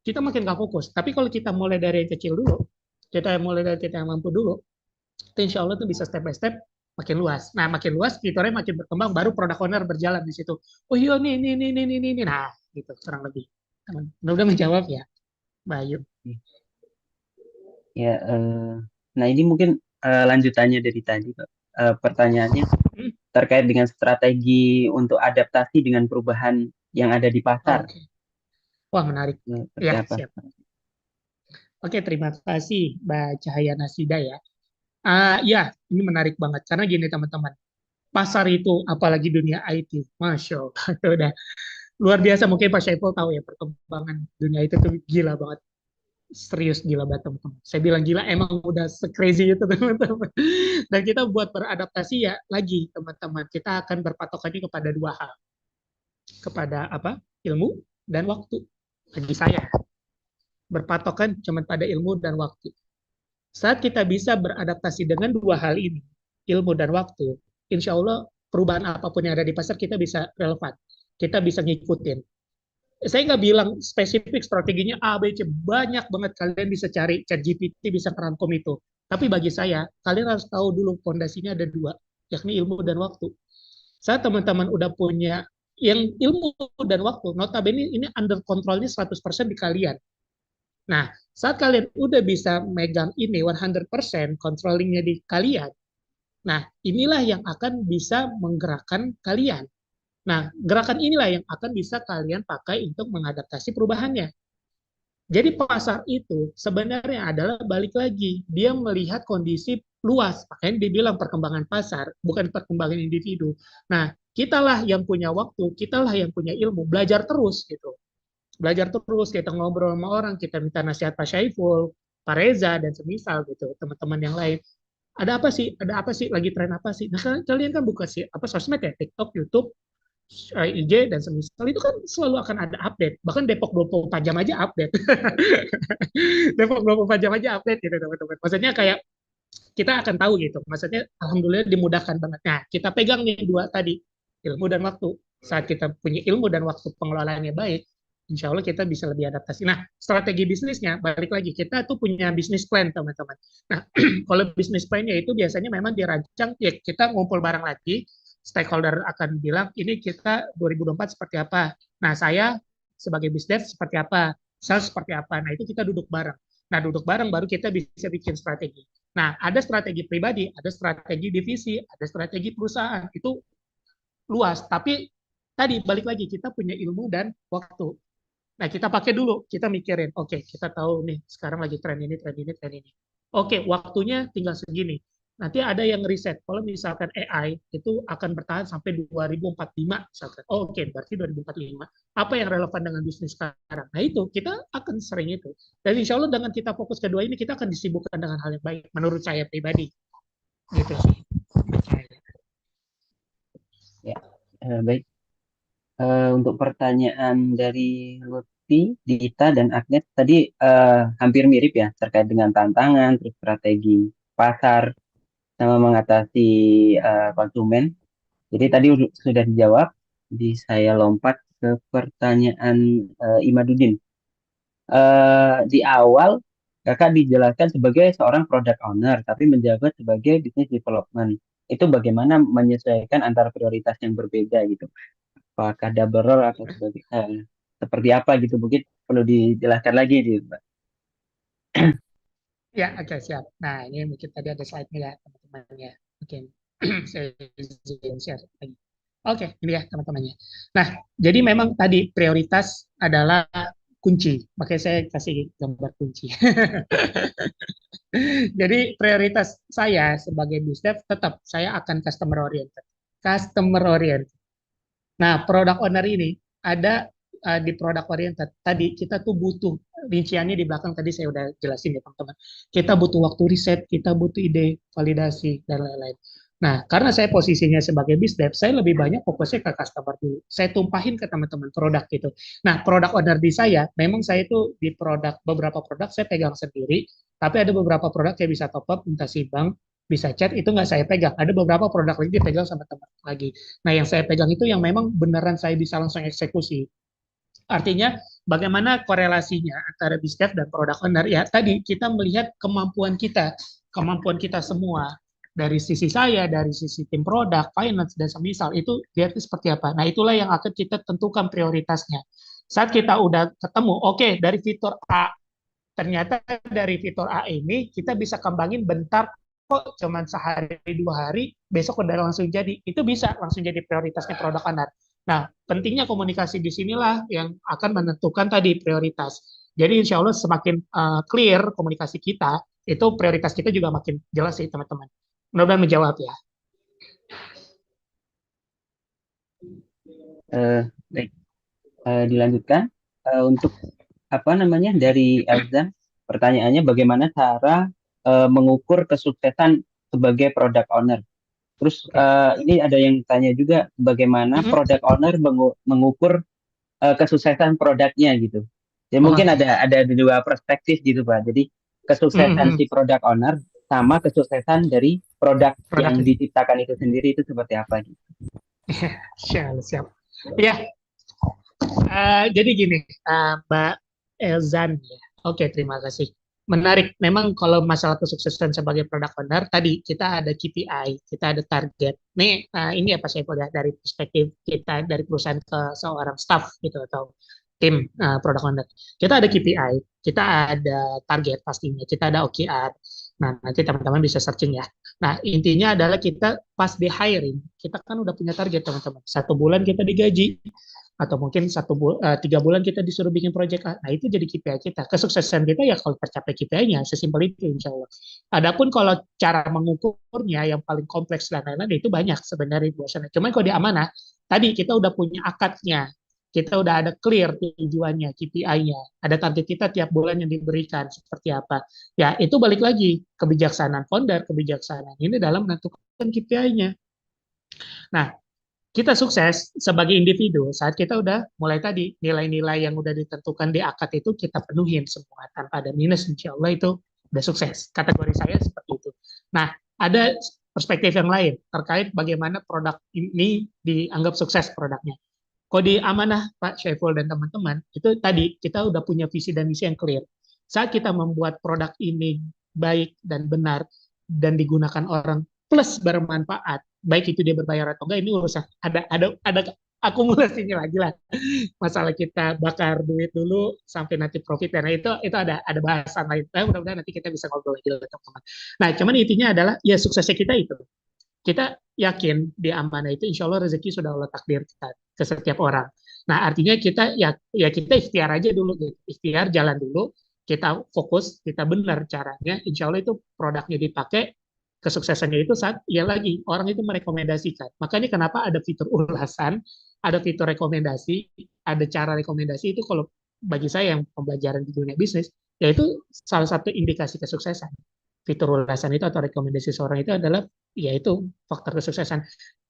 kita makin nggak fokus. Tapi kalau kita mulai dari yang kecil dulu, kita mulai dari kita yang mampu dulu, itu insya Allah tuh bisa step by step makin luas. Nah, makin luas, fiturnya makin berkembang, baru product owner berjalan di situ. Oh iya, ini. Nah, gitu, kurang lebih. Udah menjawab ya, Bayu. Ya, nah ini mungkin lanjutannya dari tadi, Pak. Pertanyaannya terkait dengan strategi untuk adaptasi dengan perubahan yang ada di pasar. Oke. Wah, menarik. Seperti Ya, apa? siap. Oke, terima kasih, Mbak Cahaya Nasida ya. Ya, ini menarik banget. Karena gini, teman-teman. Pasar itu, apalagi dunia IT, Masya Allah, itu udah luar biasa. Mungkin Pak Syaiful tahu ya, perkembangan dunia itu tuh gila banget. Serius gila banget, teman-teman. Saya bilang gila, emang udah se-crazy itu, teman-teman. Dan kita buat beradaptasi ya, lagi, teman-teman. Kita akan berpatokannya kepada dua hal. Kepada apa? Ilmu dan waktu. Bagi saya, berpatokan cuma pada ilmu dan waktu. Saat kita bisa beradaptasi dengan dua hal ini, ilmu dan waktu, insya Allah perubahan apapun yang ada di pasar kita bisa relevan. Kita bisa ngikutin. Saya nggak bilang spesifik strateginya A, B, C. Banyak banget kalian bisa cari, ChatGPT bisa merangkum itu. Tapi bagi saya, kalian harus tahu dulu fondasinya ada dua, yakni ilmu dan waktu. Saat teman-teman udah punya yang ilmu dan waktu, notabene ini under kontrolnya 100% di kalian. Nah, saat kalian udah bisa megang ini 100% controllingnya di kalian, nah inilah yang akan bisa menggerakkan kalian. Nah, gerakan inilah yang akan bisa kalian pakai untuk mengadaptasi perubahannya. Jadi pasar itu sebenarnya adalah balik lagi, dia melihat kondisi luas, makanya dibilang perkembangan pasar, bukan perkembangan individu. Nah, kitalah yang punya waktu, kitalah yang punya ilmu, belajar terus gitu. Belajar terus, kita ngobrol sama orang, kita minta nasihat Pak Syaiful, Pak Reza, dan semisal gitu, teman-teman yang lain. Ada apa sih? Ada apa sih? Lagi tren apa sih? Nah, kalian kan buka sih apa sosmed ya, TikTok, YouTube, IG, dan semisal itu kan selalu akan ada update. Bahkan Depok 24 jam aja update. Depok 24 jam aja update gitu, teman-teman. Maksudnya kayak kita akan tahu gitu. Maksudnya alhamdulillah dimudahkan banget. Nah, kita pegang nih dua tadi, ilmu dan waktu. Saat kita punya ilmu dan waktu pengelolaannya baik, insya Allah kita bisa lebih adaptasi. Nah, strategi bisnisnya, balik lagi, kita tuh punya bisnis plan, teman-teman. Nah, kalau bisnis plan-nya itu biasanya memang dirancang, ya kita ngumpul bareng lagi, stakeholder akan bilang, ini kita 2024 seperti apa. Nah, saya sebagai bisnis seperti apa, sales seperti apa. Nah, itu kita duduk bareng. Nah, duduk bareng baru kita bisa bikin strategi. Nah, ada strategi pribadi, ada strategi divisi, ada strategi perusahaan. Itu luas, tapi tadi balik lagi kita punya ilmu dan waktu. Nah, kita pakai dulu, kita mikirin, oke, kita tahu nih, sekarang lagi tren ini, tren ini, tren ini. Oke, waktunya tinggal segini. Nanti ada yang riset, kalau misalkan AI itu akan bertahan sampai 2045, misalkan. Oh, oke, berarti 2045. Apa yang relevan dengan bisnis sekarang? Nah, itu, kita akan sering itu. Dan insya Allah dengan kita fokus kedua ini, kita akan disibukkan dengan hal yang baik, menurut saya pribadi. Gitu sih. Ya, baik. Untuk pertanyaan dari Lutfi, Dita, dan Agnes tadi hampir mirip ya terkait dengan tantangan, terus strategi pasar, sama mengatasi konsumen. Jadi tadi sudah dijawab. Jadi saya lompat ke pertanyaan Imaduddin. Di awal kakak dijelaskan sebagai seorang product owner, tapi menjabat sebagai business development. Itu bagaimana menyesuaikan antara prioritas yang berbeda gitu? Apakah double role atau seperti apa gitu, mungkin perlu dijelaskan lagi gitu, Mbak. Ya, oke, siap. Nah, ini mungkin tadi ada slide-nya ya, teman-teman ya. Mungkin saya izin share lagi. Oke, ini ya teman-temannya. Nah, jadi memang tadi prioritas adalah kunci. Makanya saya kasih gambar kunci. Jadi prioritas saya sebagai BizDev tetap saya akan customer oriented. Customer oriented. Nah, product owner ini ada di product oriented. Tadi kita tuh butuh rinciannya di belakang tadi saya udah jelasin ya teman-teman. Kita butuh waktu riset, kita butuh ide, validasi dan lain-lain. Nah, karena saya posisinya sebagai BizDev, saya lebih banyak fokusnya ke customer dulu. Saya tumpahin ke teman-teman produk gitu. Nah, product owner di saya, memang saya itu di produk beberapa produk saya pegang sendiri, tapi ada beberapa produk yang bisa top up, minta si bank, bisa chat, itu nggak saya pegang. Ada beberapa produk lagi dipegang sama teman lagi. Nah, yang saya pegang itu yang memang beneran saya bisa langsung eksekusi. Artinya, bagaimana korelasinya antara BizDev dan product owner? Ya, tadi kita melihat kemampuan kita semua. Dari sisi saya, dari sisi tim produk, finance, dan semisal, itu dia itu seperti apa. Nah, itulah yang akan kita tentukan prioritasnya. Saat kita udah ketemu, oke, dari fitur A, ternyata dari fitur A ini kita bisa kembangin bentar kok cuman sehari 2 hari besok udah langsung jadi, itu bisa langsung jadi prioritasnya produk owner. Nah, pentingnya komunikasi di sinilah yang akan menentukan tadi prioritas. Jadi insya Allah semakin clear komunikasi kita, itu prioritas kita juga makin jelas sih teman-teman. Mudah-mudahan menjawab ya. Baik, dilanjutkan untuk apa namanya dari Elzan, pertanyaannya bagaimana cara mengukur kesuksesan sebagai product owner. Terus ini ada yang tanya juga bagaimana product owner mengukur kesuksesan produknya gitu. Jadi mungkin ada dua perspektif gitu Pak. Jadi kesuksesan si product owner sama kesuksesan dari produk yang diciptakan itu sendiri itu seperti apa gitu. Siap. Ya, jadi gini, Mbak Elzan ya. Oke, terima kasih. Menarik. Memang kalau masalah kesuksesan sebagai product owner, tadi kita ada KPI, kita ada target. Nih, ini apa saya lihat dari perspektif kita dari perusahaan ke seorang staff gitu atau tim product owner. Kita ada KPI, kita ada target pastinya, kita ada OKR. Nah, nanti teman-teman bisa searching ya. Nah, intinya adalah kita pas di hiring, kita kan udah punya target teman-teman. 1 bulan kita digaji, atau mungkin 3 bulan kita disuruh bikin proyek. Nah, itu jadi KPI kita. Kesuksesan kita ya kalau tercapai KPI-nya, sesimpel itu insya Allah. Adapun kalau cara mengukurnya yang paling kompleks dan lain-lain, itu banyak sebenarnya biasanya. Cuman kalau di amanah, tadi kita udah punya akadnya, kita udah ada clear tujuannya, KPI-nya, ada target kita tiap bulan yang diberikan seperti apa. Ya, itu balik lagi kebijaksanaan founder, kebijaksanaan ini dalam menentukan KPI-nya. Nah, kita sukses sebagai individu saat kita udah mulai tadi nilai-nilai yang udah ditentukan di akad itu kita penuhin semua tanpa ada minus, insya Allah itu udah sukses. Kategori saya seperti itu. Nah, ada perspektif yang lain terkait bagaimana produk ini dianggap sukses produknya. Kalau di amanah Pak Syaiful dan teman-teman, itu tadi kita udah punya visi dan misi yang clear. Saat kita membuat produk ini baik dan benar dan digunakan orang plus bermanfaat, baik itu dia berbayar atau enggak, ini urusan ada akumulasinya lagi lah. Masalah kita bakar duit dulu sampai nanti profit, dan itu ada bahasan lain. Mudah-mudahan nanti kita bisa ngobrol lagi teman-teman. Nah, cuman intinya adalah ya suksesnya kita itu. Kita yakin di amanah itu insya Allah rezeki sudah Allah takdirkan ke setiap orang. Nah, artinya kita kita ikhtiar aja dulu, ikhtiar jalan dulu, kita fokus, kita benar caranya, insya Allah itu produknya dipakai, kesuksesannya itu saat ya lagi orang itu merekomendasikan. Makanya kenapa ada fitur ulasan, ada fitur rekomendasi, ada cara rekomendasi, itu kalau bagi saya yang pembelajaran di dunia bisnis, yaitu salah satu indikasi kesuksesan. Fitur ulasan itu atau rekomendasi seorang itu adalah yaitu faktor kesuksesan.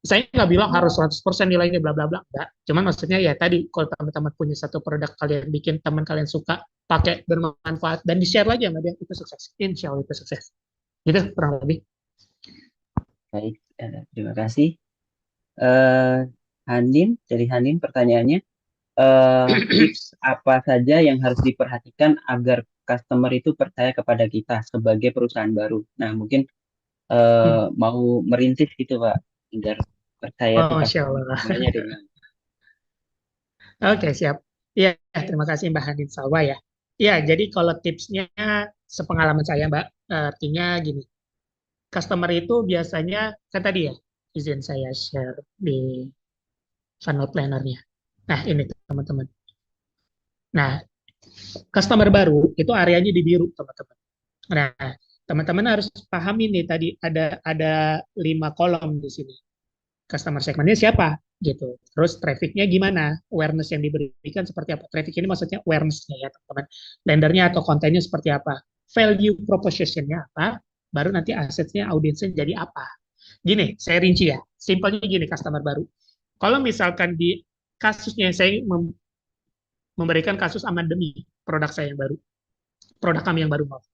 Saya nggak bilang harus 100% nilainya bla bla bla, enggak. Cuman maksudnya ya tadi kalau teman-teman punya satu produk kalian bikin, teman kalian suka, pakai, bermanfaat dan di-share lagi sama dia, itu sukses. Insya Allah itu sukses. Gitu kurang lebih. Baik, terima kasih. Hanin, dari Hanin pertanyaannya, tips apa saja yang harus diperhatikan agar customer itu percaya kepada kita sebagai perusahaan baru? Nah, mungkin mau merintis gitu Pak, agar percaya tuh Masya Allah. customer-nya dengan. Oke, siap. Iya, terima kasih Mbak Hanin Salwa ya. Iya, jadi kalau tipsnya sepengalaman saya Mbak, artinya gini, customer itu biasanya, kan tadi ya, izin saya share di funnel planner-nya. Nah, ini teman-teman. Nah, customer baru itu areanya di biru, teman-teman. Nah, teman-teman harus pahami nih tadi ada 5 kolom di sini. Customer segmentnya siapa gitu. Terus trafficnya gimana? Awareness yang diberikan seperti apa? Traffic ini maksudnya awareness-nya ya teman-teman. Lendernya atau kontennya seperti apa? Value proposition-nya apa? Baru nanti asetnya, audiensnya jadi apa? Gini, saya rinci ya. Simpelnya gini customer baru. Kalau misalkan di kasusnya saya memberikan kasus Amandemi, produk saya yang baru, produk kami yang baru maaf.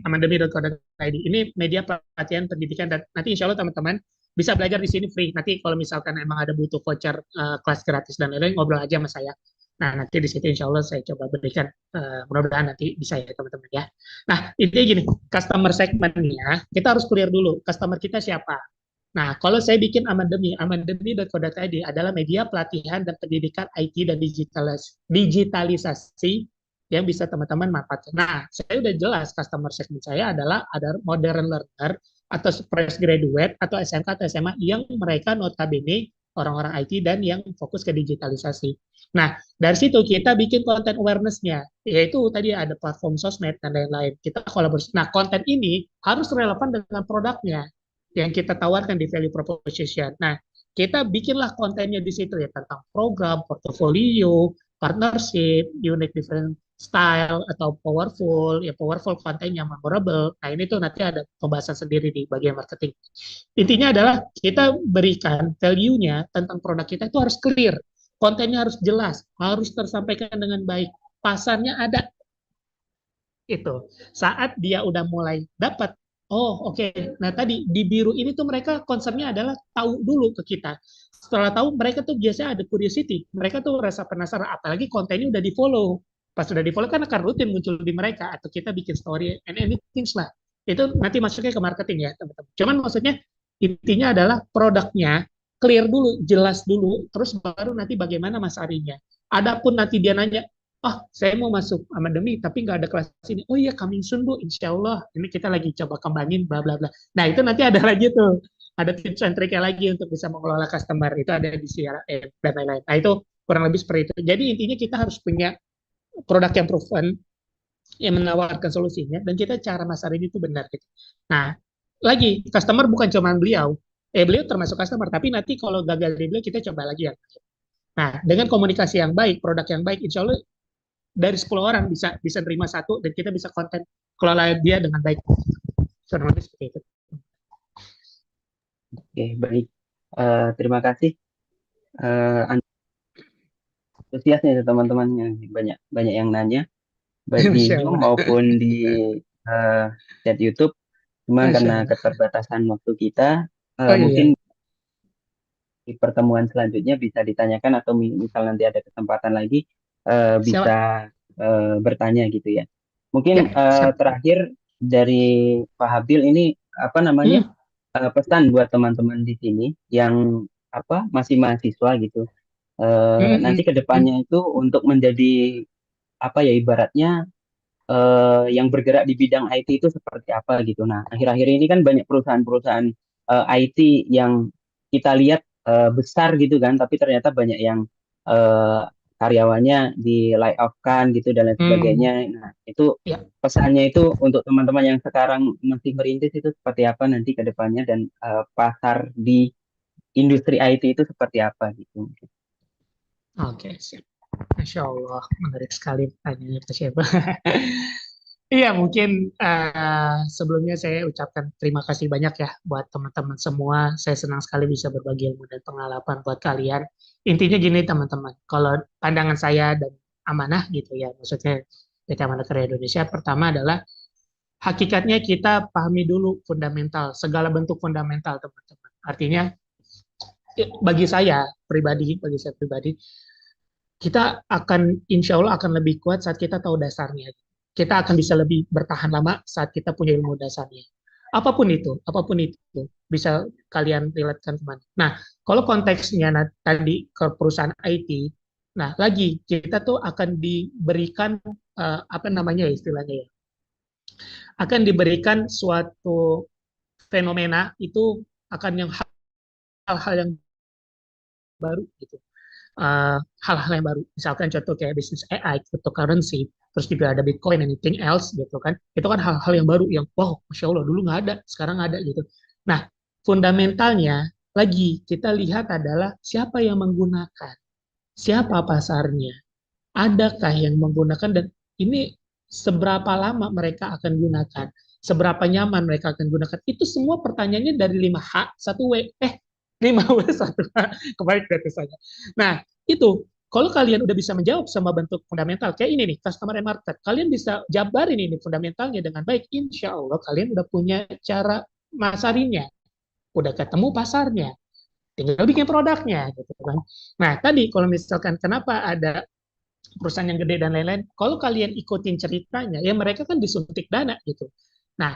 Amandemi.co.id ini media pelatihan pendidikan dan nanti insya Allah teman-teman bisa belajar di sini free. Nanti kalau misalkan emang ada butuh voucher kelas gratis dan lain-lain ngobrol aja sama saya. Nah nanti di situ insya Allah saya coba berikan mudah-mudahan nanti bisa ya teman-teman ya. Nah intinya gini, customer segmentnya kita harus clear dulu customer kita siapa. Nah, kalau saya bikin amandemi.co.id adalah media pelatihan dan pendidikan IT dan digitalisasi yang bisa teman-teman manfaatkan. Nah, saya udah jelas customer segment saya adalah ada modern learner atau fresh graduate atau SMK atau SMA yang mereka notabene orang-orang IT dan yang fokus ke digitalisasi. Nah, dari situ kita bikin konten awareness-nya, yaitu tadi ada platform sosmed dan lain-lain. Kita kolaborasi. Nah, konten ini harus relevan dengan produknya yang kita tawarkan di value proposition. Nah, kita bikinlah kontennya di situ ya tentang program, portofolio, partnership, unique different style atau powerful konten yang memorable. Nah, ini tuh nanti ada pembahasan sendiri di bagian marketing. Intinya adalah kita berikan value-nya tentang produk kita itu harus clear. Kontennya harus jelas, harus tersampaikan dengan baik. Pasarnya ada. Itu. Saat dia udah mulai dapat, oh oke. Nah tadi di biru ini tuh mereka concernnya adalah tahu dulu ke kita. Setelah tahu mereka tuh biasanya ada curiosity. Mereka tuh rasa penasaran, apalagi kontennya udah di follow. Pas udah di follow kan akan rutin muncul di mereka atau kita bikin story and anything lah. Itu nanti masuknya ke marketing ya teman-teman. Cuman maksudnya intinya adalah produknya clear dulu, jelas dulu, terus baru nanti bagaimana masarinya. Adapun nanti dia nanya, oh saya mau masuk Amandemi tapi nggak ada kelas ini. Oh iya coming soon Bu, insya Allah. Ini kita lagi coba kembangin bla bla bla. Nah itu nanti ada lagi tuh, ada tips and triknya lagi untuk bisa mengelola customer. Itu ada di CRM dan lain-lain. Nah itu kurang lebih seperti itu. Jadi intinya kita harus punya produk yang proven, yang menawarkan solusinya, dan kita cara masarin itu benar gitu. Nah lagi customer bukan cuma beliau, beliau termasuk customer, tapi nanti kalau gagal di beliau kita coba lagi yang lain. Nah, dengan komunikasi yang baik, produk yang baik, insya Allah dari 10 orang bisa terima satu dan kita bisa konten kelola dia dengan baik. Kurang lebih seperti itu. Oke, baik. Terima kasih. Antusiasnya teman-teman yang banyak yang nanya, baik di Masya Zoom Allah. maupun di chat YouTube. Cuma Masya karena Allah. keterbatasan waktu kita, Oh iya. mungkin di pertemuan selanjutnya bisa ditanyakan atau misal nanti ada kesempatan lagi Siapa? bisa bertanya gitu ya. Mungkin Ya, siap. terakhir dari Pak Habil ini apa namanya pesan buat teman-teman di sini yang apa masih mahasiswa gitu. Nanti ke depannya itu untuk menjadi apa ya ibaratnya yang bergerak di bidang IT itu seperti apa gitu. Nah, akhir-akhir ini kan banyak perusahaan-perusahaan IT yang kita lihat besar gitu kan, tapi ternyata banyak yang eh, karyawannya di layoff kan gitu dan lain sebagainya. Nah, itu Ya. pesannya itu untuk teman-teman yang sekarang masih merintis itu seperti apa nanti ke depannya dan pasar di industri IT itu seperti apa gitu. Oke, siap. Masya Allah, menarik sekali pertanyaannya Pak Syed. Iya, mungkin sebelumnya saya ucapkan terima kasih banyak ya buat teman-teman semua. Saya senang sekali bisa berbagi ilmu dan pengalaman buat kalian. Intinya gini teman-teman, kalau pandangan saya dan amanah gitu ya, maksudnya PT Amanah Karya Indonesia, pertama adalah hakikatnya kita pahami dulu fundamental, segala bentuk fundamental teman-teman. Artinya bagi saya pribadi, kita akan insya Allah akan lebih kuat saat kita tahu dasarnya. Kita akan bisa lebih bertahan lama saat kita punya ilmu dasarnya. Apapun itu bisa kalian relatekan kemana. Nah, kalau konteksnya tadi ke perusahaan IT, nah lagi kita tuh akan diberikan apa namanya istilahnya ya, akan diberikan suatu fenomena itu akan yang hal-hal yang baru gitu. hal-hal yang baru. Misalkan contoh kayak bisnis AI, cryptocurrency, terus juga ada Bitcoin, anything else gitu kan. Itu kan hal-hal yang baru yang wow, Masya Allah dulu nggak ada, sekarang ada gitu. Nah, fundamentalnya lagi kita lihat adalah siapa yang menggunakan, siapa pasarnya, adakah yang menggunakan dan ini seberapa lama mereka akan gunakan, seberapa nyaman mereka akan gunakan. Itu semua pertanyaannya dari 5H, 1W, 5W, 1H, kebalik data saya. Nah, itu kalau kalian udah bisa menjawab sama bentuk fundamental, kayak ini nih, customer and market, kalian bisa jabarin ini fundamentalnya dengan baik, insya Allah kalian udah punya cara masarinnya, udah ketemu pasarnya, tinggal bikin produknya, gitu kan. Nah, tadi kalau misalkan kenapa ada perusahaan yang gede dan lain-lain, kalau kalian ikutin ceritanya, ya mereka kan disuntik dana gitu. Nah,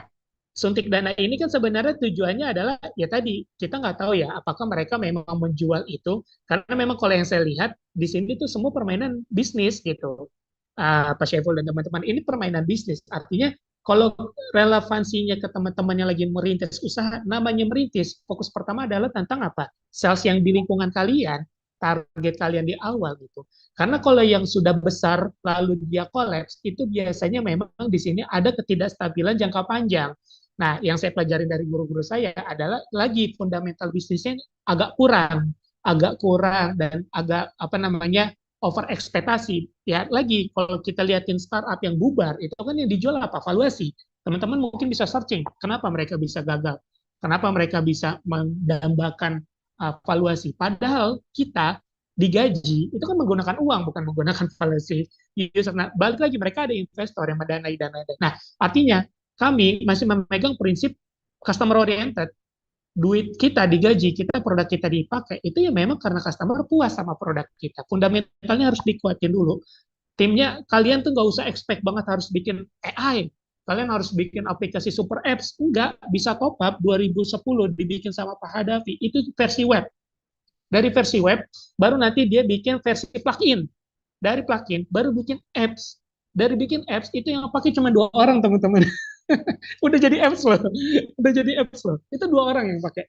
suntik dana ini kan sebenarnya tujuannya adalah ya tadi kita nggak tahu ya apakah mereka memang menjual itu karena memang kalau yang saya lihat di sini tuh semua permainan bisnis gitu. Pak Syaiful dan teman-teman ini permainan bisnis artinya kalau relevansinya ke teman-teman yang lagi merintis usaha, namanya merintis, fokus pertama adalah tentang apa? Sales yang di lingkungan kalian, target kalian di awal gitu. Karena kalau yang sudah besar lalu dia kolaps, itu biasanya memang di sini ada ketidakstabilan jangka panjang. Nah, yang saya pelajari dari guru-guru saya adalah lagi fundamental bisnisnya agak kurang dan agak apa namanya over ekspektasi. Ya lagi kalau kita liatin startup yang bubar itu kan yang dijual apa? Valuasi. Teman-teman mungkin bisa searching kenapa mereka bisa gagal, kenapa mereka bisa mendambakan valuasi. Padahal kita digaji itu kan menggunakan uang bukan menggunakan valuasi user. Nah, balik lagi mereka ada investor yang mendanai dana. Nah, artinya kami masih memegang prinsip customer oriented. Duit kita digaji, kita produk kita dipakai, itu ya memang karena customer puas sama produk kita. Fundamentalnya harus dikuatin dulu. Timnya, kalian tuh nggak usah expect banget harus bikin AI. Kalian harus bikin aplikasi super apps. Enggak, bisa top up 2010 dibikin sama Pak Hadafi. Itu versi web. Dari versi web, baru nanti dia bikin versi plugin. Dari plugin, baru bikin apps. Dari bikin apps, itu yang pakai cuma 2 orang, teman-teman. Udah jadi apps loh. Udah jadi apps loh. Itu 2 orang yang pakai.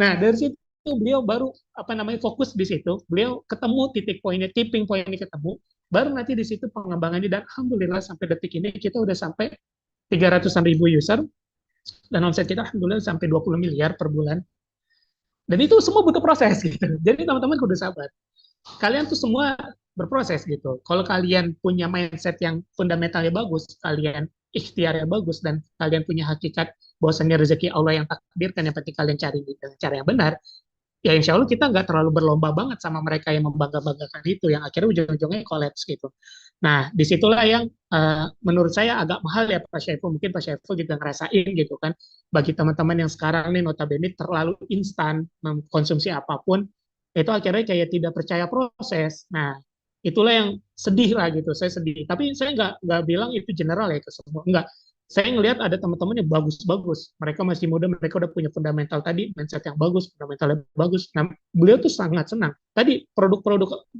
Nah, dari situ beliau baru apa namanya fokus di situ. Beliau ketemu titik poinnya, tipping poinnya ketemu. Baru nanti di situ pengembangannya dan alhamdulillah sampai detik ini kita udah sampai 300-an ribu user dan omset kita alhamdulillah sampai 20 miliar per bulan. Dan itu semua butuh proses gitu. Jadi teman-teman kudu sabar. Kalian tuh semua berproses gitu. Kalau kalian punya mindset yang fundamentalnya bagus, kalian ikhtiarnya bagus, dan kalian punya hakikat bahwasannya rezeki Allah yang takdirkan, yang penting kalian cari dengan cara yang benar, ya insya Allah kita nggak terlalu berlomba banget sama mereka yang membangga-banggakan itu, yang akhirnya ujung-ujungnya kolaps gitu. Nah, disitulah yang menurut saya agak mahal ya Pak Syaiful, mungkin Pak Syaiful juga ngerasain gitu kan, bagi teman-teman yang sekarang nih notabene terlalu instan mengkonsumsi apapun, itu akhirnya kayak tidak percaya proses. Nah, itulah yang sedih lah gitu, saya sedih. Tapi saya nggak bilang itu general ya ke semua, enggak. Saya ngelihat ada teman-teman yang bagus-bagus. Mereka masih muda, mereka udah punya fundamental tadi, mindset yang bagus, fundamentalnya bagus. Nah, beliau tuh sangat senang. Tadi produk-produk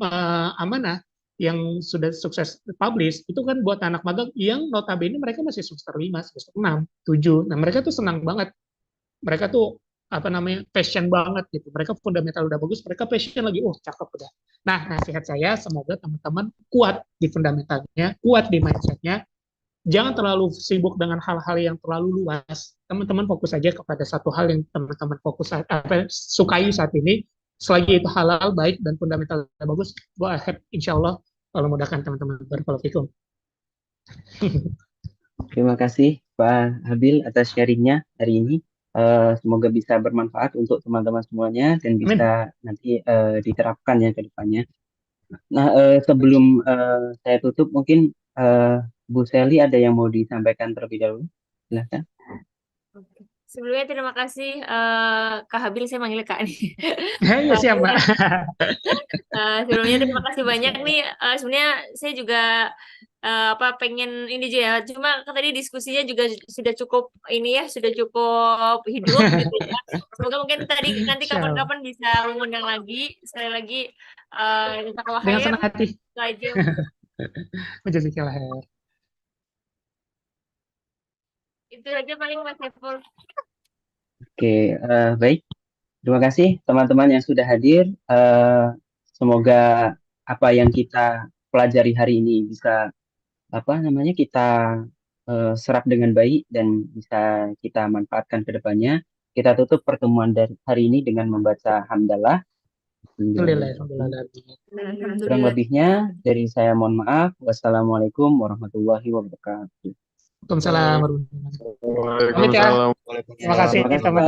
amanah yang sudah sukses publish, itu kan buat anak magang yang notabene mereka masih semester 5, semester 6, 7. Nah, mereka tuh senang banget. Mereka tuh apa namanya passion banget gitu. Mereka fundamental udah bagus, mereka passion lagi, oh cakep udah. Nah, nasihat saya semoga teman-teman kuat di fundamentalnya, kuat di mindsetnya, jangan terlalu sibuk dengan hal-hal yang terlalu luas. Teman-teman fokus saja kepada satu hal yang teman-teman sukai saat ini. Selagi itu halal, baik, dan fundamental bagus, go ahead, insya Allah kalau mudahkan teman-teman. Barakallahu fikum. Terima kasih Pak Habil atas sharingnya hari ini. Semoga bisa bermanfaat untuk teman-teman semuanya dan Amin. bisa nanti diterapkan ya ke depannya. Nah, sebelum saya tutup, mungkin Bu Sally ada yang mau disampaikan terlebih dahulu. Silahkan. Oke. Sebelumnya terima kasih Kak Habil, saya manggil Kak nih. Ya, siap, Mbak. Sebelumnya terima kasih banyak nih. Sebenarnya saya juga pengen ini aja ya. Cuma kan tadi diskusinya juga sudah cukup ini ya, sudah cukup hidup gitu ya. Semoga mungkin tadi nanti Insya Allah. kapan-kapan bisa mengundang lagi. Sekali lagi jazakallah Dengan khair. senang hati. Itu aja. Jazakallah khair. Itu aja paling Mas Saiful. Oke, baik. Terima kasih teman-teman yang sudah hadir. Semoga apa yang kita pelajari hari ini bisa kita serap dengan baik dan bisa kita manfaatkan ke depannya. Kita tutup pertemuan dari hari ini dengan membaca hamdalah. Alhamdulillah. Kurang Alhamdulillah. lebihnya dari saya mohon maaf. Wassalamualaikum warahmatullahi wabarakatuh. Waalaikumsalam warahmatullahi wabarakatuh. Pamit ya. Waalaikumsalam. Terima kasih Terima kasih, teman.